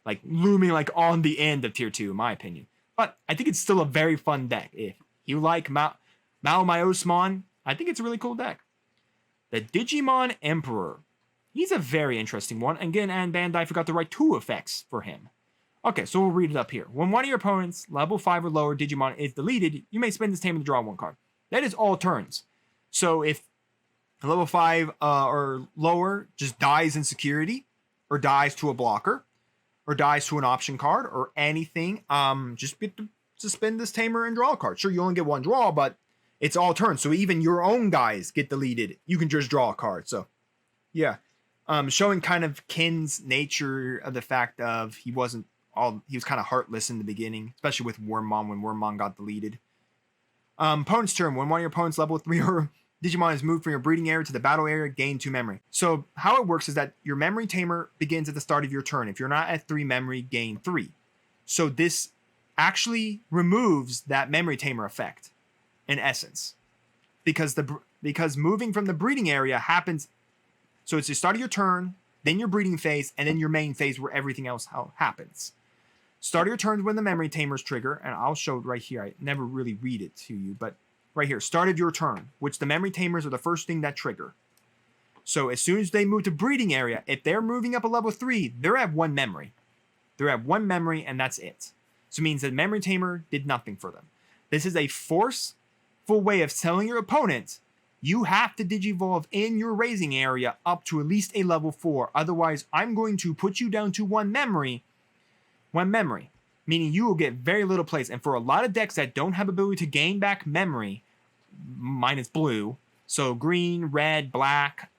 Like, looming like on the end of tier 2, in my opinion. But I think it's still a very fun deck. If you like Myotismon, I think it's a really cool deck. The Digimon Emperor. He's a very interesting one. Again, and Bandai forgot to write 2 effects for him. Okay, so we'll read it up here. When one of your opponent's level 5 or lower Digimon is deleted, you may spend this tamer to draw 1 card. That is all turns. So if level 5 or lower just dies in security, or dies to a blocker, or dies to an option card, or anything, just get to suspend this tamer and draw a card. Sure, you only get 1 draw, but it's all turns. So even your own guys get deleted. You can just draw a card. So, yeah. Showing kind of Ken's nature of the fact of he was kind of heartless in the beginning, especially with Wormmon when Wormmon got deleted. Opponent's turn. When one of your opponent's level 3 or Digimon is moved from your breeding area to the battle area, gain 2 memory. So how it works is that your memory tamer begins at the start of your turn. If you're not at 3 memory, gain 3. So this actually removes that memory tamer effect, in essence, because moving from the breeding area happens. So it's the start of your turn, then your breeding phase, and then your main phase where everything else happens. Start of your turn when the memory tamers trigger, and I'll show it right here. I never really read it to you, but right here, start of your turn, which the memory tamers are the first thing that trigger. So as soon as they move to breeding area, if they're moving up a level 3, they're at 1 memory. They're at 1 memory, and that's it. So it means that memory tamer did nothing for them. This is a forceful way of telling your opponent, you have to digivolve in your raising area up to at least a level 4. Otherwise, I'm going to put you down to 1 memory. 1 memory. Meaning you will get very little place. And for a lot of decks that don't have ability to gain back memory, minus blue, so green, red, black,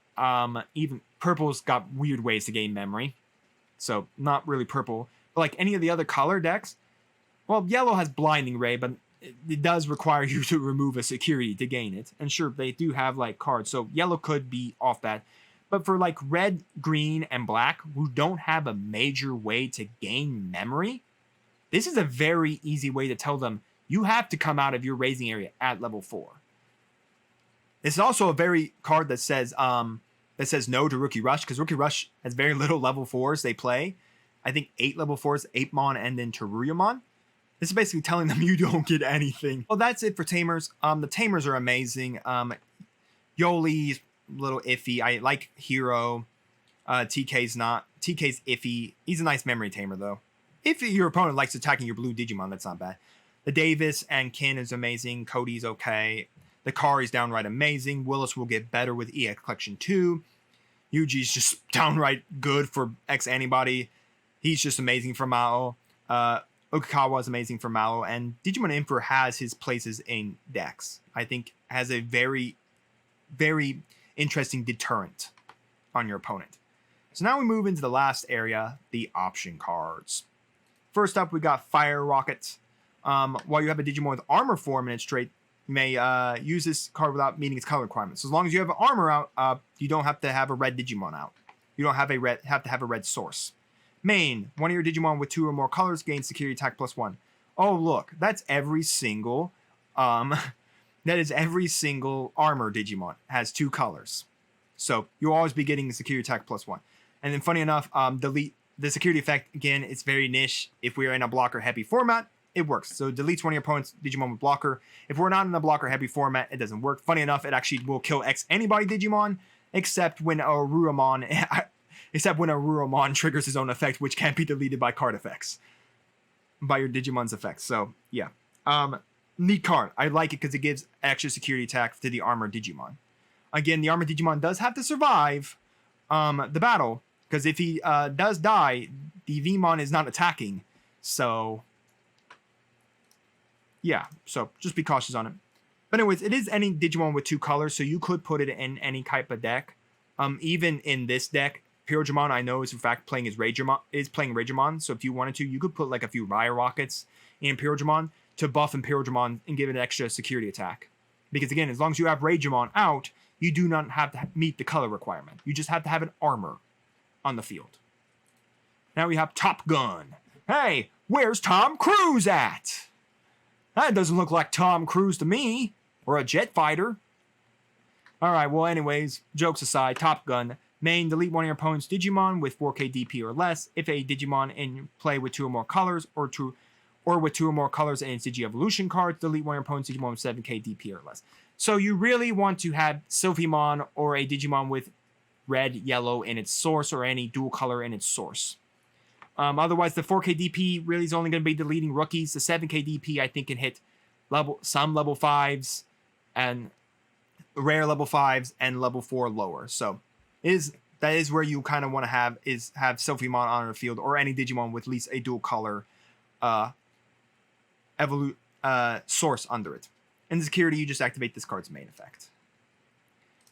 even purple's got weird ways to gain memory. So not really purple. But like any of the other color decks, well, yellow has blinding ray, but it does require you to remove a security to gain it. And sure, they do have like cards, so yellow could be off that. But for like red, green, and black, who don't have a major way to gain memory, this is a very easy way to tell them you have to come out of your raising area at level 4. This is also a very card that says no to Rookie Rush, because Rookie Rush has very little level 4s they play. I think 8 level 4s, 8mon, and then Teruyamon. This is basically telling them you don't get anything. Well, that's it for Tamers. The Tamers are amazing. Yoli's a little iffy. I like Hero. TK's not. TK's iffy. He's a nice memory tamer, though. If your opponent likes attacking your blue Digimon, that's not bad. The Davis and Kin is amazing. Cody's okay. The Kari's downright amazing. Willis will get better with EX Collection 2. Yuji's just downright good for X Antibody. He's just amazing for Mao. Okikawa is amazing for Mallow, and Digimon Emperor has his places in decks. I think has a very, very interesting deterrent on your opponent. So now we move into the last area, the option cards. First up, we got Fire Rocket. While you have a Digimon with armor form in its trait, you may use this card without meeting its color requirements. So as long as you have armor out, you don't have to have a red Digimon out. You don't have to have a red source. Main, one of your Digimon with 2 or more colors gains security attack +1. Oh, look, that's every single, that is every single armor Digimon has 2 colors. So you'll always be getting the security attack +1. And then funny enough, delete the security effect, again, it's very niche. If we're in a blocker heavy format, it works. So it deletes one of your opponent's Digimon with blocker. If we're not in a blocker heavy format, it doesn't work. Funny enough, it actually will kill X Antibody Digimon, except when a Ruamon triggers his own effect, which can't be deleted by card effects, by your Digimon's effects. So yeah, neat card. I like it because it gives extra security attack to the armored Digimon. Again, the armored Digimon does have to survive the battle, because if he does die, the Vmon is not attacking. So yeah, so just be cautious on it. But anyways, it is any Digimon with 2 colors, so you could put it in any type of deck. Even in this deck, Pyrodramon, I know, is in fact playing Ragemon. So if you wanted to, you could put like a few Fire Rockets in Pyrodramon to buff Pyrodramon and give it an extra security attack. Because again, as long as you have Ragemon out, you do not have to meet the color requirement. You just have to have an armor on the field. Now we have Top Gun. Hey, where's Tom Cruise at? That doesn't look like Tom Cruise to me. Or a jet fighter. Alright, well anyways, jokes aside, Top Gun. Main, delete one of your opponent's Digimon with 4k DP or less. If a Digimon in play with 2 or more colors, or with 2 or more colors in its Digi-Evolution cards, delete one of your opponent's Digimon with 7k DP or less. So you really want to have Sylphimon or a Digimon with red, yellow in its source, or any dual color in its source. Otherwise, the 4k DP really is only going to be deleting rookies. The 7k DP, I think, can hit some level 5s, and rare level 5s, and level 4 lower. So that is where you kind of want to have Sylphimon on the field, or any Digimon with at least a dual color source under it. In security, you just activate this card's main effect.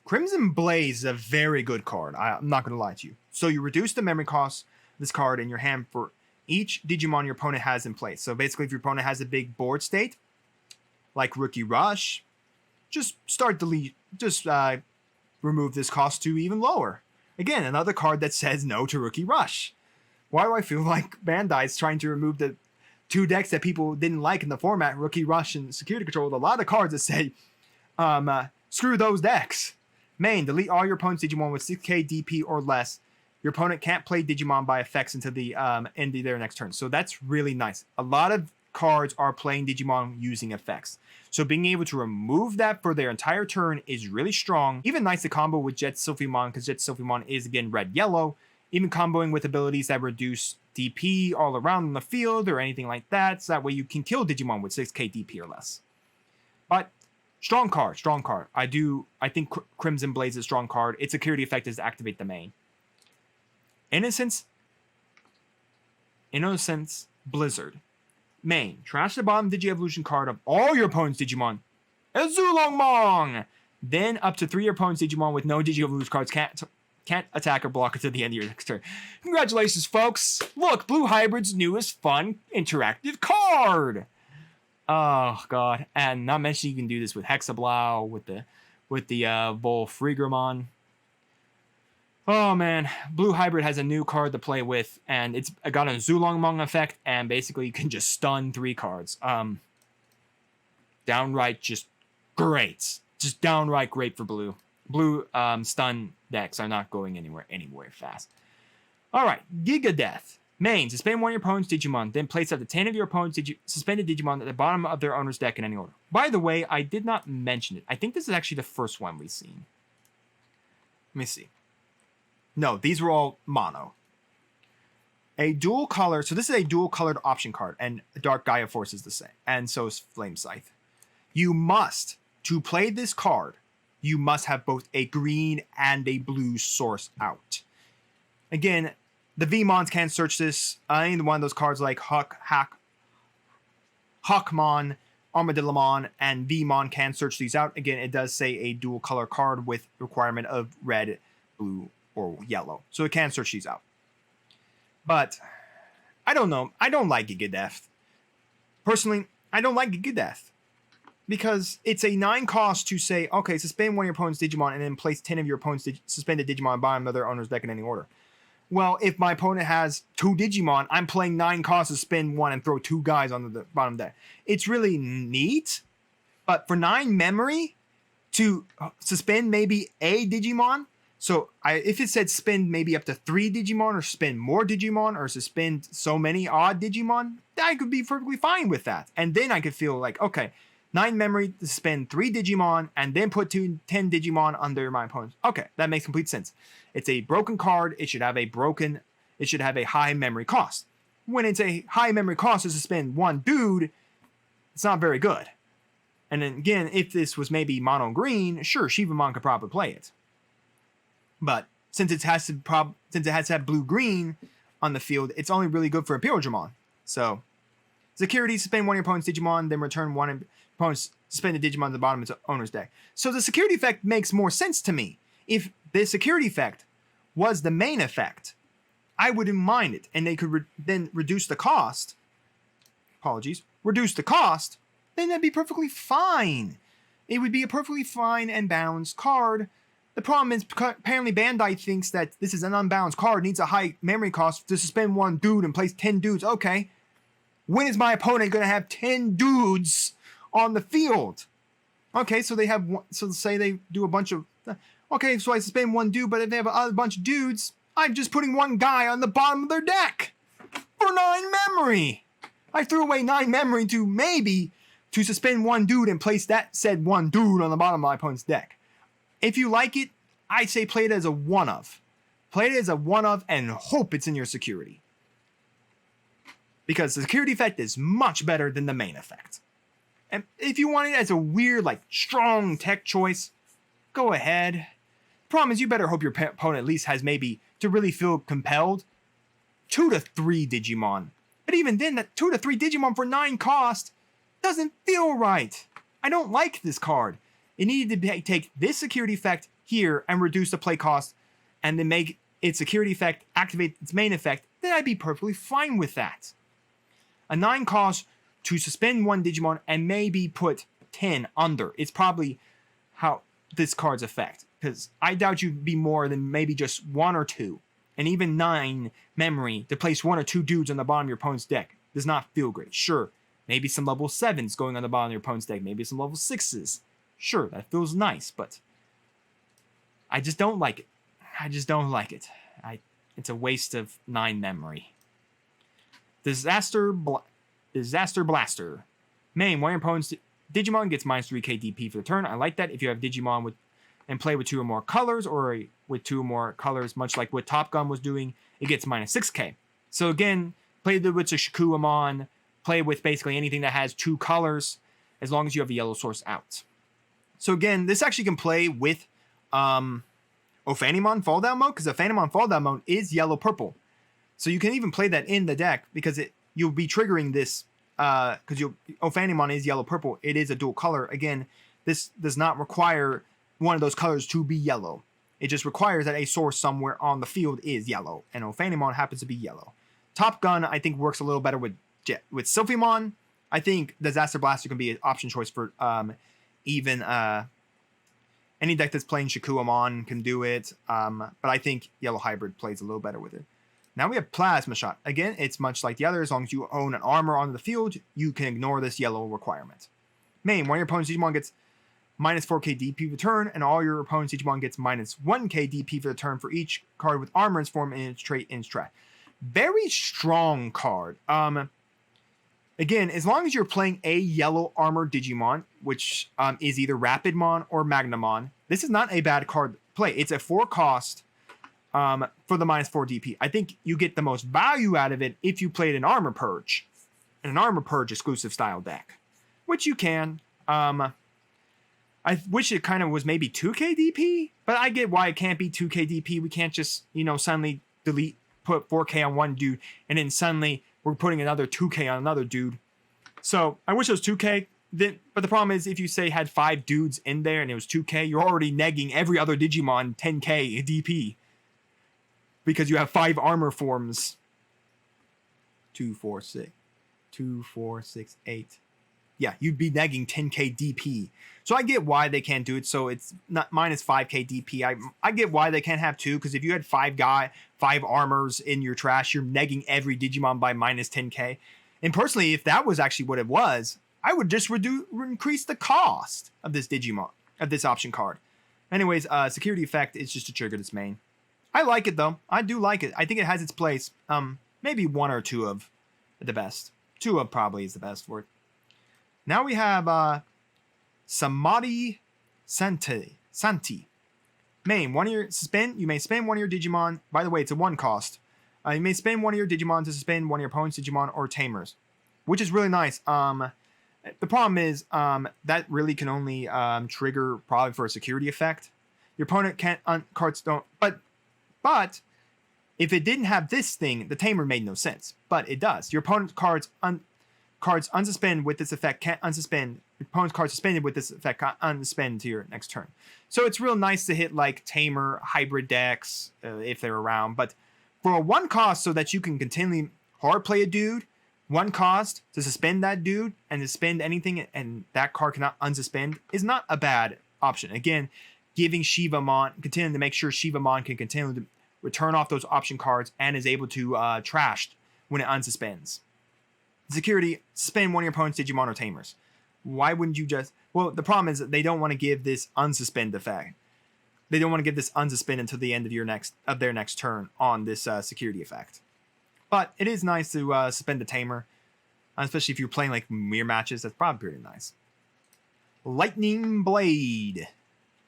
Crimson Blaze is a very good card. I'm not going to lie to you. So you reduce the memory cost of this card in your hand for each Digimon your opponent has in place. So basically, if your opponent has a big board state, like Rookie Rush, just remove this cost to even lower. Again, another card that says no to Rookie Rush. Why do I feel like Bandai's trying to remove two decks that people didn't like in the format, Rookie Rush and Security Control, with a lot of cards that say, screw those decks. Main, delete all your opponent's Digimon with 6k DP or less. Your opponent can't play Digimon by effects until the end of their next turn. So that's really nice. A lot of cards are playing Digimon using effects. So being able to remove that for their entire turn is really strong. Even nice to combo with Jet Sylphimon, because Jet Sylphimon is, again, red-yellow. Even comboing with abilities that reduce DP all around on the field or anything like that. So that way you can kill Digimon with 6k DP or less. But strong card, strong card. I think Crimson Blaze is a strong card. Its security effect is to activate the main. Innocence, Blizzard. Main, trash the bottom Digi-Evolution card of all your opponent's Digimon. Azulongmong! Then up to 3 of your opponent's Digimon with no Digi-Evolution cards can't attack or block until the end of your next turn. Congratulations, folks! Look, Blue Hybrid's newest fun interactive card! Oh, God. And not mentioning you can do this with Hexablau, with the Volfrigramon. Oh, man. Blue Hybrid has a new card to play with, and it's got a Zulongmong effect, and basically you can just stun 3 cards. Downright just great. Just downright great for Blue. Blue stun decks are not going anywhere fast. Alright, Giga Death. Main, suspend one of your opponent's Digimon, then place up to 10 of your opponent's suspended Digimon at the bottom of their owner's deck in any order. By the way, I did not mention it. I think this is actually the first one we've seen. Let me see. No, these were all mono. A dual color, so this is a dual colored option card, and Dark Gaia Force is the same, and so is Flame Scythe. You must, to play this card, you must have both a green and a blue source out. Again, the VMons can't search this. Any one of those cards like Hawkmon, Armadillomon, and VMon can search these out. Again, it does say a dual color card with requirement of red, blue, or yellow. So it can search these out. But I don't know. I don't like Giga Death. Personally, I don't like Giga Death. Because it's a 9 cost to say, okay, suspend one of your opponent's Digimon and then place 10 of your opponent's suspended Digimon on bottom of their owner's deck in any order. Well, if my opponent has 2 Digimon, I'm playing 9 costs to spin 1 and throw 2 guys on the bottom deck. It's really neat, but for 9 memory to suspend maybe a Digimon, so if it said spend maybe up to 3 Digimon or spend more Digimon or suspend so many odd Digimon, I could be perfectly fine with that. And then I could feel like, okay, 9 memory to spend 3 Digimon and then put 10 Digimon under my opponent. Okay, that makes complete sense. It's a broken card. It should have a high memory cost. When it's a high memory cost to suspend 1 dude, it's not very good. And then again, if this was maybe mono green, sure, Shivamon could probably play it. But since it has to have blue green on the field, it's only really good for Imperial Dramon. So security, suspend one of your opponent's Digimon, then return one of your opponent's suspended Digimon at the bottom of its owner's deck. So the security effect makes more sense to me. If the security effect was the main effect, I wouldn't mind it, and they could then reduce the cost. Apologies. Reduce the cost, then that'd be perfectly fine. It would be a perfectly fine and balanced card. The problem is, apparently Bandai thinks that this is an unbalanced card, needs a high memory cost to suspend 1 dude and place 10 dudes. Okay. When is my opponent going to have 10 dudes on the field? Okay, so they have one, so say they do a bunch of, okay, so I suspend 1 dude, but if they have a bunch of dudes, I'm just putting 1 guy on the bottom of their deck for 9 memory. I threw away 9 memory to suspend 1 dude and place that said 1 dude on the bottom of my opponent's deck. If you like it, I'd say play it as a one-of. Play it as a one-of and hope it's in your security. Because the security effect is much better than the main effect. And if you want it as a weird, like, strong tech choice, go ahead. Problem is, you better hope your opponent at least has maybe, to really feel compelled, 2 to 3 Digimon. But even then, that 2 to 3 Digimon for 9 cost doesn't feel right. I don't like this card. It needed to take this security effect here and reduce the play cost and then make its security effect activate its main effect. Then I'd be perfectly fine with that. A 9 cost to suspend 1 Digimon and maybe put 10 under. It's probably how this card's effect. Because I doubt you'd be more than maybe just 1 or 2. And even 9 memory to place 1 or 2 dudes on the bottom of your opponent's deck. does not feel great. Sure, maybe some level 7s going on the bottom of your opponent's deck, maybe some level 6s. Sure, that feels nice, but I just don't like it. I just don't like it. It's a waste of 9 memory. Disaster Blaster. Main, one of your opponent's Digimon gets -3k DP for the turn. I like that. If you have Digimon with and play with 2 or more colors, or with 2 or more colors, much like what Top Gun was doing, it gets -6k. So again, play with a Shikuamon, play with basically anything that has 2 colors, as long as you have a yellow source out. So again, this actually can play with Ophanimon Fall Down mode, because Ophanimon Fall Down mode is yellow-purple. So you can even play that in the deck, because you'll be triggering this, because Ophanimon is yellow-purple. It is a dual color. Again, this does not require one of those colors to be yellow. It just requires that a source somewhere on the field is yellow, and Ophanimon happens to be yellow. Top Gun, I think, works a little better with Sylphimon. I think Disaster Blaster can be an option choice for even any deck that's playing Shikuamon can do it, but I think Yellow Hybrid plays a little better with it. Now we have Plasma Shot. Again, it's much like the other. As long as you own an armor on the field, you can ignore this yellow requirement. Main, one of your opponent's Digimon gets -4k DP for the turn, and all your opponent's Digimon gets -1k DP for the turn for each card with armor in its form in its trait in its strat. Very strong card. Again, as long as you're playing a yellow armor Digimon, which is either Rapidmon or Magnamon, this is not a bad card to play. It's a 4 cost for the -4 DP. I think you get the most value out of it if you played an Armor Purge, an Armor Purge exclusive style deck, which you can. I wish it kind of was maybe 2k DP, but I get why it can't be 2k DP. We can't just, suddenly put 4k on one dude, and then suddenly we're putting another 2k on another dude. So I wish it was 2k. But the problem is, if you say had 5 dudes in there and it was 2k, you're already negging every other Digimon 10k DP. Because you have 5 armor forms. 2, 4, 6. 2, 4, 6, 8. Yeah, you'd be negging 10k DP. So I get why they can't do it. So it's not -5k DP. I get why they can't have 2, because if you had 5 armors in your trash, you're negging every Digimon by -10k. And personally, if that was actually what it was, I would just increase the cost of this Digimon, of this option card. Anyways, security effect is just to trigger this main. I like it though. I do like it. I think it has its place. Maybe 1 or 2 of the best. 2 of probably is the best for it. Now we have Samadhi Santi. Main, you may spend one of your Digimon. By the way, it's a 1 cost. You may spend one of your Digimon to suspend one of your opponent's Digimon or Tamers, which is really nice. The problem is that really can only trigger probably for a security effect. Your opponent can't cards don't, but if it didn't have this thing, the Tamer made no sense. But it does. Your opponent's cards unsuspend with this effect can't unsuspend. Your opponent's cards suspended with this effect can't unsuspend to your next turn. So it's real nice to hit like Tamer hybrid decks if they're around. But for a 1 cost, so that you can continually hard play a dude, 1 cost to suspend that dude and suspend anything, and that card cannot unsuspend, is not a bad option. Again, giving Shivamon, continuing to make sure Shivamon can continue to return off those option cards and is able to trash when it unsuspends. Security, suspend one of your opponent's Digimon or Tamers. Why wouldn't you just... Well, the problem is that they don't want to give this unsuspend effect. They don't want to give this unsuspend until the end of their next turn on this security effect. But it is nice to suspend the Tamer, especially if you're playing like mirror matches. That's probably pretty nice. Lightning Blade.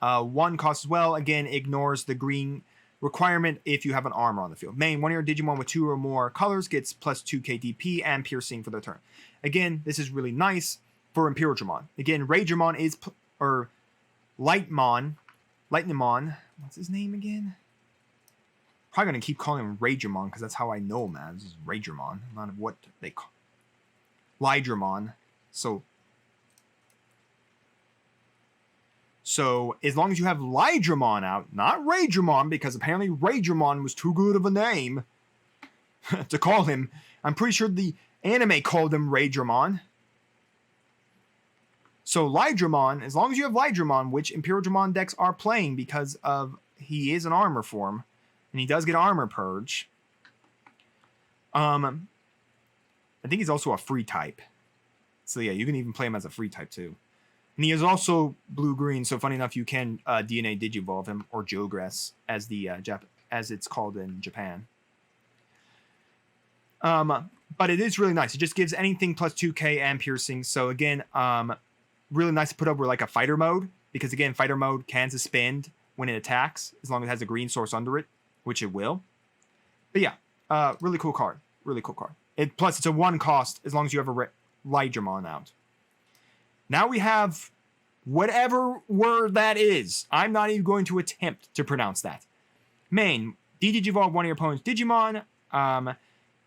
1 cost as well. Again, ignores the green requirement if you have an armor on the field. Main, one of your Digimon with 2 or more colors gets +2k DP and piercing for their turn. Again, this is really nice for Imperial Dramon. Again, Raydramon is... or Lightmon... what's his name again? Probably going to keep calling him Raydramon because that's how I know him as. This is Raydramon, not what they call... Lydramon. So, as long as you have Lydramon out, not Raydramon, because apparently Raydramon was too good of a name to call him. I'm pretty sure the anime called him Raydramon. So Lydramon, as long as you have Lydramon, which Imperial Dramon decks are playing because of he is an armor form, and he does get Armor Purge. I think he's also a free type. So yeah, you can even play him as a free type too. And he is also blue-green, so funny enough, you can DNA Digivolve him, or Jogress, as as it's called in Japan. But it is really nice. It just gives anything plus 2k and piercing. So again, really nice to put over like a fighter mode, because again, fighter mode can suspend when it attacks, as long as it has a green source under it, which it will. But yeah, really cool card. Really cool card. Plus, it's a 1 cost as long as you have a Lydramon out. Now we have whatever word that is. I'm not even going to attempt to pronounce that. Main. Digivolve one of your opponent's Digimon.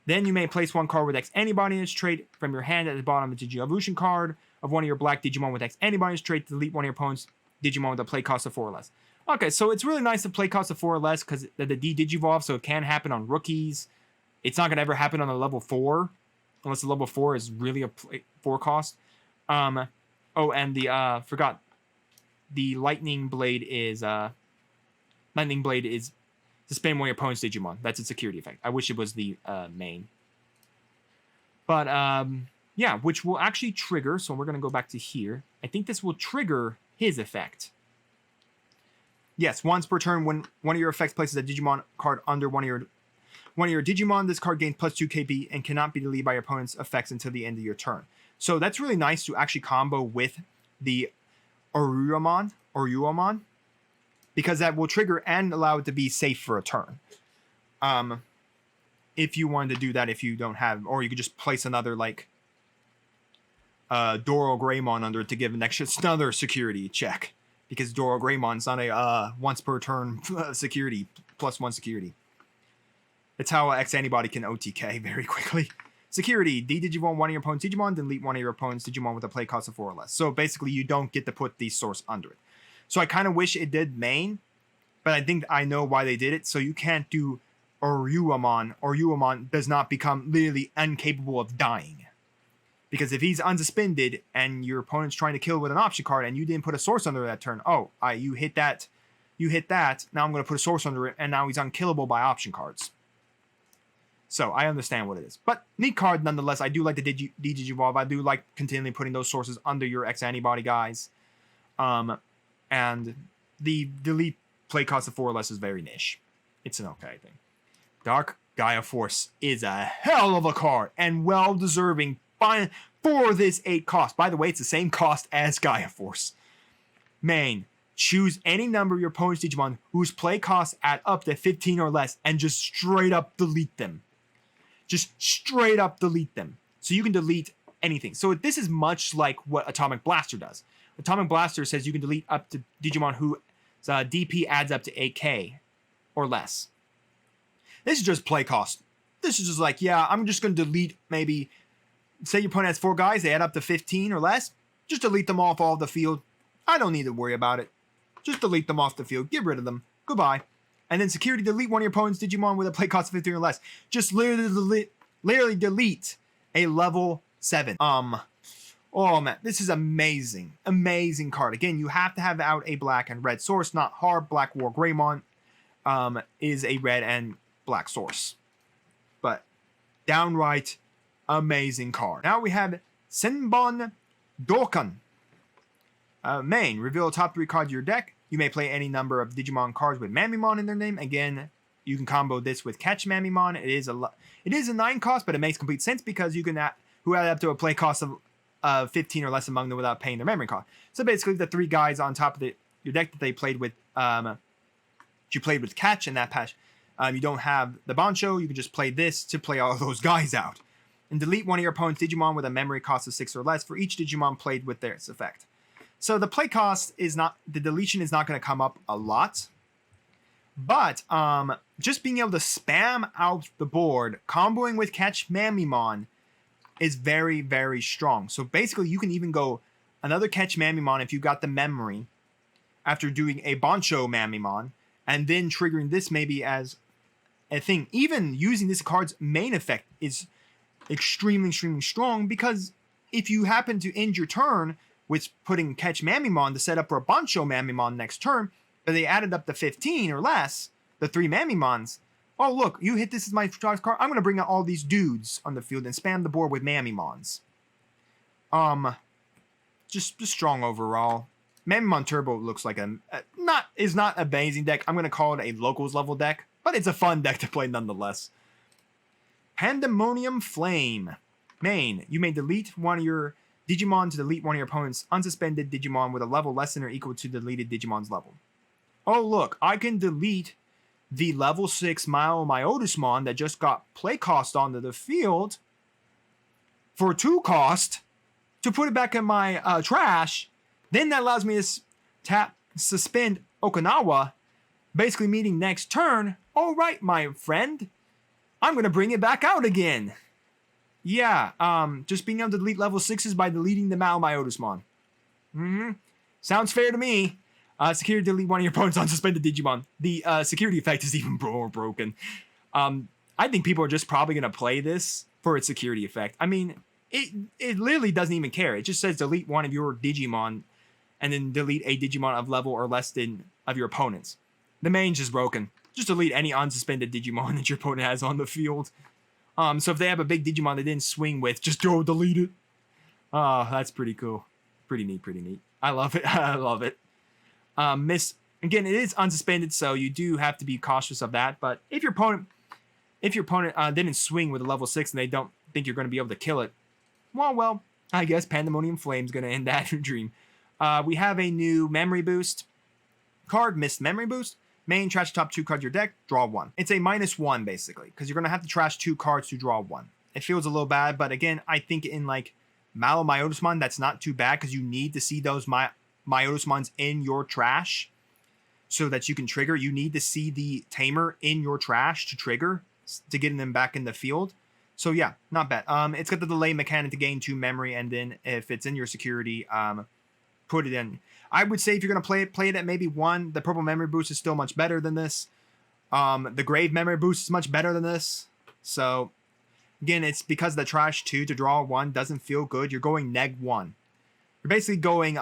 Then you may place 1 card with X antibody in its trait from your hand at the bottom of the Digievolution card of one of your black Digimon with X antibody in its trait to delete one of your opponent's Digimon with a play cost of 4 or less. Okay, so it's really nice to play cost of 4 or less because the D-Digivolve, so it can happen on rookies. It's not going to ever happen on a level 4, unless the level 4 is really a 4 cost. Oh, and the, forgot, the Lightning Blade is suspend one of your opponent's Digimon. That's a security effect. I wish it was the main. But, yeah, which will actually trigger, so we're going to go back to here. I think this will trigger his effect. Yes, once per turn, when one of your effects places a Digimon card under one of your Digimon, this card gains plus 2 KB and cannot be deleted by your opponent's effects until the end of your turn. So that's really nice to actually combo with the Oruyamon, because that will trigger and allow it to be safe for a turn. If you wanted to do that, if you don't have, or you could just place another like Doro Greymon under it to give another security check. Because Doro Greymon's not a once per turn security, plus 1 security. It's how X Antibody can OTK very quickly. Security, D-Digivolve one of your opponent's Digimon, delete one of your opponent's Digimon with a play cost of 4 or less. So basically, you don't get to put the source under it. So I kind of wish it did main, but I think I know why they did it. So you can't do Oruyamon. Oruyamon does not become literally incapable of dying. Because if he's unsuspended and your opponent's trying to kill with an option card and you didn't put a source under that turn, you hit that, now I'm going to put a source under it, and now he's unkillable by option cards. So I understand what it is. But neat card nonetheless. I do like the Digivolve. I do like continually putting those sources under your X Antibody guys. And the delete play cost of 4 or less is very niche. It's an okay thing. Dark Gaia Force is a hell of a card and well deserving for this 8 cost. By the way, it's the same cost as Gaia Force. Main. Choose any number of your opponent's Digimon whose play costs add up to 15 or less and just straight up delete them. Just straight up delete them. So you can delete anything. So this is much like what Atomic Blaster does. Atomic Blaster says you can delete up to Digimon whose DP adds up to 8k or less. This is just play cost. This is just like, yeah, I'm just going to delete maybe, say your opponent has 4 guys, they add up to 15 or less. Just delete them off all the field. I don't need to worry about it. Just delete them off the field. Get rid of them. Goodbye. And then security, delete one of your opponent's Digimon with a play cost of 15 or less. Just literally delete a level 7. Oh man, this is amazing. Amazing card. Again, you have to have out a black and red source, not hard. Black War Greymon is a red and black source. But downright amazing card. Now we have Senbon Dokkan. Main, reveal the top 3 cards of your deck. You may play any number of Digimon cards with Mamimon in their name. Again, you can combo this with Catch Mamimon. It is a 9 cost, but it makes complete sense because you can add up to a play cost of 15 or less among them without paying their memory cost. So basically, the 3 guys on top of your deck that they played with, you played with Catch in that patch. You don't have the Bancho. You can just play this to play all those guys out. And delete one of your opponent's Digimon with a memory cost of 6 or less for each Digimon played with their effect. So the play cost is not, the deletion is not going to come up a lot. But just being able to spam out the board, comboing with Catch Mamimon is very, very strong. So basically you can even go another Catch Mamimon if you got the memory after doing a Bancho Mamimon and then triggering this maybe as a thing. Even using this card's main effect is extremely, extremely strong because if you happen to end your turn with putting Catch Mamimon to set up for a Bancho Mamimon next turn, but they added up to 15 or less, the 3 Mamimons, Oh, look, you hit this as my card. I'm going to bring out all these dudes on the field and spam the board with Mamimons. Just strong overall. Mamimon Turbo looks like is not an amazing deck. I'm going to call it a locals level deck, but it's a fun deck to play nonetheless. Pandemonium Flame. Main, you may delete one of your Digimon to delete one of your opponent's unsuspended Digimon with a level less than or equal to the deleted Digimon's level. Oh, look, I can delete the level 6 Myotismon that just got play cost onto the field for 2 cost to put it back in my trash. Then that allows me to suspend Okinawa, basically meaning next turn. All right, my friend, I'm going to bring it back out again. Yeah, just being able to delete level 6s by deleting the Myotismon. Sounds fair to me. Security delete one of your opponent's unsuspended Digimon. The security effect is even more broken. I think people are just probably going to play this for its security effect. I mean, it literally doesn't even care. It just says delete one of your Digimon and then delete a Digimon of level or less than of your opponent's. The main's just broken. Just delete any unsuspended Digimon that your opponent has on the field. So if they have a big Digimon they didn't swing with, just go delete it. That's pretty cool. Pretty neat. I love it. I love it. Again, it is unsuspended, so you do have to be cautious of that. But if your opponent didn't swing with a level 6 and they don't think you're going to be able to kill it, well, I guess Pandemonium Flame's going to end that dream. We have a new memory boost card, Missed Memory Boost. Main, trash top 2 cards of your deck, draw 1. It's a -1, basically, because you're going to have to trash 2 cards to draw 1. It feels a little bad, but again, I think in like Myotismon, that's not too bad, because you need to see those Myotismons in your trash so that you can trigger. You need to see the Tamer in your trash to trigger, to get them back in the field. So yeah, not bad. It's got the delay mechanic to gain 2 memory, and then if it's in your security, put it in. I would say if you're going to play it at maybe 1, the purple memory boost is still much better than this. The grave memory boost is much better than this. So again, it's because the trash 2 to draw 1 doesn't feel good. You're going -1. You're basically going,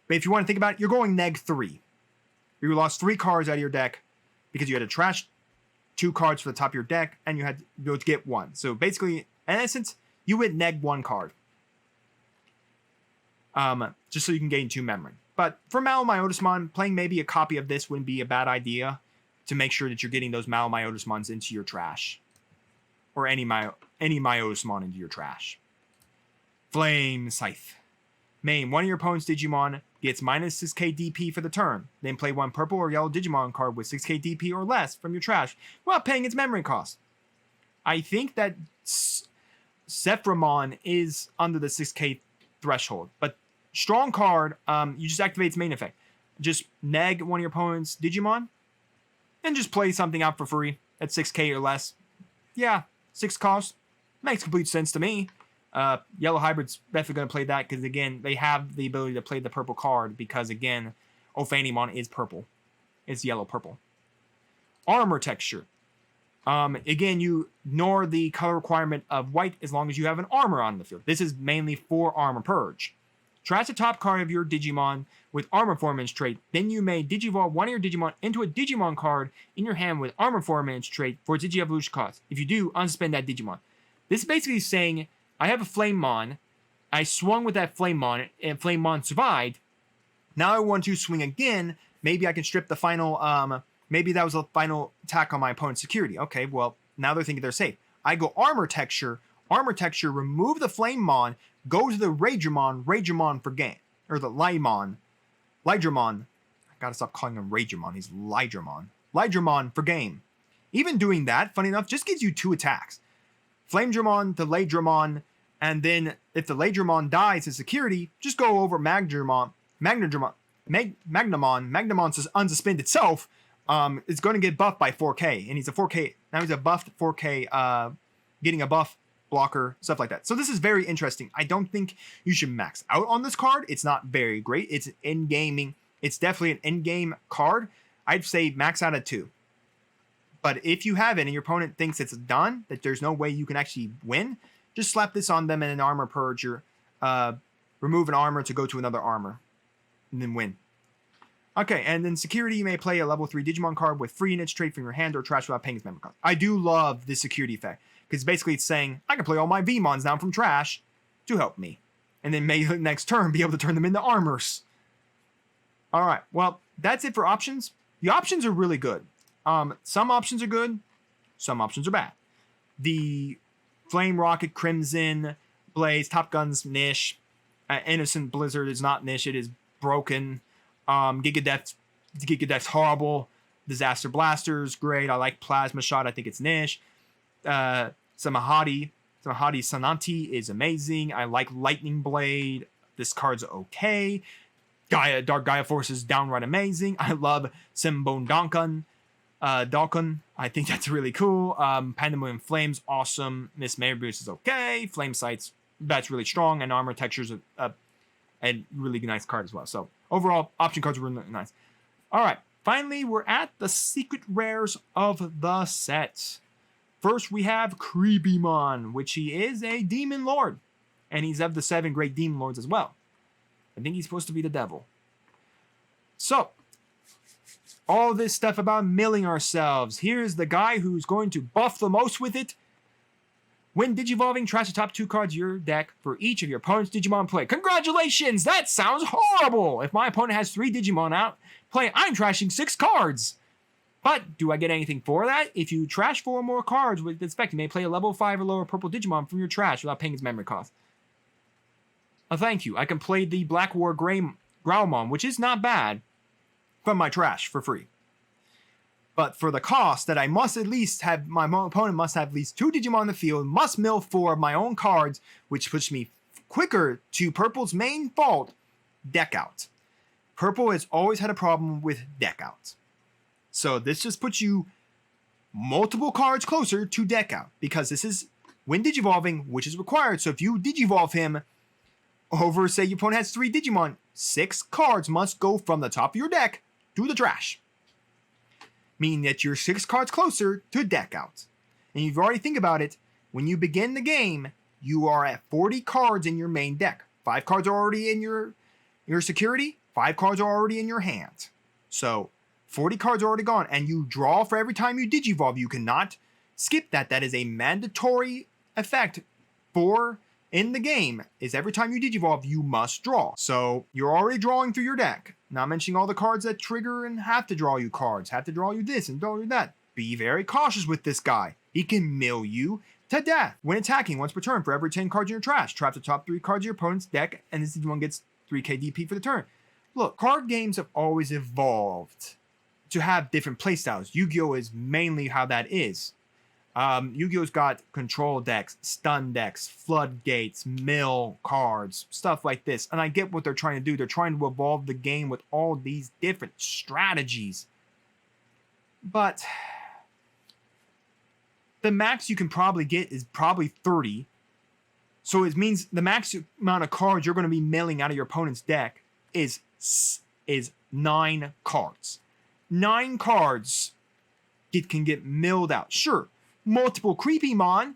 if you want to think about it, you're going -3. You lost 3 cards out of your deck because you had to trash 2 cards for the top of your deck and you had to get 1. So basically, in essence, you went -1 card. Just so you can gain 2 memory. But for Myotismon, playing maybe a copy of this wouldn't be a bad idea to make sure that you're getting those Myotismons into your trash. Or any Myotismon into your trash. Flame Scythe. Main, one of your opponent's Digimon gets -6k DP for the turn. Then play 1 purple or yellow Digimon card with 6k DP or less from your trash while paying its memory cost. I think that Zephramon is under the 6k threshold, but strong card, you just activate its main effect. Just neg one of your opponent's Digimon and just play something out for free at 6k or less. Yeah, 6 cost. Makes complete sense to me. Yellow Hybrid's definitely going to play that because, again, they have the ability to play the purple card because, again, Ophanimon is purple. It's yellow-purple. Armor texture. Again, you ignore the color requirement of white as long as you have an armor on the field. This is mainly for Armor Purge. Trash the top card of your Digimon with Armor Formance trait. Then you may Digivolve one of your Digimon into a Digimon card in your hand with Armor Formance trait for its Digi-Evolution cost. If you do, unsuspend that Digimon. This is basically saying, I have a Flamemon. I swung with that Flamemon, and Flamemon survived. Now I want to swing again. Maybe I can strip the final, maybe that was the final attack on my opponent's security. Okay, well, now they're thinking they're safe. I go Armor Texture, remove the Flamemon, go to the Ragermon for game. Or the Lydramon. I gotta stop calling him Ragermon, he's Lydramon for game. Even doing that, funny enough, just gives you 2 attacks. Flamedramon to Lydramon, and then if the Lydramon dies in security, just go over Magnamon. Magnamon's unsuspend itself. Is going to get buffed by 4K, and he's a 4K. Now he's a buffed 4K, getting a buff blocker, stuff like that. So this is very interesting. I don't think you should max out on this card. It's not very great. It's in-gaming. It's definitely an in-game card. I'd say max out at 2. But if you have it and your opponent thinks it's done, that there's no way you can actually win, just slap this on them in an Armor Purge. Remove an armor to go to another armor, and then win. Okay, and then security, you may play a level 3 Digimon card with free units trade from your hand or trash without paying its memory cost. I do love this security effect, because basically it's saying, I can play all my VMons down from trash to help me. And then may next turn be able to turn them into armors. Alright, well, that's it for options. The options are really good. Some options are good, some options are bad. The Flame Rocket, Crimson, Blaze, Top Gun's niche. Innocent Blizzard is not niche, it is broken. Gigadeath's horrible. Disaster Blaster's great. I like Plasma Shot, I think it's niche. Samahati Sananti is amazing. I like Lightning Blade. This card's okay. Dark Gaia Force is downright amazing. I love Simbone Dalkun. I think that's really cool. Pandemonium Flames, awesome. Miss Maryboost is okay. Flame Sights, that's really strong. And Armor Texture's a really nice card as well. So overall, option cards are really nice. All right, finally, we're at the secret rares of the set. First, we have Creepymon, which he is a Demon Lord. And he's of the 7 Great Demon Lords as well. I think he's supposed to be the devil. So, all this stuff about milling ourselves. Here's the guy who's going to buff the most with it. When Digivolving, trash the top 2 cards of your deck for each of your opponent's Digimon play. Congratulations! That sounds horrible! If my opponent has 3 Digimon out play, I'm trashing 6 cards. But do I get anything for that? If you trash 4 or more cards with this effect, you may play a level 5 or lower purple Digimon from your trash without paying its memory cost. Thank you. I can play the Black War Growlmon, which is not bad, from my trash for free. But for the cost that I must at least have, my opponent must have at least 2 Digimon in the field, must mill 4 of my own cards, which puts me quicker to Purple's main fault, deck out. Purple has always had a problem with deck out. So this just puts you multiple cards closer to deck out, because this is when Digivolving, which is required. So if you Digivolve him over, say your opponent has 3 Digimon, 6 cards must go from the top of your deck to the trash. Meaning that you're 6 cards closer to deck out. And you've already think about it, when you begin the game, you are at 40 cards in your main deck. 5 cards are already in your security, 5 cards are already in your hand. So 40 cards are already gone, and you draw for every time you Digivolve. You cannot skip that. That is a mandatory effect for in the game, is every time you Digivolve, you must draw. So you're already drawing through your deck. Not mentioning all the cards that trigger and have to draw you cards, have to draw you this and draw you that. Be very cautious with this guy. He can mill you to death. When attacking, once per turn, for every 10 cards in your trash, trap the top 3 cards of your opponent's deck, and this one gets 3k DP for the turn. Look, card games have always evolved to have different playstyles. Yu-Gi-Oh! Is mainly how that is. Yu-Gi-Oh's got control decks, stun decks, floodgates, mill cards, stuff like this. And I get what they're trying to do. They're trying to evolve the game with all these different strategies. But the max you can probably get is probably 30. So it means the max amount of cards you're going to be milling out of your opponent's deck is 9 cards. 9 cards can get milled out. Sure. Multiple Creepymon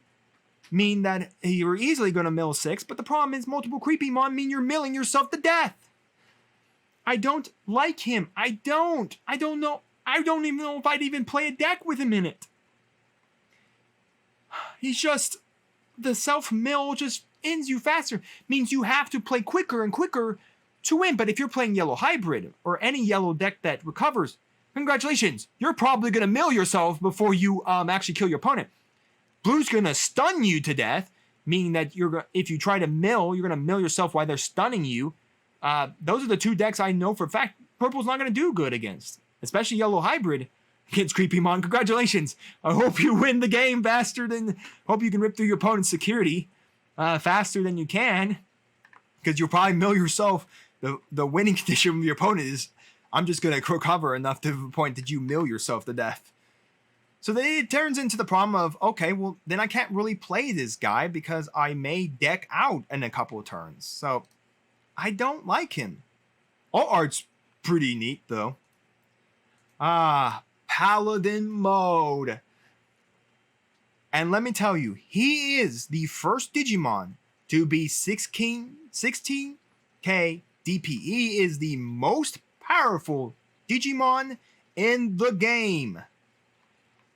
mean that you're easily going to mill 6, but the problem is multiple Creepymon mean you're milling yourself to death. I don't like him. I don't know. I don't even know if I'd even play a deck with him in it. He's just, the self-mill just ends you faster. Means you have to play quicker and quicker to win. But if you're playing Yellow Hybrid or any yellow deck that recovers, congratulations, you're probably going to mill yourself before you actually kill your opponent. Blue's going to stun you to death, meaning that if you try to mill, you're going to mill yourself while they're stunning you. Those are the 2 decks I know for a fact Purple's not going to do good against, especially Yellow Hybrid against Creepymon. Congratulations. I hope you win the game hope you can rip through your opponent's security faster than you can, because you'll probably mill yourself. The winning condition of your opponent is, I'm just going to recover enough to the point that you mill yourself to death. So then it turns into the problem of, okay, well, then I can't really play this guy because I may deck out in a couple of turns. So I don't like him. All art's pretty neat, though. Paladin mode. And let me tell you, he is the first Digimon to be 16k DP. He is the most powerful Digimon in the game.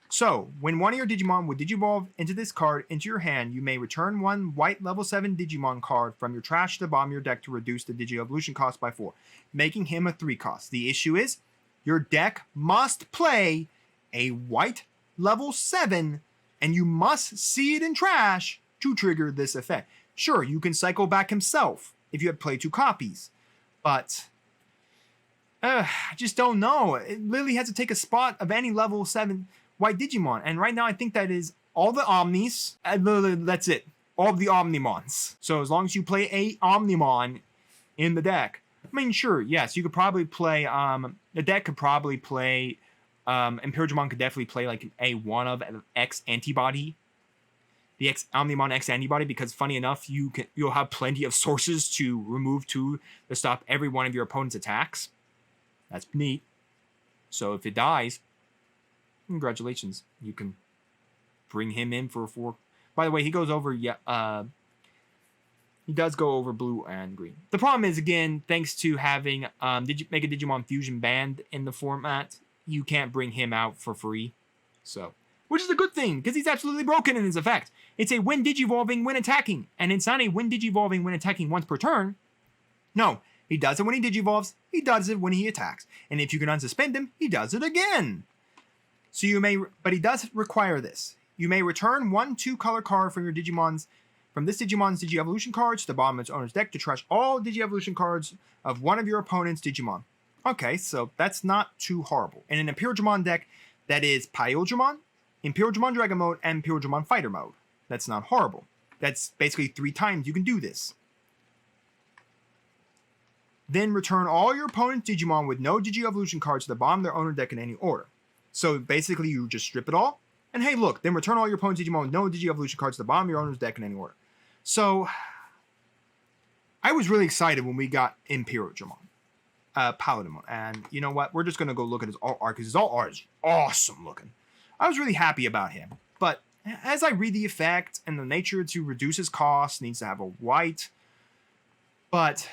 So, when one of your Digimon would Digivolve into this card into your hand, you may return one white level 7 Digimon card from your trash to the bottom of your deck to reduce the Digi-Evolution cost by 4, making him a 3 cost. The issue is, your deck must play a white level 7, and you must see it in trash to trigger this effect. Sure, you can cycle back himself if you have played 2 copies, but I just don't know. It literally has to take a spot of any level 7 white Digimon, and right now I think that is all the Omnis, and that's it. All of the Omnimons. So as long as you play a Omnimon in the deck, I mean, sure, yes, you could probably play, the deck could probably play, Imperial could definitely play like a one of X antibody, the X Omnimon X antibody, because funny enough, you'll have plenty of sources to remove 2 to stop every one of your opponent's attacks. That's neat. So if it dies, congratulations, you can bring him in for 4. By the way, he goes over, he does go over blue and green. The problem is, again, thanks to having Mega Digimon Fusion banned in the format, you can't bring him out for free. So, which is a good thing, because he's absolutely broken in his effect. It's a when Digivolving, when attacking, and it's not a when Digivolving, when attacking once per turn. No, he does it when he Digivolves, he does it when he attacks. And if you can unsuspend him, he does it again. So you may, but he does require this. You may return 1 2-color card from your Digimon's, from this Digimon's Digi-Evolution cards to the bottom of its owner's deck to trash all Digi-Evolution cards of one of your opponent's Digimon. Okay, so that's not too horrible. In an Imperial deck, that is Pyodramon, Imperial Dragon Mode, and Imperial Fighter Mode. That's not horrible. That's basically 3 times you can do this. Then return all your opponent's Digimon with no Digi-Evolution cards to the bottom of their owner deck in any order. So basically, you just strip it all, and hey, look, then return all your opponent's Digimon with no Digi-Evolution cards to the bottom of your owner's deck in any order. So, I was really excited when we got Imperial Paladin, and you know what? We're just going to go look at his alt art, because his alt art is awesome looking. I was really happy about him, but as I read the effect and the nature to reduce his cost, needs to have a white, but,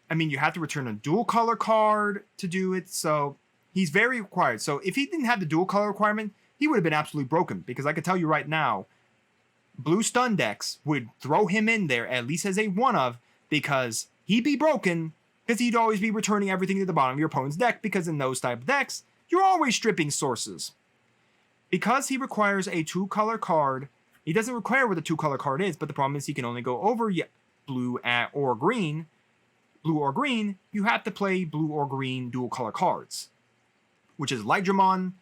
I mean, you have to return a dual color card to do it, so he's very required. So if he didn't have the dual color requirement, he would have been absolutely broken, because I can tell you right now, blue stun decks would throw him in there at least as a one of, because he'd be broken, because he'd always be returning everything to the bottom of your opponent's deck, because in those type of decks, you're always stripping sources. Because he requires a 2-color card, he doesn't require what the 2-color card is, but the problem is he can only go over blue or green. Blue or green, you have to play blue or green dual color cards, which is Lydramon,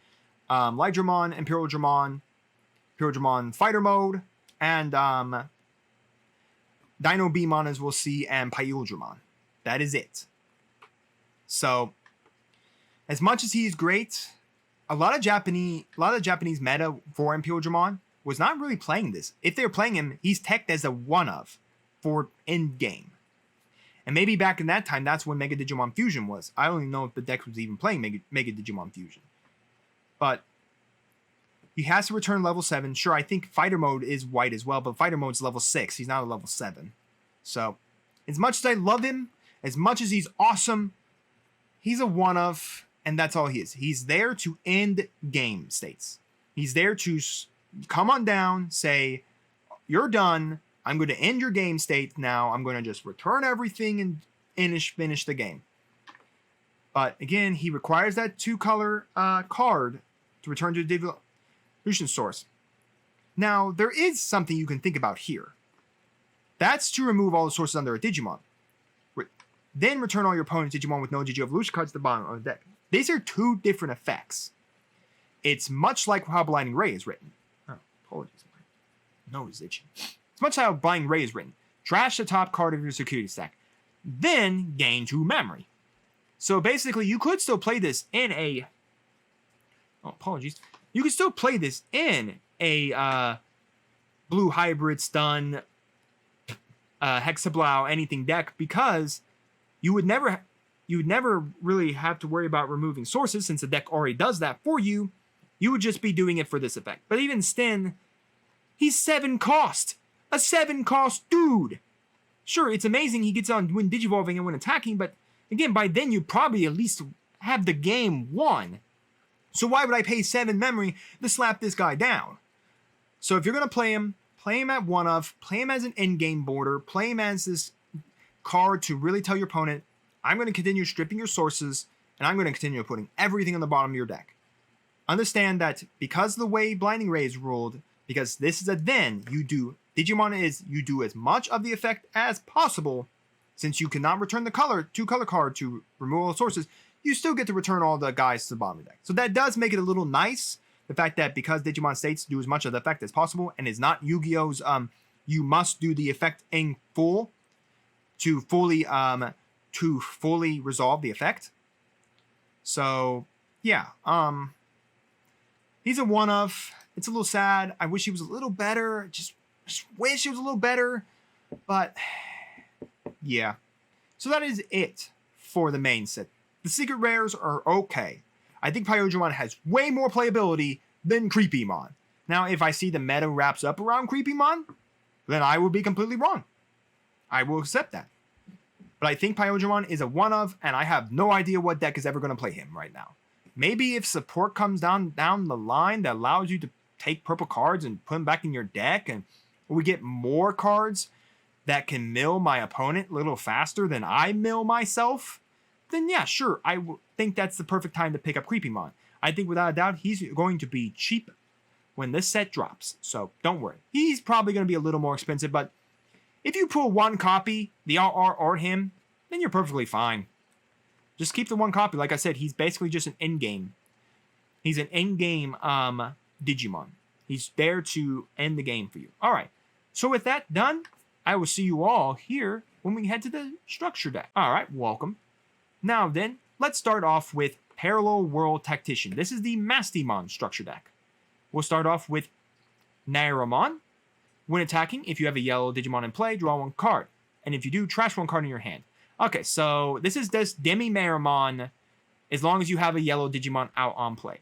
Imperial Dramon Fighter Mode, and Dino Beamon, as we'll see, and Pyodramon. That is it. So, as much as he's great, a lot of Japanese meta for Imperial Dramon was not really playing this. If they're playing him, he's teched as a one of for end game. And maybe back in that time, that's when Mega Digimon Fusion was. I don't even know if the deck was even playing Mega Digimon Fusion. But he has to return level 7. Sure, I think Fighter Mode is white as well, but Fighter Mode's level 6. He's not a level 7. So, as much as I love him, as much as he's awesome, he's a one-of, and that's all he is. He's there to end game states. He's there to come on down, say, you're done, I'm going to end your game state now, I'm going to just return everything and finish the game. But again, he requires that 2-color card to return to the Digivolution source. Now, there is something you can think about here. That's to remove all the sources under a Digimon. Then return all your opponent's Digimon with no Digi-Evolution cards to the bottom of the deck. These are 2 different effects. It's much like how Blinding Ray is written. Oh, apologies. My nose is itching. It's much like how Blinding Ray is written. Trash the top card of your security stack. Then gain 2 memory. So basically, you could still play this in a... Oh, apologies. You could still play this in a blue hybrid stun, hexablow, anything deck, because you would never really have to worry about removing sources, since the deck already does that for you. You would just be doing it for this effect. But even Sten, he's 7 cost. A 7 cost dude. Sure, it's amazing he gets on when Digivolving and when attacking, but again, by then you probably at least have the game won. So why would I pay 7 memory to slap this guy down? So if you're going to play him at 1-of, play him as an in-game border, play him as this card to really tell your opponent, I'm going to continue stripping your sources, and I'm going to continue putting everything on the bottom of your deck. Understand that because the way Blinding Ray is ruled, because this is a then, you do as much of the effect as possible. Since you cannot return the 2-color card to remove all the sources, you still get to return all the guys to the bottom of the deck. So that does make it a little nice, the fact that because Digimon states do as much of the effect as possible, and is not Yu-Gi-Oh's you must do the effect in full to fully resolve the effect. So yeah, he's a 1-of. It's a little sad. I wish he was a little better. Just wish he was a little better. But yeah. So that is it for the main set. The secret rares are okay. I think Pyojimon has way more playability than Creepymon. Now, if I see the meta wraps up around Creepymon, then I would be completely wrong. I will accept that. But I think Pyojimon is a 1-of, and I have no idea what deck is ever going to play him right now. Maybe if support comes down the line that allows you to take purple cards and put them back in your deck, and we get more cards that can mill my opponent a little faster than I mill myself, then yeah, sure, I think that's the perfect time to pick up Creepymon. I think without a doubt, he's going to be cheap when this set drops. So don't worry. He's probably going to be a little more expensive, but if you pull 1 copy, the RR or him, then you're perfectly fine. Just keep the 1 copy. Like I said, he's basically just an in-game. He's an in-game Digimon. He's there to end the game for you. All right. So with that done, I will see you all here when we head to the structure deck. All right, welcome. Now then, let's start off with Parallel World Tactician. This is the Mastimon structure deck. We'll start off with Nairamon. When attacking, if you have a yellow Digimon in play, draw 1 card. And if you do, trash 1 card in your hand. Okay, so this is this Demi-Marimon as long as you have a yellow Digimon out on play.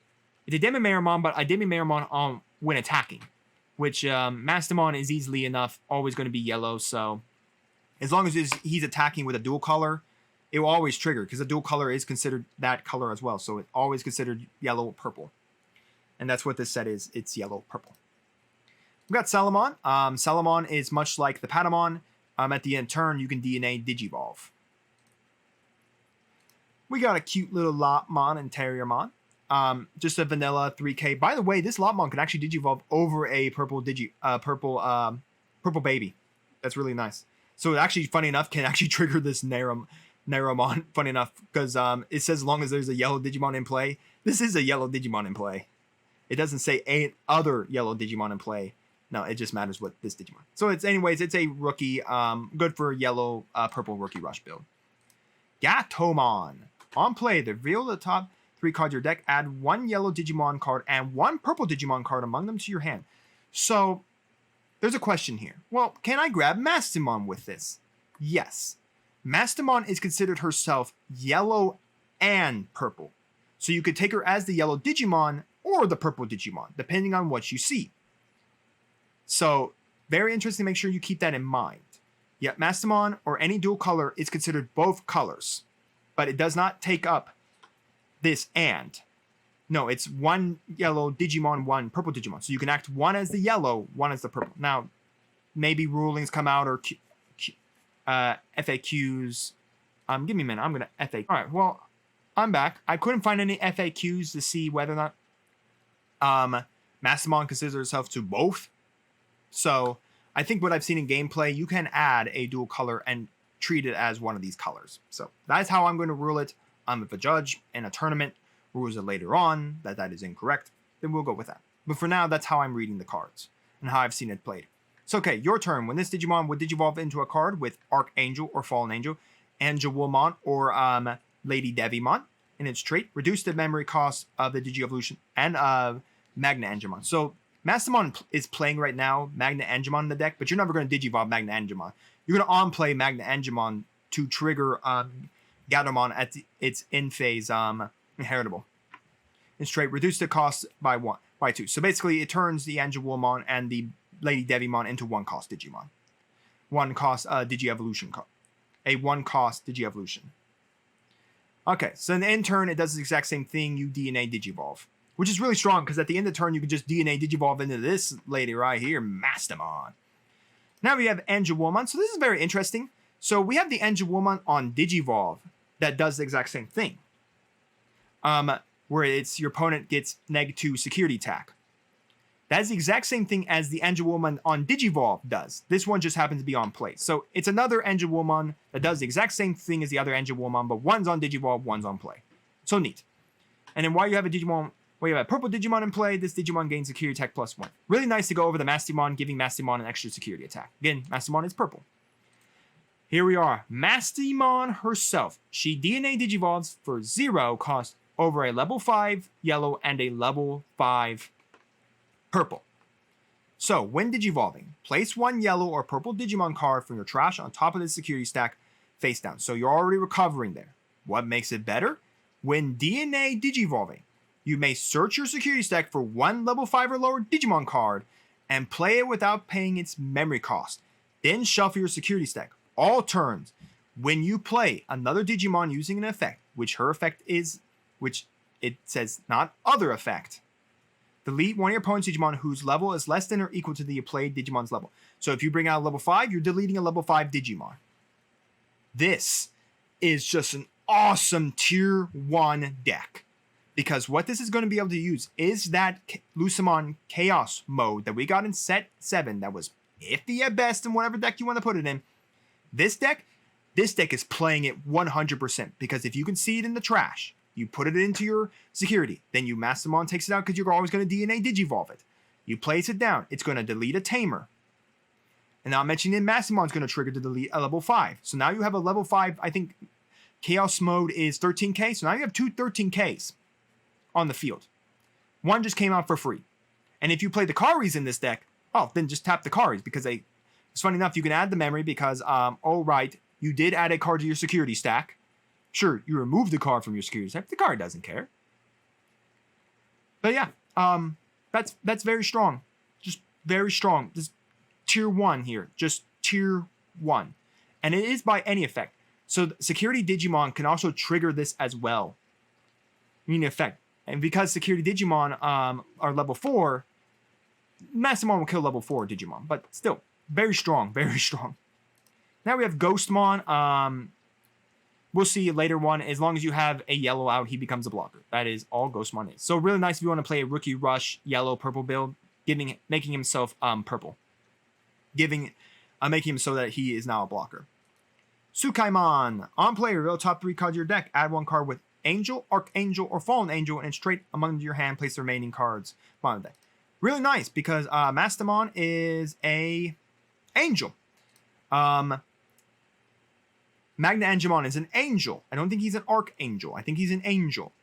It's a Demi-Marimon, but a Demi-Marimon when attacking, which Mastimon is easily enough always going to be yellow, so as long as he's attacking with a dual color, it will always trigger, because a dual color is considered that color as well, so it's always considered yellow or purple. And that's what this set is. It's yellow-purple. We've got Salamon. Salamon is much like the Patamon. At the end turn, you can DNA Digivolve. We got a cute little Lopmon and Terriermon. Just a vanilla 3K. By the way, this Lopmon can actually Digivolve over a purple baby. That's really nice. So it actually, funny enough, can actually trigger this Naramon, funny enough, because it says as long as there's a yellow Digimon in play. This is a yellow Digimon in play. It doesn't say a other yellow Digimon in play. No, it just matters what this Digimon. So it's a rookie, good for yellow, purple rookie rush build. Gatomon. On play, reveal the top 3 cards of your deck, add 1 yellow Digimon card and 1 purple Digimon card among them to your hand. So there's a question here. Well, can I grab Mastimon with this? Yes. Mastimon is considered herself yellow and purple. So you could take her as the yellow Digimon or the purple Digimon, depending on what you see. So very interesting. Make sure you keep that in mind. Yeah, Mastimon or any dual color is considered both colors, but it does not take up this and. No, it's 1 yellow Digimon, 1 purple Digimon. So you can act 1 as the yellow, 1 as the purple. Now, maybe rulings come out or FAQs. Give me a minute. I'm going to FAQ. All right, well, I'm back. I couldn't find any FAQs to see whether or not Mastimon considers herself to both. So I think what I've seen in gameplay, you can add a dual color and treat it as one of these colors. So that's how I'm going to rule it. If a judge in a tournament rules it later on that is incorrect, then we'll go with that. But for now, that's how I'm reading the cards and how I've seen it played. So okay, your turn. When this Digimon would Digivolve into a card with Archangel or Fallen Angel, Angelwomon or Lady Devimon in its trait, reduce the memory cost of the Digievolution and Magna Angemon. So Mastimon is playing right now Magna Angemon in the deck, but you're never going to Digivolve Magna Angemon. You're going to on-play Magna Angemon to trigger Gatomon at its in-phase inheritable. It's straight, reduce the cost by 2. So basically, it turns the Angelwomon and the Lady Devimon into 1-cost Digimon. 1-cost Digievolution. A 1-cost Digievolution. Okay, so in turn, it does the exact same thing. You DNA Digivolve, which is really strong because at the end of the turn, you can just DNA Digivolve into this lady right here, Mastamon. Now we have Angewomon. So this is very interesting. So we have the Angewomon on Digivolve that does the exact same thing. Where it's your opponent gets -2 security attack. That's the exact same thing as the Angewomon on Digivolve does. This one just happens to be on play. So it's another Angewomon that does the exact same thing as the other Angewomon, but one's on Digivolve, one's on play. So neat. And then while you have a Digimon, while you have a purple Digimon in play, this Digimon gains security attack +1. Really nice to go over the Mastamon, giving Mastamon an extra security attack. Again, Mastamon is purple. Here we are. Mastamon herself. She DNA Digivolves for 0 cost over a level 5 yellow and a level 5 purple. So, when Digivolving, place 1 yellow or purple Digimon card from your trash on top of the security stack face down. So you're already recovering there. What makes it better? When DNA Digivolving, you may search your security stack for 1 level 5 or lower Digimon card and play it without paying its memory cost. Then shuffle your security stack. All turns. When you play another Digimon using an effect, which her effect is, which it says not other effect, delete one of your opponent's Digimon whose level is less than or equal to the played Digimon's level. So if you bring out a level 5, you're deleting a level 5 Digimon. This is just an awesome tier 1 deck. Because what this is going to be able to use is that Lucemon Chaos mode that we got in set 7 that was iffy at best in whatever deck you want to put it in. This deck is playing it 100%. Because if you can see it in the trash, you put it into your security, then you Mastamon takes it out because you're always going to DNA Digivolve it. You place it down, it's going to delete a Tamer. And now I'm mentioning Mastamon's going to trigger to delete a level 5. So now you have a level 5, I think Chaos mode is 13k, so now you have 2 13ks on the field. One just came out for free. And if you play the Karis in this deck, oh, then just tap the Karis because it's funny enough, you can add the memory because, oh right, you did add a card to your security stack. Sure, you remove the card from your security stack. The card doesn't care. But yeah, that's very strong. Just very strong. This tier 1 here. Just tier 1. And it is by any effect. So security Digimon can also trigger this as well. Meaning effect. And because security Digimon are level 4, Mastamon will kill level 4 Digimon. But still, very strong. Very strong. Now we have Ghostmon. We'll see later on. As long as you have a yellow out, he becomes a blocker. That is all Ghostmon is. So really nice if you want to play a Rookie Rush yellow purple build, making himself purple, making him so that he is now a blocker. Tsukaimon. On play, reveal top 3 cards of your deck. Add 1 card with Angel, Archangel, or Fallen Angel, and straight among your hand. Place the remaining cards on the deck. Really nice because Mastamon is a Angel. Magna Angemon is an Angel. I don't think he's an Archangel. I think he's an Angel.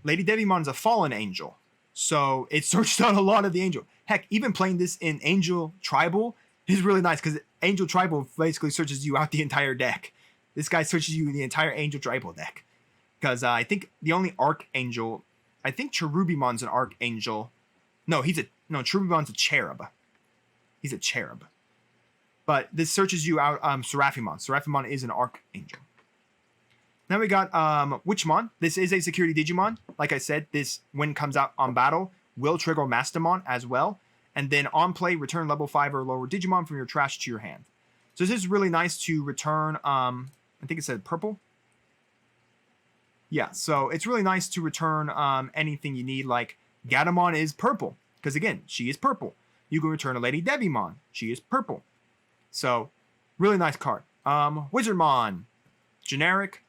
Lady Devimon is a Fallen Angel. So it searched out a lot of the Angel. Heck, even playing this in Angel Tribal is really nice because Angel Tribal basically searches you out the entire deck. This guy searches you the entire Angel Tribal deck. Because I think the only Archangel, I think Cherubimon's an Archangel. No, Cherubimon's a Cherub. He's a Cherub. But this searches you out Seraphimon. Seraphimon is an Archangel. Now we got Witchmon. This is a security Digimon. Like I said, this, when it comes out on battle, will trigger Mastamon as well. And then on play, return level 5 or lower Digimon from your trash to your hand. So this is really nice to return, I think it said purple. Yeah, so it's really nice to return anything you need, like Gatomon is purple. Because again, she is purple. You can return a Lady Devimon. She is purple. So, really nice card. Wizardmon. Generic,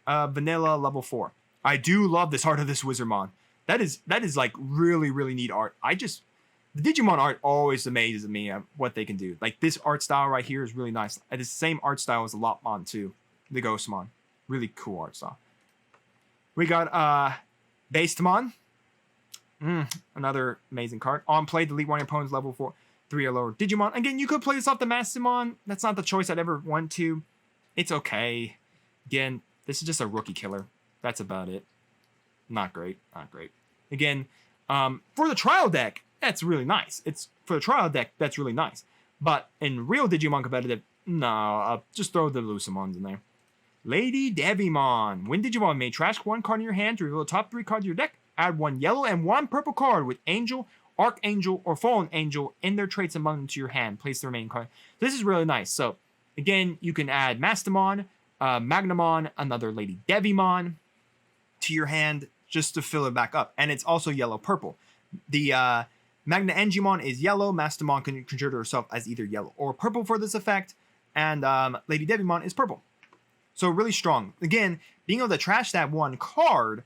vanilla, level 4. I do love this art of this Wizardmon. That is like really, really neat art. The Digimon art always amazes me at what they can do. Like this art style right here is really nice. It's the same art style as the Lopmon too. The Ghostmon. Really cool art style. We got Bastemon. Another amazing card. On play, delete one of your opponent's level 4. 3 or lower Digimon. Again, you could play this off the Mastamon. That's not the choice I'd ever want to. It's okay. Again, this is just a rookie killer. That's about it. Not great. Not great. Again, for the trial deck, that's really nice. That's really nice. But in real Digimon competitive, no, just throw the Lucemons in there. Lady Devimon. When Digimon may trash one card in your hand to reveal the top 3 cards of your deck. Add 1 yellow and 1 purple card with Angel, Archangel, or Fallen Angel in their traits among them to your hand. Place the remaining card. This is really nice. So, again, you can add Mastamon, Magnamon, another Lady Devimon to your hand just to fill it back up. And it's also yellow-purple. The Magna Angimon is yellow. Mastamon can consider herself as either yellow or purple for this effect. And Lady Devimon is purple. So really strong. Again, being able to trash that 1 card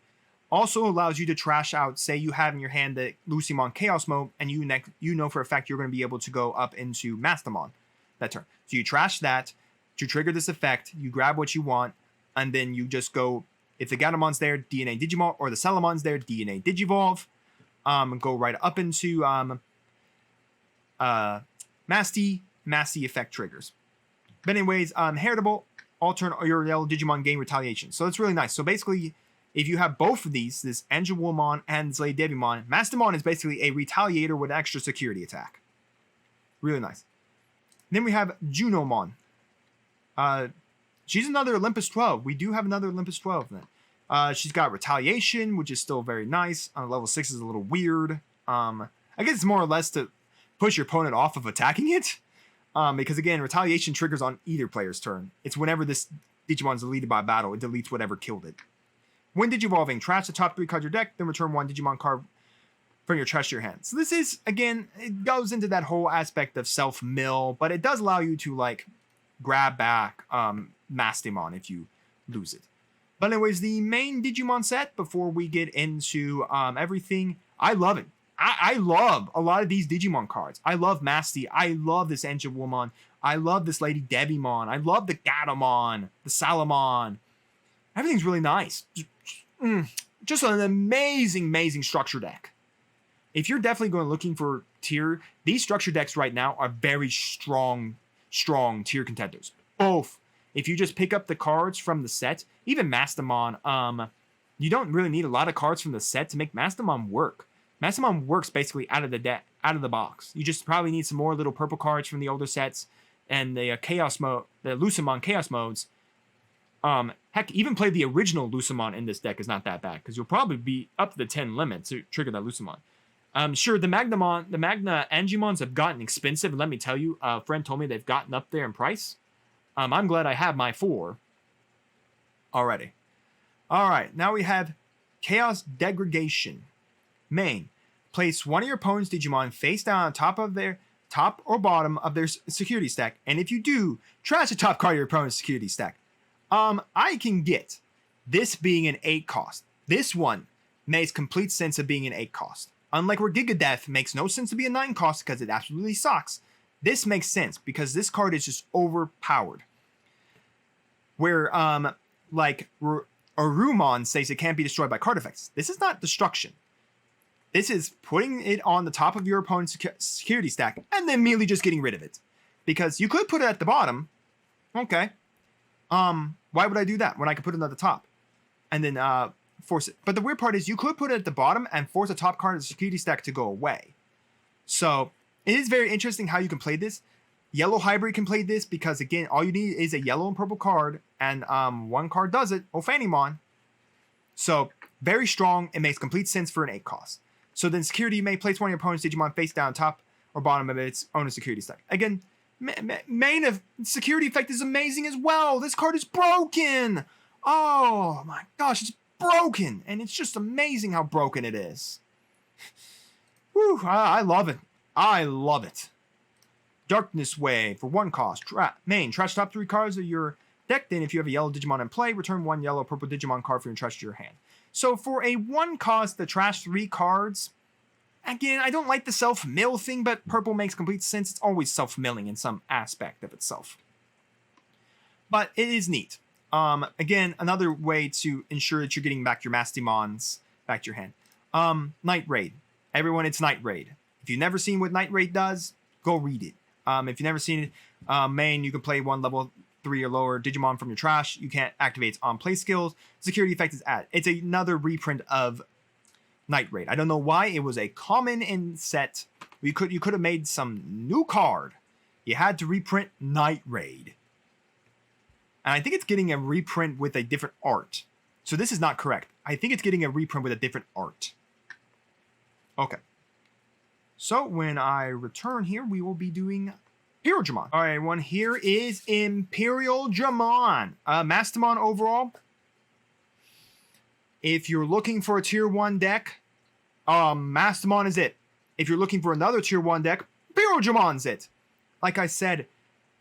also allows you to trash out, say you have in your hand the Lucimon Chaos Mode, and you know for a fact you're going to be able to go up into Mastamon that turn. So you trash that to trigger this effect, you grab what you want, and then you just go, if the Gatamon's there, DNA Digimon, or the Salamon's there, DNA Digivolve, go right up into Masty effect triggers. But anyways, Heritable, alternate your yellow Digimon gain retaliation. So that's really nice. So basically, if you have both of these, this Angelwoman and this Lady Devimon, Mastamon is basically a retaliator with extra security attack. Really nice. Then we have Junomon. She's another Olympus 12. We do have another Olympus 12 then. She's got retaliation, which is still very nice. Level 6 is a little weird. I guess it's more or less to push your opponent off of attacking it. Because again, retaliation triggers on either player's turn. It's whenever this Digimon's deleted by battle, it deletes whatever killed it. When Digivolving, trash the top 3 cards of your deck, then return 1 Digimon card from your trash to your hand. So this is, again, it goes into that whole aspect of self-mill, but it does allow you to, like, grab back Mastamon if you lose it. But anyways, the main Digimon set, before we get into everything, I love it. I love a lot of these Digimon cards. I love Masty. I love this Angelwoman. I love this Lady Devimon. I love the Gatomon, the Salamon. Everything's really nice. Just an amazing structure deck. If you're definitely going looking for tier, these structure decks right now are very strong tier contenders. Both. If you just pick up the cards from the set, even Mastamon, you don't really need a lot of cards from the set to make Mastamon work. Mastamon works basically out of the box. You just probably need some more little purple cards from the older sets and the Chaos mode, the Lucimon Chaos modes. Heck, even play the original Lucimon in this deck is not that bad because you'll probably be up to the 10 limit to trigger that Lucimon. Sure, the Magna Angimons have gotten expensive. Let me tell you, a friend told me they've gotten up there in price. I'm glad I have my 4 already. All right, now we have Chaos Degradation. Main, place one of your opponent's Digimon face down on top or bottom of their security stack, and if you do, trash the top card of your opponent's security stack. I can get this being an 8 cost. This one makes complete sense of being an 8 cost. Unlike where Gigadeath makes no sense to be a 9 cost because it absolutely sucks. This makes sense because this card is just overpowered. Where, like, Arumon says it can't be destroyed by card effects. This is not destruction. This is putting it on the top of your opponent's security stack and then immediately just getting rid of it. Because you could put it at the bottom. Okay. Why would I do that when I could put it at the top? And then force it. But the weird part is you could put it at the bottom and force a top card of the security stack to go away. So it is very interesting how you can play this. Yellow Hybrid can play this because, again, all you need is a yellow and purple card. And one card does it. Ophanimon. So very strong. It makes complete sense for an 8 cost. So then security, you may place one of your opponent's Digimon face down top or bottom of its own security stack. Again, main of security effect is amazing as well. This card is broken. Oh my gosh, it's broken. And it's just amazing how broken it is. Whew, I love it. I love it. Darkness Wave for 1 cost. Main, trash top 3 cards of your deck. Then if you have a yellow Digimon in play, return 1 yellow purple Digimon card from your trash to your hand. So for a 1 cost to trash 3 cards, again, I don't like the self-mill thing, but purple makes complete sense. It's always self-milling in some aspect of itself. But it is neat. Again, another way to ensure that you're getting back your Mastamons back to your hand. Night Raid. Everyone, it's Night Raid. If you've never seen what Night Raid does, go read it. If you've never seen it, main, you can play 1 level 3 or lower Digimon from your trash. You can't activate its on-play skills. Security effect is added. It's another reprint of Night Raid. I don't know why. It was a common in set. You could have made some new card. You had to reprint Night Raid. And I think it's getting a reprint with a different art. So this is not correct. I think it's getting a reprint with a different art. Okay. So when I return here, we will be doing Imperial Dramon. All right, everyone, here is Imperial Dramon. Mastamon overall. If you're looking for a tier 1 deck, Mastamon is it. If you're looking for another tier 1 deck, Imperial Dramon's it. Like I said,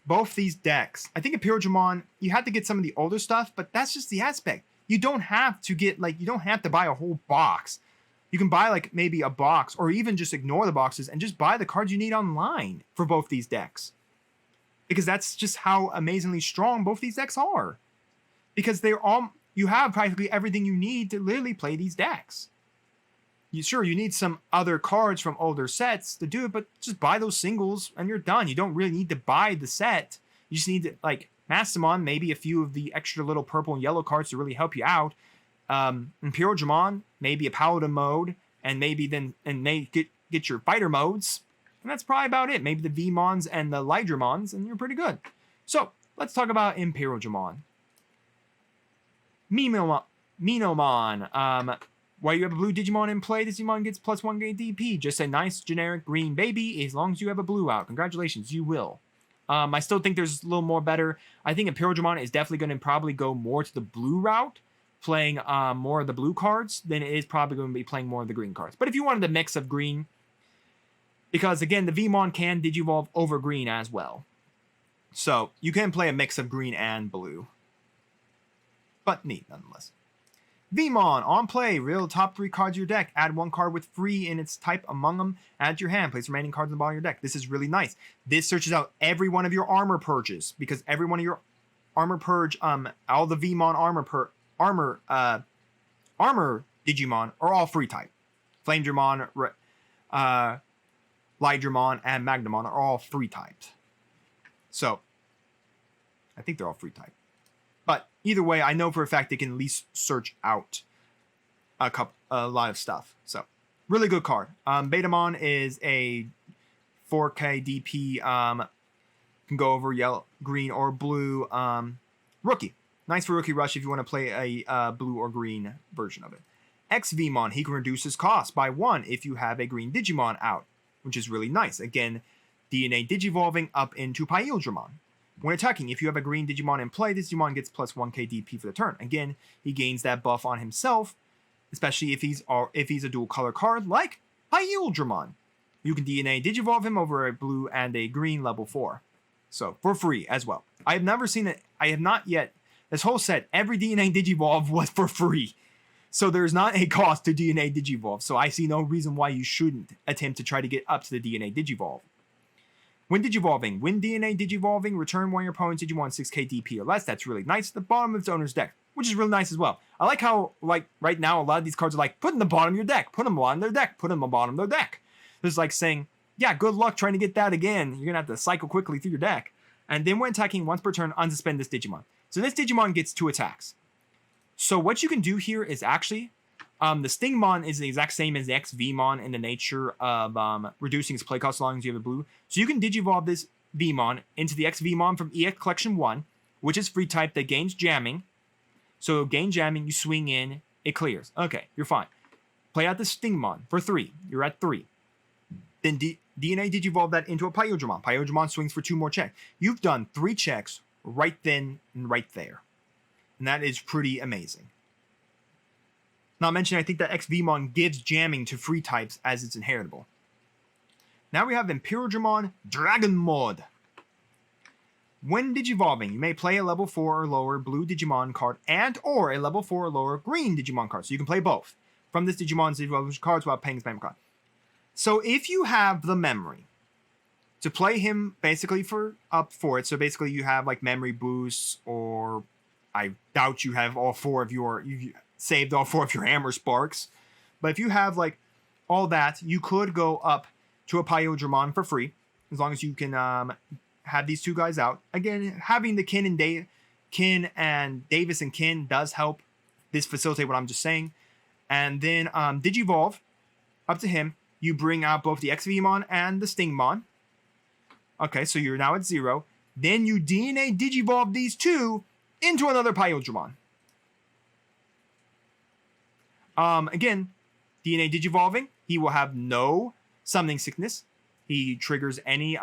both these decks, I think Imperial Dramon, you have to get some of the older stuff, but that's just the aspect. You don't have to get, like, you don't have to buy a whole box. You can buy, like, maybe a box, or even just ignore the boxes and just buy the cards you need online for both these decks. Because that's just how amazingly strong both these decks are. Because they're all, you have practically everything you need to literally play these decks. Sure, you need some other cards from older sets to do it, but just buy those singles and you're done. You don't really need to buy the set. You just need to, like, Mastamon, maybe a few of the extra little purple and yellow cards to really help you out. Imperial Dramon, maybe a Paladin mode, and maybe then get your fighter modes. And that's probably about it. Maybe the Vmons and the Lydramons, and you're pretty good. So, let's talk about Imperial Dramon. Minomon. While you have a blue Digimon in play, this Digimon gets +1 DP. Just a nice generic green baby, as long as you have a blue out. Congratulations, you will. I still think there's a little more better. I think Imperial Dramon is definitely going to probably go more to the blue route, playing more of the blue cards, than it is probably going to be playing more of the green cards. But if you wanted a mix of green, because again, the Vmon can Digivolve over green as well. So you can play a mix of green and blue. But neat nonetheless. Vmon, on play, reveal the top 3 cards of your deck. Add 1 card with free in its type among them. Add to your hand. Place the remaining cards on the bottom of your deck. This is really nice. This searches out every one of your armor purges, because every one of your armor purge, all the Vmon armor Digimon are all free type. Flame Dramon, Lydramon, and Magnamon are all free typed. So, I think they're all free type. But either way, I know for a fact they can at least search out a lot of stuff. So, really good card. Betamon is a 4K DP. Can go over yellow, green, or blue. Rookie. Nice for Rookie Rush if you want to play a blue or green version of it. XVmon, he can reduce his cost by 1 if you have a green Digimon out, which is really nice. Again, DNA Digivolving up into Pyeldramon. When attacking, if you have a green Digimon in play, this Digimon gets +1 KDP for the turn. Again, he gains that buff on himself, especially if he's a dual color card like Pyeldramon. You can DNA Digivolve him over a blue and a green level 4. So, for free as well. I have never seen it. I have not yet. This whole set, every DNA Digivolve was for free. So there's not a cost to DNA Digivolve. So I see no reason why you shouldn't attempt to try to get up to the DNA Digivolve. When Digivolving, return one of your opponent's Digimon 6k DP or less. That's really nice at the bottom of its owner's deck, which is really nice as well. I like how, like, right now, a lot of these cards are like, put in the bottom of your deck, put them on their deck, put them on the bottom of their deck. It's like saying, yeah, good luck trying to get that again. You're going to have to cycle quickly through your deck. And then when attacking once per turn, unsuspend this Digimon. So this Digimon gets 2 attacks. So what you can do here is actually, the Stingmon is the exact same as the XVmon in the nature of reducing its play cost as long as you have a blue. So you can Digivolve this Vmon into the XVmon from EX Collection 1, which is free type that gains jamming. So gain jamming, you swing in, it clears. Okay, you're fine. Play out the Stingmon for 3. You're at 3. Then DNA Digivolve that into a Pyeldramon. Pyeldramon swings for 2 more checks. You've done 3 checks right then and right there. And that is pretty amazing. Not mentioning, I think that XVmon gives jamming to free types as it's inheritable. Now we have Imperial Dramon Dragon Mode. When Digivolving, you may play a level 4 or lower blue Digimon card and or a level 4 or lower green Digimon card. So you can play both from this Digimon's Digivolving cards without paying spam card. So if you have the memory to play him basically up for it, so basically you have like memory boosts, or I doubt you have all 4 of your, you saved all 4 of your Hammer Sparks. But if you have like all that, you could go up to a Pyeldramon for free, as long as you can have these 2 guys out. Again, having the Kin and Davis and Kin does help this facilitate what I'm just saying. And then Digivolve up to him. You bring out both the XVmon and the Stingmon. Okay, so you're now at 0. Then you DNA Digivolve these 2 into another Pyodramon. Again, DNA Digivolving, he will have no Summoning Sickness. He triggers any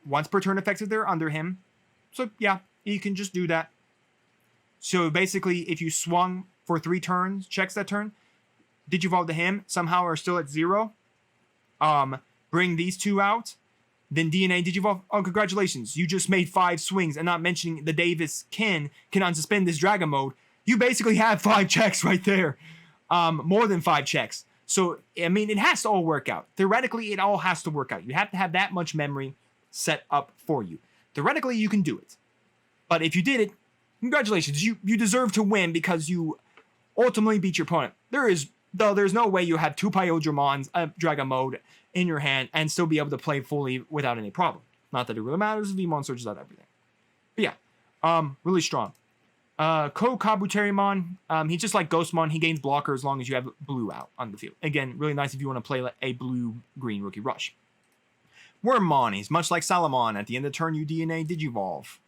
once per turn effects if they're under him. So yeah, you can just do that. So basically, if you swung for 3 turns, checks that turn, Digivolve to him, somehow are still at 0, bring these 2 out, then DNA Digivolve, oh, congratulations, you just made 5 swings, and not mentioning the Davis can unsuspend this Dragon Mode. You basically have 5 checks right there. More than 5 checks. So, I mean, it has to all work out. Theoretically, it all has to work out. You have to have that much memory set up for you. Theoretically, you can do it. But if you did it, congratulations. You deserve to win because you ultimately beat your opponent. There's no way you have 2 Pyodramons, Dragon Mode in your hand and still be able to play fully without any problem. Not that it really matters. V-Mon searches out everything. But yeah, really strong. Kabuterimon, he's just like Ghostmon. He gains blocker as long as you have blue out on the field. Again, really nice if you want to play a blue-green Rookie Rush. Wormmon, he's much like Salamon. At the end of the turn, you DNA Digivolve.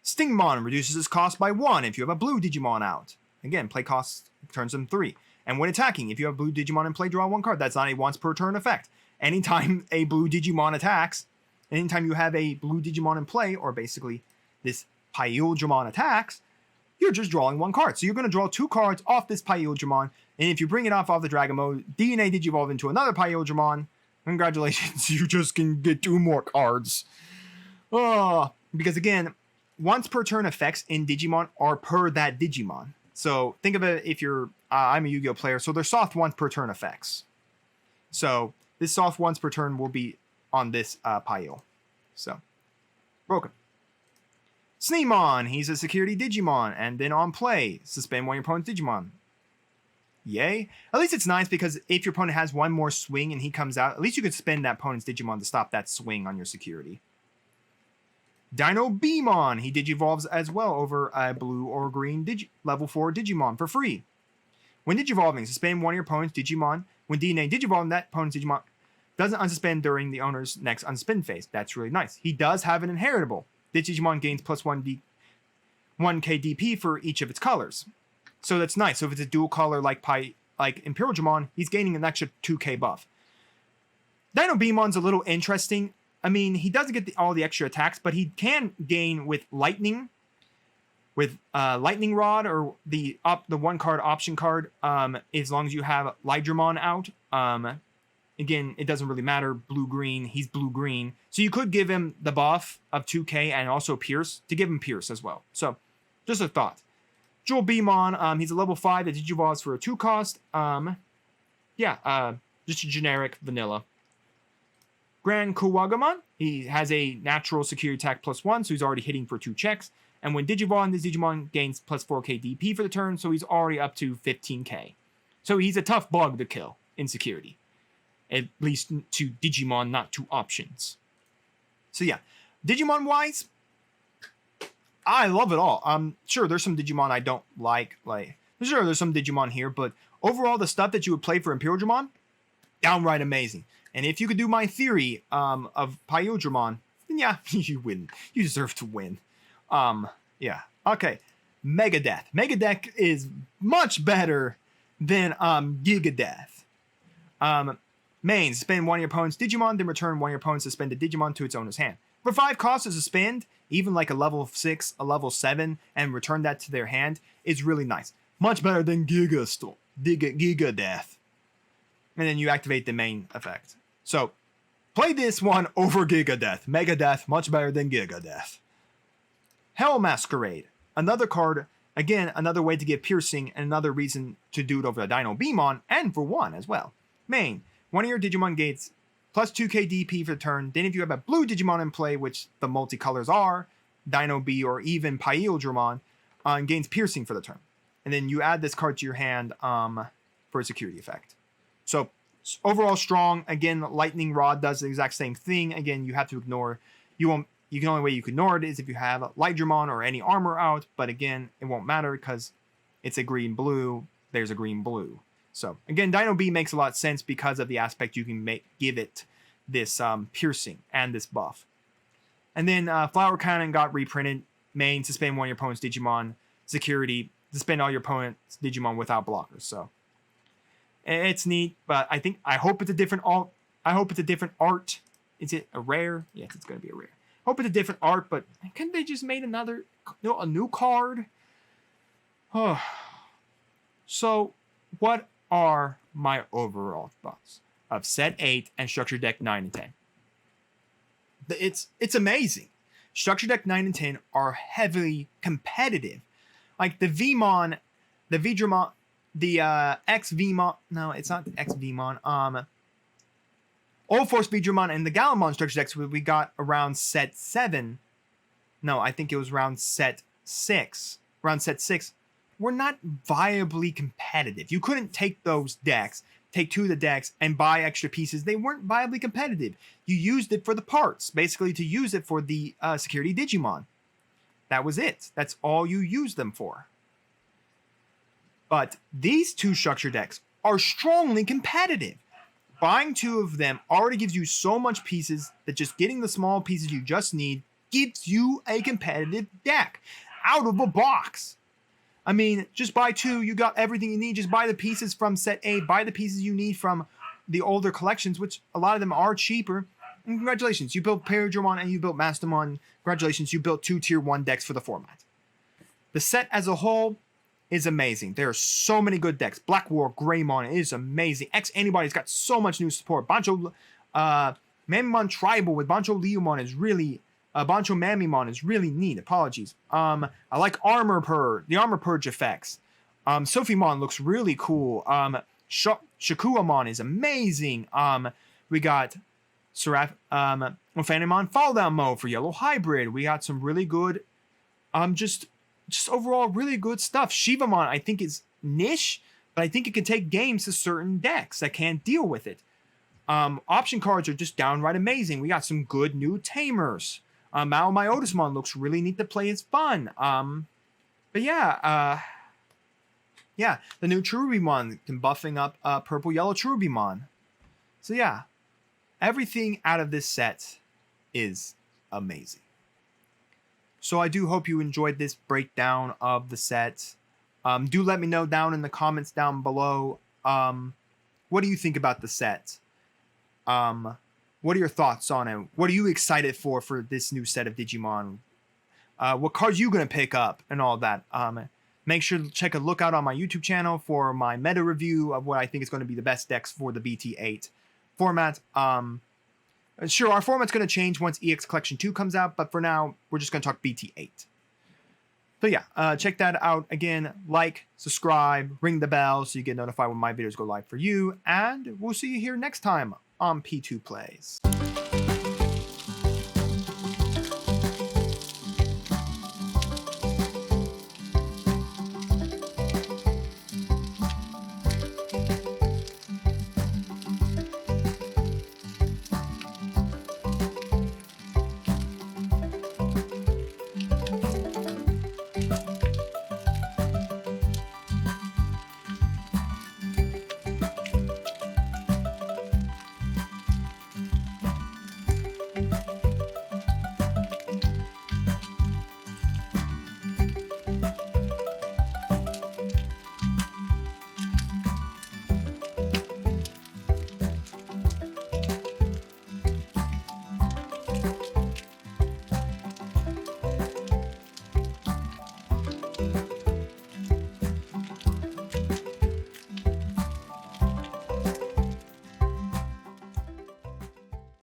Stingmon reduces his cost by 1 if you have a blue Digimon out. Again, play cost turns him 3. And when attacking, if you have blue Digimon in play, draw 1 card. That's not a once per turn effect. Anytime a blue Digimon attacks, anytime you have a blue Digimon in play, or basically this Pyodramon attacks, you're just drawing 1 card. So you're going to draw 2 cards off this Pyodramon, and if you bring it off the Dragon Mode, DNA Digivolve into another Pyodramon, congratulations, you just can get 2 more cards. Because again, once per turn effects in Digimon are per that Digimon. So think of it if you're, I'm a Yu-Gi-Oh player, so they're soft once per turn effects. So this soft once per turn will be on this Pyo. So, broken. Sneemon, he's a security Digimon, and then on play, suspend 1 of your opponent's Digimon. Yay. At least it's nice because if your opponent has 1 more swing and he comes out, at least you can spend that opponent's Digimon to stop that swing on your security. Dino Beamon, he Digivolves as well over a blue or green level 4 Digimon for free. When Digivolving, suspend 1 of your opponent's Digimon. When DNA Digivolving, that opponent's Digimon doesn't unsuspend during the owner's next unsuspend phase. That's really nice. He does have an inheritable. This Digimon gains plus 1k DP for each of its colors. So that's nice. So if it's a dual color like Imperial Dramon, he's gaining an extra 2k buff. Dino Beamon's a little interesting. I mean, he doesn't get all the extra attacks, but he can gain with Lightning, with Lightning Rod, or the 1 card option card, as long as you have Lydramon out. Again, it doesn't really matter, blue-green, he's blue-green. So you could give him the buff of 2k and also Pierce, to give him Pierce as well. So, just a thought. Jewel Beamon, he's a level 5 that Digivolves for a 2 cost. Just a generic vanilla. Grand Kuwagamon, he has a natural security attack plus 1, so he's already hitting for 2 checks. And when Digivolve, this Digimon gains plus 4k DP for the turn, so he's already up to 15k. So he's a tough bug to kill in security. At least to Digimon, not to options. So yeah, Digimon-wise, I love it all. Sure, there's some Digimon I don't like. Sure, there's some Digimon here, but overall, the stuff that you would play for Imperial Dramon, downright amazing. And if you could do my theory of Pyodramon, then yeah, you win. You deserve to win. Yeah. Okay. Megadeth. Megadeth is much better than Gigadeath. Main, suspend 1 of your opponent's Digimon, then return 1 of your opponent's suspended Digimon to its owner's hand. For 5 costs to suspend, even like a level 6, a level 7, and return that to their hand, is really nice. Much better than Gigadeath. And then you activate the main effect. So, play this one over Gigadeath. Megadeth, much better than Gigadeath. Hell Masquerade. Another card, again, another way to get piercing, and another reason to do it over a Dino Beamon, and for 1 as well. Main, 1 of your Digimon gates plus 2k DP for the turn. Then if you have a blue Digimon in play, which the multicolors are, Dino B or even Pyodramon, gains piercing for the turn. And then you add this card to your hand for a security effect. So overall strong. Again, Lightning Rod does the exact same thing. Again, you have to ignore. The only way you can ignore it is if you have Lydramon or any armor out. But again, it won't matter because it's a green-blue. There's a green-blue. So again, Dino B makes a lot of sense because of the aspect you can give it this piercing and this buff. And then Flower Cannon got reprinted. main, suspend one of your opponent's Digimon, security, suspend all your opponent's Digimon without blockers. So it's neat, but I hope it's a different alt. I hope it's a different art. Is it a rare? Yes, it's gonna be a rare. Hope it's a different art, but couldn't they just made a new card? Oh. So, what are my overall thoughts of Set 8 and Structure Deck 9 and 10? It's amazing. Structure Deck 9 and 10 are heavily competitive. Like the Vmon, the Vidramon, the X Vmon. No, it's not the X Vmon. All Force Vidramon and the Galamon Structure Decks we got around Set 7. No, I think it was around Set 6. Around Set 6. Were not viably competitive. You couldn't take those decks, take two of the decks, and buy extra pieces. They weren't viably competitive. You used it for the parts, basically to use it for the security Digimon. That was it. That's all you used them for. But these two structure decks are strongly competitive. Buying two of them already gives you so much pieces that just getting the small pieces you just need gives you a competitive deck out of a box. I mean, just buy two, you got everything you need. Just buy the pieces from Set 8, buy the pieces you need from the older collections, which a lot of them are cheaper. And congratulations, you built Paradramon and you built Mastermon. Congratulations, you built two Tier 1 decks for the format. The set as a whole is amazing. There are so many good decks. Black War, Greymon is amazing. X Anybody's got so much new support. Bancho, Mamimon Tribal with Bancho Leomon is really... Bancho Mamimon is really neat. Apologies. I like Armor Purge, the Armor Purge effects. Sophiemon looks really cool. Shakuamon is amazing. We got Phantomon Fall Down Mode for Yellow Hybrid. We got some really good, just overall really good stuff. Shivamon I think is niche, but I think it can take games to certain decks that can't deal with it. Option cards are just downright amazing. We got some good new tamers. Myotismon looks really neat to play. It's fun. But yeah, the new Cherubimon can buffing up purple yellow Cherubimon. So yeah, everything out of this set is amazing. So I do hope you enjoyed this breakdown of the set. Do let me know down in the comments down below. What do you think about the set? What are your thoughts on it? What are you excited for this new set of Digimon? What cards you going to pick up and all that? Make sure to check a look out on my YouTube channel for my meta review of what I think is going to be the best decks for the BT8 format. Sure, our format's going to change once EX Collection 2 comes out, but for now, we're just going to talk BT8. So yeah, check that out. Again, like, subscribe, ring the bell so you get notified when my videos go live for you, and we'll see you here next time on P2 Plays.